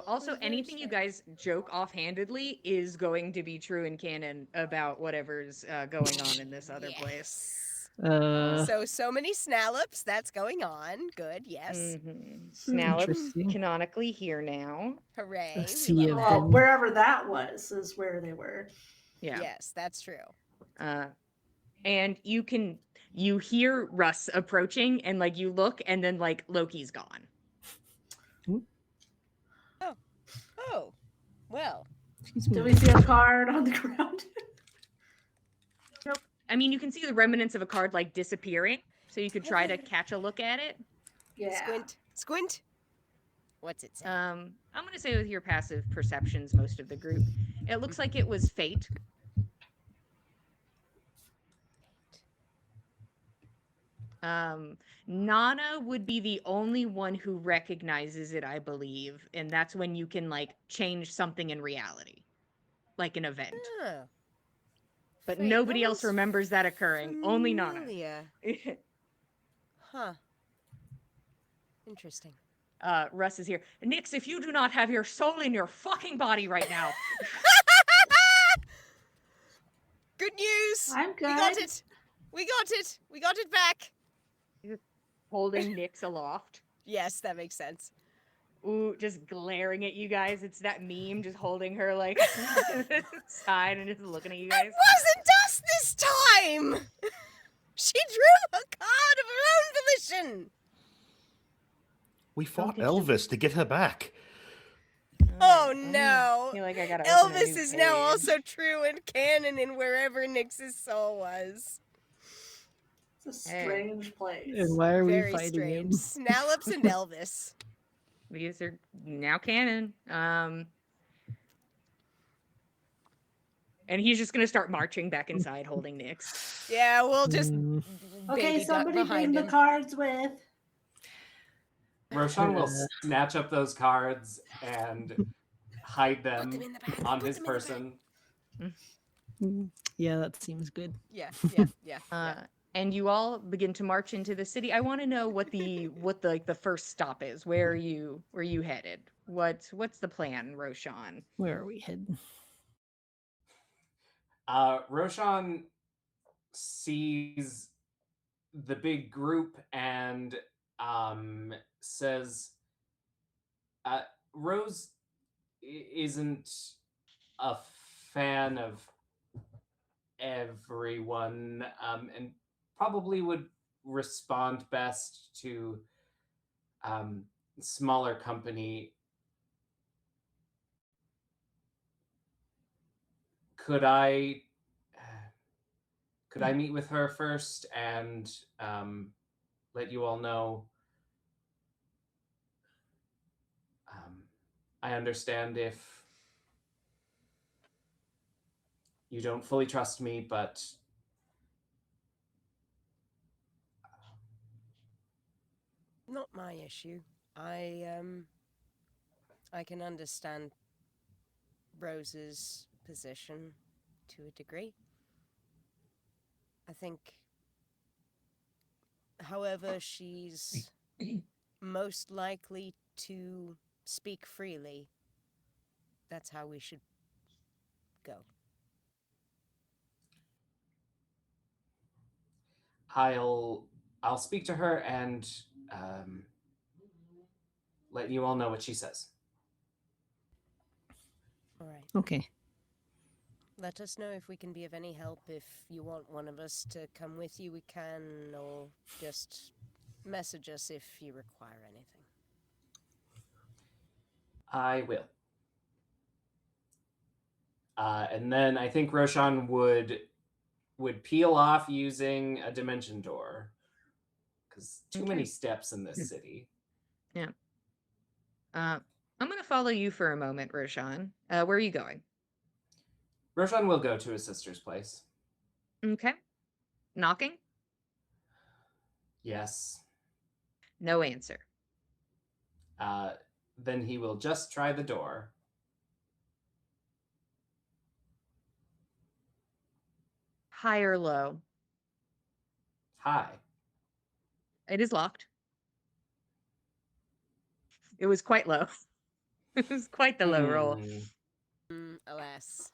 Also, anything you guys joke offhandedly is going to be true in canon about whatever's going on in this other place. So many snallops, that's going on. Good, yes. Snallops Interesting. canonically here now. Hooray. A we sea love of that. Well, wherever that was is where they were. Yeah. Yes, that's true. And you hear Russ approaching, and like you look, and then like Loki's gone. Oh, well. She's Do we moving. see a card on the ground? Nope. I mean, you can see the remnants of a card like disappearing, so you could try to catch a look at it. Yeah. Squint. Squint. What's it say? I'm gonna say with your passive perceptions, most of the group, it looks like it was fate. Nana would be the only one who recognizes it, I believe, and that's when you can like change something in reality, like an event. Oh. But Fate, nobody that else one's remembers that occurring. Only Nana. familiar. Huh. Interesting. Russ is here. Nix, if you do not have your soul in your fucking body right now. Good news. I'm good. We got it. We got it. We got it back. Holding Nix aloft. Yes, that makes sense. Ooh, just glaring at you guys. It's that meme, just holding her like to the side and just looking at you It guys. wasn't us this time. She drew a card of her own volition. We fought did you- Elvis to get her back. Oh I no. feel like I gotta open a Elvis new is now page. also true and canon in wherever Nyx's soul was. It's a strange place. And why are we Very fighting strange. him? Snallops and Elvis. These are now canon. And he's just gonna start marching back inside holding Nyx. Yeah, we'll just Mm, Okay, baby duck somebody bring behind the him. cards with. Roshan will snatch up those cards and hide them them in the bag, on put his them in the bag. person. yeah, that seems good. Yeah. And you all begin to march into the city. I want to know what the like the first stop is. Where are you headed? What's the plan, Roshan? Where are we heading? Roshan sees the big group and says, Rose isn't a fan of everyone, and probably would respond best to smaller company. Could I meet with her first and let you all know? I understand if you don't fully trust me, but Not my issue. I can understand Rose's position to a degree. I think, however, she's most likely to speak freely. That's how we should go. I'll speak to her and let you all know what she says. All right. Okay. Let us know if we can be of any help. If you want one of us to come with you, we can, or just message us if you require anything. I will. And then I think Roshan would peel off using a dimension door, because too many steps in this city. Yeah. I'm gonna follow you for a moment, Roshan. Where are you going? Roshan will go to his sister's place. Okay. Knocking? Yes. No answer. Then he will just try the door. High or low? Hi. It is locked. It was quite low. It was quite the low roll. Alas.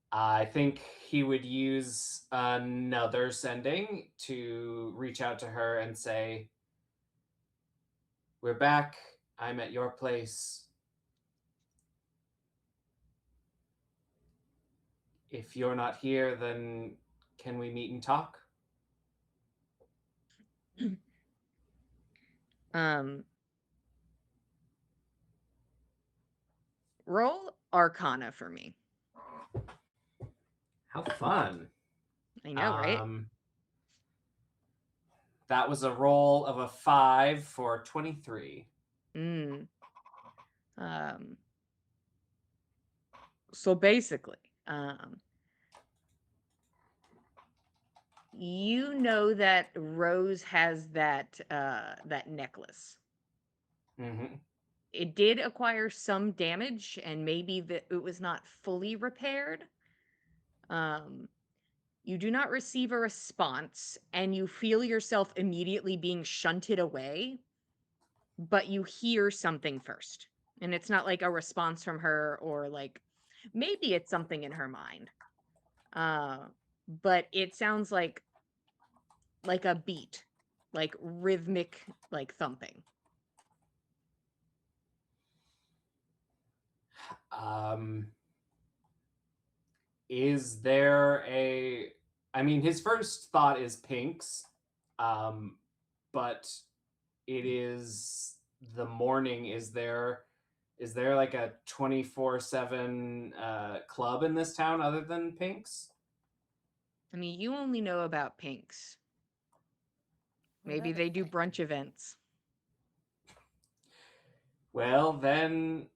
I think he would use another sending to reach out to her and say, "We're back. I'm at your place. If you're not here, then can we meet and talk? um, roll Arcana for me. How fun. I know, right? That was a roll of a 5 for 23. Mm. Um, so basically, you know that Rose has that necklace. Mm-hmm. It did acquire some damage, and maybe that it was not fully repaired. You do not receive a response, and you feel yourself immediately being shunted away, but you hear something first. And it's not like a response from her, or like maybe it's something in her mind. But it sounds like a beat, like rhythmic, like thumping. Um, is there a? I mean, his first thought is Pink's, but it is the morning. Is there like a 24/7 club in this town other than Pink's? I mean, you only know about Pinks. What Maybe about they the do Fang? brunch events. Well, then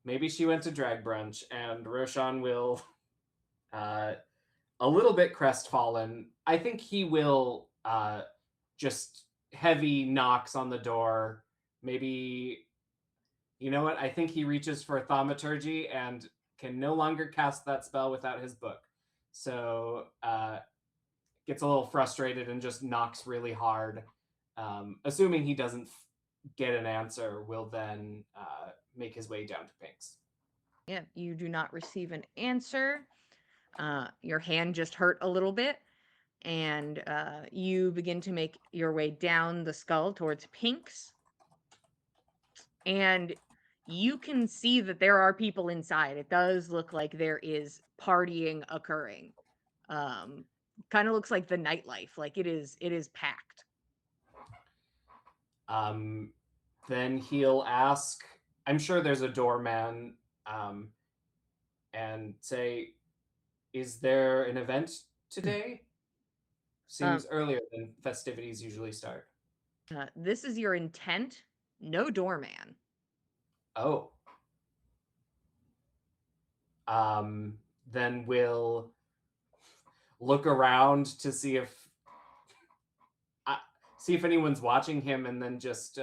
maybe she went to drag brunch, and Roshan will, uh, a little bit crestfallen. I think he will just heavy knocks on the door. Maybe, you know what? I think he reaches for thaumaturgy and can no longer cast that spell without his book. So gets a little frustrated and just knocks really hard. Assuming he doesn't get an answer, will then make his way down to Pink's. Yeah, you do not receive an answer. Your hand just hurt a little bit, and you begin to make your way down the skull towards Pink's. And you can see that there are people inside. It does look like there is partying occurring. Um, Kind of looks like the nightlife. Like it is packed. Um, then he'll ask, I'm sure there's a doorman, and say, is there an event today? Um, Seems earlier than festivities usually start. this is your intent. No doorman. Oh. Then we'll look around to see if anyone's watching him, and then just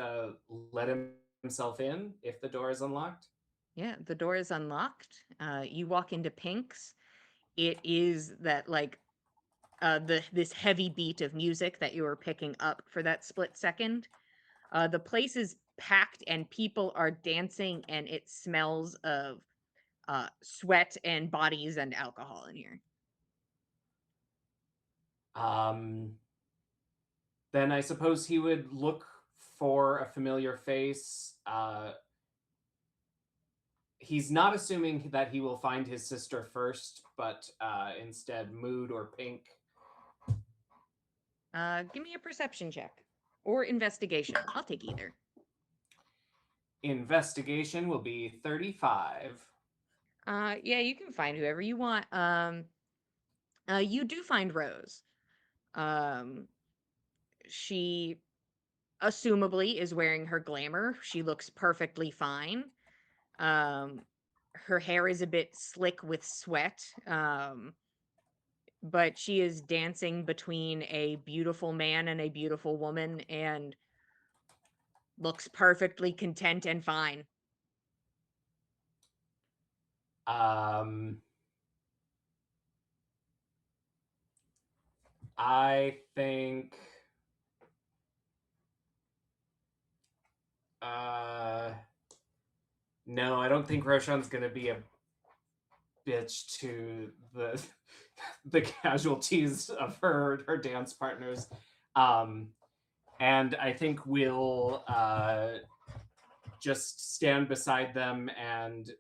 let himself in if the door is unlocked. Yeah, the door is unlocked. You walk into Pink's. It is that like this heavy beat of music that you were picking up for that split second. The place is packed and people are dancing, and it smells of sweat and bodies and alcohol in here. Um, then I suppose he would look for a familiar face. He's not assuming that he will find his sister first, but instead Mood or Pink. Give me a perception check or investigation. I'll take either. Investigation will be 35. Yeah, you can find whoever you want. You do find Rose. Um, she assumably is wearing her glamour. She looks perfectly fine. Um, her hair is a bit slick with sweat. But she is dancing between a beautiful man and a beautiful woman, and looks perfectly content and fine. Um, I think no, I don't think Roshan's gonna be a bitch to the the casualties of her dance partners. And I think we'll just stand beside them, and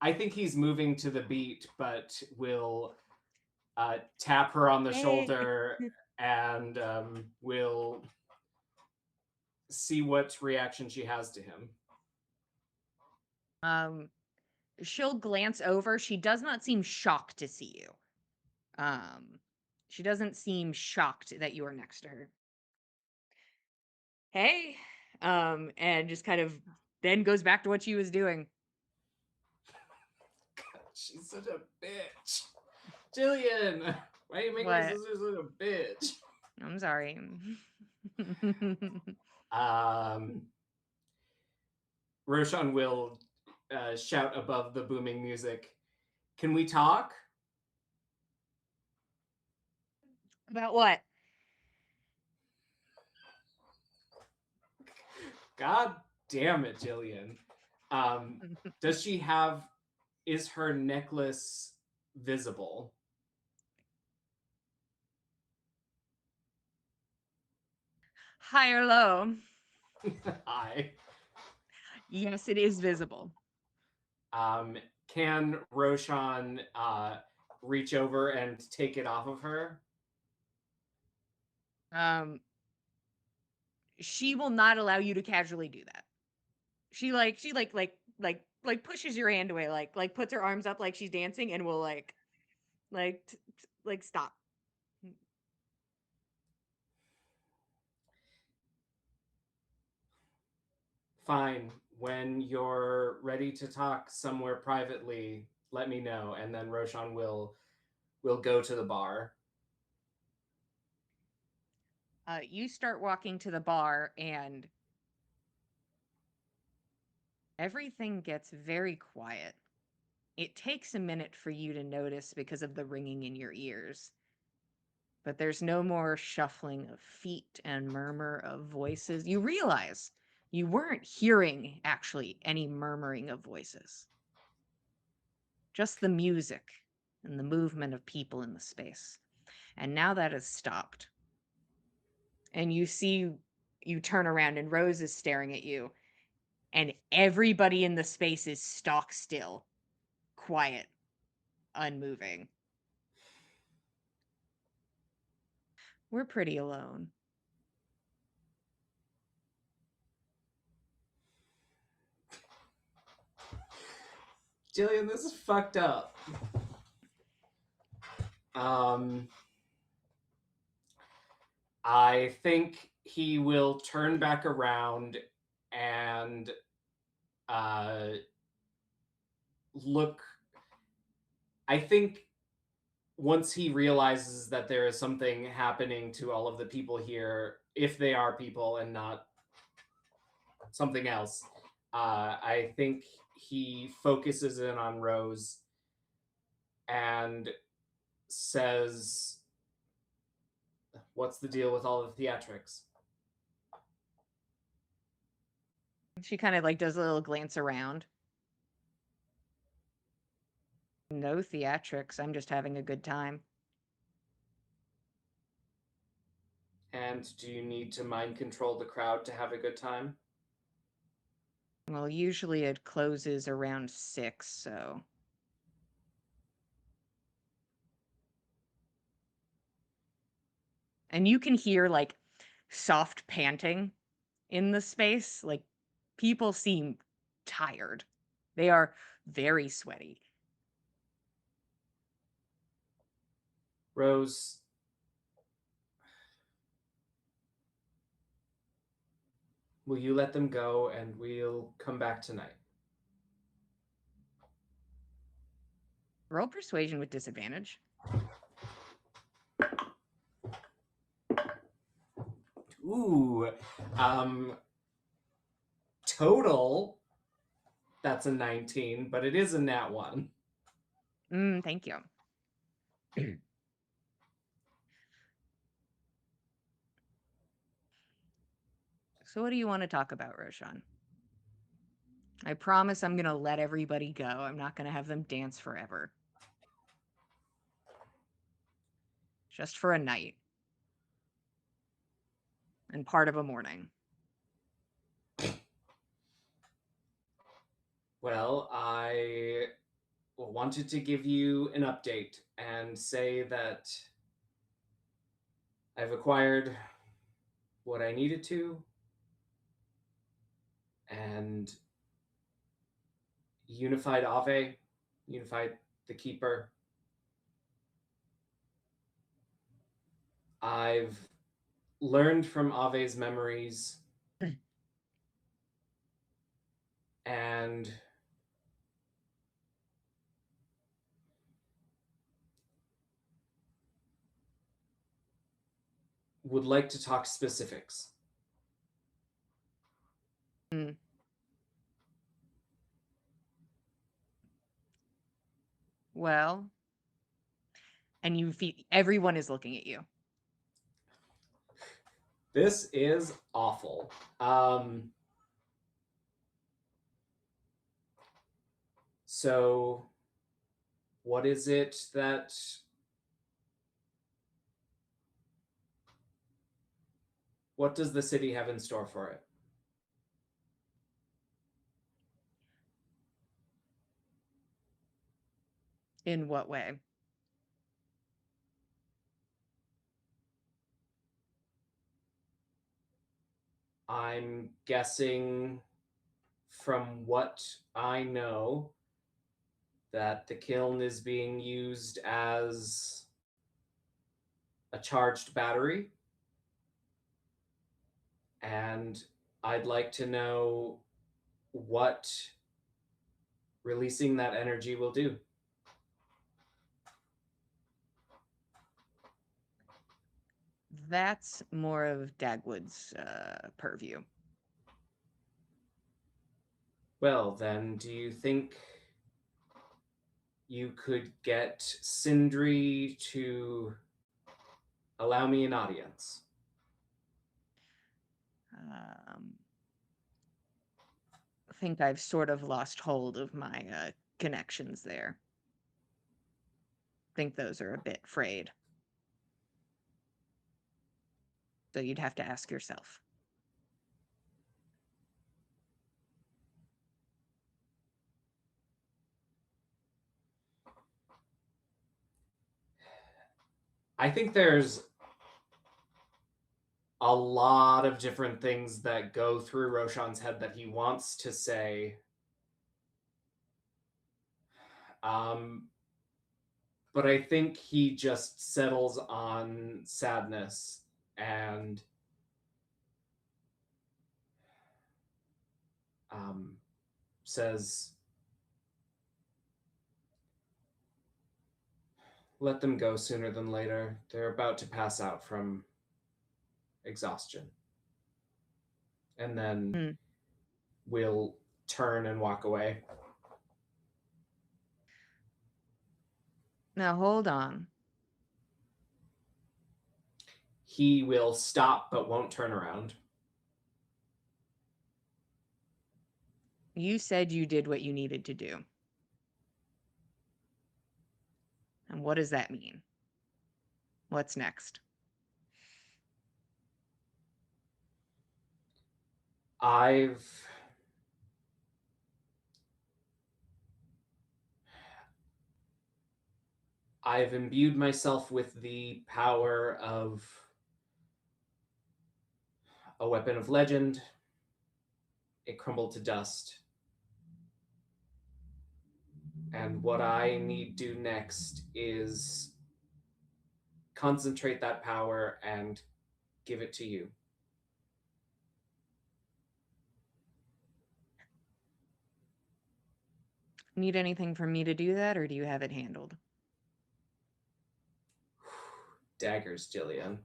I think he's moving to the beat, but will tap her on the shoulder and will see what reaction she has to him. She'll glance over. She does not seem shocked to see you. She doesn't seem shocked that you are next to her. Hey, and just kind of then goes back to what she was doing. God, she's such a bitch. Jillian, why are you making my What? sister such a bitch? I'm sorry. Roshan will shout above the booming music. Can we talk? About what? God damn it, Jillian. Does she have, is her necklace visible? High or low? Hi. Yes, it is visible. Can Roshan reach over and take it off of her? She will not allow you to casually do that. She pushes your hand away, like puts her arms up like she's dancing, and will like stop. Fine. When you're ready to talk somewhere privately, let me know, and then Roshan will go to the bar. You start walking to the bar, and everything gets very quiet. It takes a minute for you to notice because of the ringing in your ears. But there's no more shuffling of feet and murmur of voices. You realize you weren't hearing actually any murmuring of voices, just the music and the movement of people in the space. And now that has stopped. And you turn around, and Rose is staring at you, and everybody in the space is stock still, quiet, unmoving. We're pretty alone. Jillian, this is fucked up. I think he will turn back around and look. I think once he realizes that there is something happening to all of the people here, if they are people and not something else, I think he focuses in on Rose and says, "What's the deal with all the theatrics?" She kind of like does a little glance around. No theatrics. I'm just having a good time. And do you need to mind control the crowd to have a good time? Well, usually it closes around 6, so. And you can hear like soft panting in the space. Like people seem tired. They are very sweaty. Rose, will you let them go and we'll come back tonight? Roll persuasion with disadvantage. Ooh, total, that's a 19, but it is a nat 1. Thank you. So what do you want to talk about, Roshan? I promise I'm going to let everybody go. I'm not going to have them dance forever. Just for a night. And part of a morning. Well, I wanted to give you an update and say that I've acquired what I needed to, and unified Ave, unified the Keeper. I've learned from Ave's memories and would like to talk specifics. Mm. Well, and you feel everyone is looking at you. This is awful. So, what is it that what does the city have in store for it? In what way? I'm guessing from what I know that the kiln is being used as a charged battery. And I'd like to know what releasing that energy will do. That's more of Dagwood's purview. Well, then, do you think you could get Sindri to allow me an audience? I think I've sort of lost hold of my connections there. I think those are a bit frayed. So you'd have to ask yourself. I think there's a lot of different things that go through Roshan's head that he wants to say. But I think he just settles on sadness and says, let them go sooner than later. They're about to pass out from exhaustion. And then we'll turn and walk away. Now hold on. He will stop but won't turn around. You said you did what you needed to do. And what does that mean? What's next? I've imbued myself with the power of a weapon of legend. It crumbled to dust. And what I need to do next is concentrate that power and give it to you. Need anything from me to do that, or do you have it handled? Daggers, Jillian.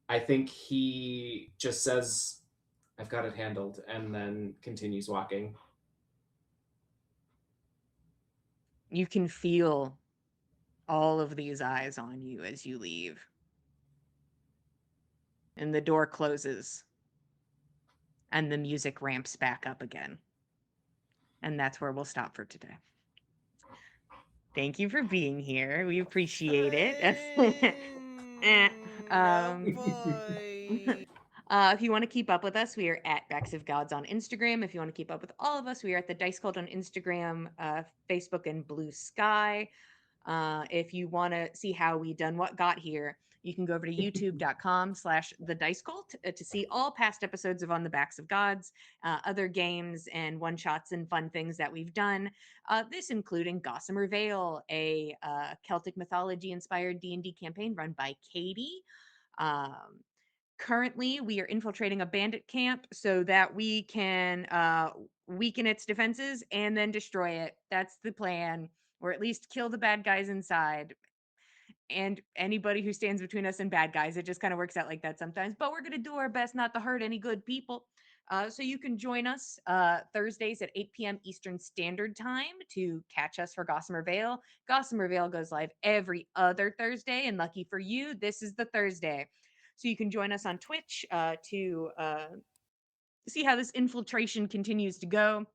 I think he just says, I've got it handled, and then continues walking. You can feel all of these eyes on you as you leave. And the door closes. And the music ramps back up again. And that's where we'll stop for today. Thank you for being here. We appreciate it. Oh boy. If you want to keep up with us, we are at Backs of Gods on Instagram. If you want to keep up with all of us, we are at the Dice Cult on Instagram, Facebook, and Blue Sky. If you want to see how we done what got here, you can go over to youtube.com/the Dice Cult to see all past episodes of On the Backs of Gods, other games and one shots and fun things that we've done. This including Gossamer Vale, a Celtic mythology inspired D&D campaign run by Katie. Currently, we are infiltrating a bandit camp so that we can weaken its defenses and then destroy it. That's the plan, or at least kill the bad guys inside and anybody who stands between us and bad guys. It just kind of works out like that sometimes, but we're going to do our best not to hurt any good people. So you can join us Thursdays at 8 p.m. Eastern Standard Time to catch us for Gossamer Vale. Gossamer Vale goes live every other Thursday, and lucky for you, this is the Thursday. So you can join us on Twitch to see how this infiltration continues to go,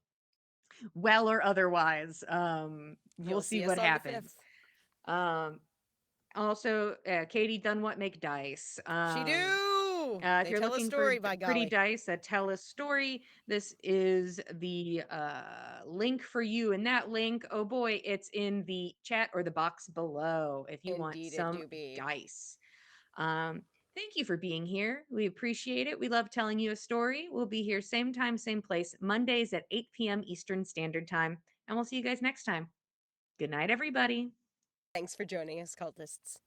well or otherwise. We'll You'll see see what us on the happens. 5th. Also, Katie done what make dice. She do. If They you're tell a looking story, for by pretty golly. dice that tell a story, this is the link for you. And that link, oh boy, it's in the chat or the box below if you want Indeed, it some do be. dice. Thank you for being here. We appreciate it. We love telling you a story. We'll be here same time, same place, Mondays at 8 p.m. Eastern Standard Time. And we'll see you guys next time. Good night, everybody. Thanks for joining us, cultists.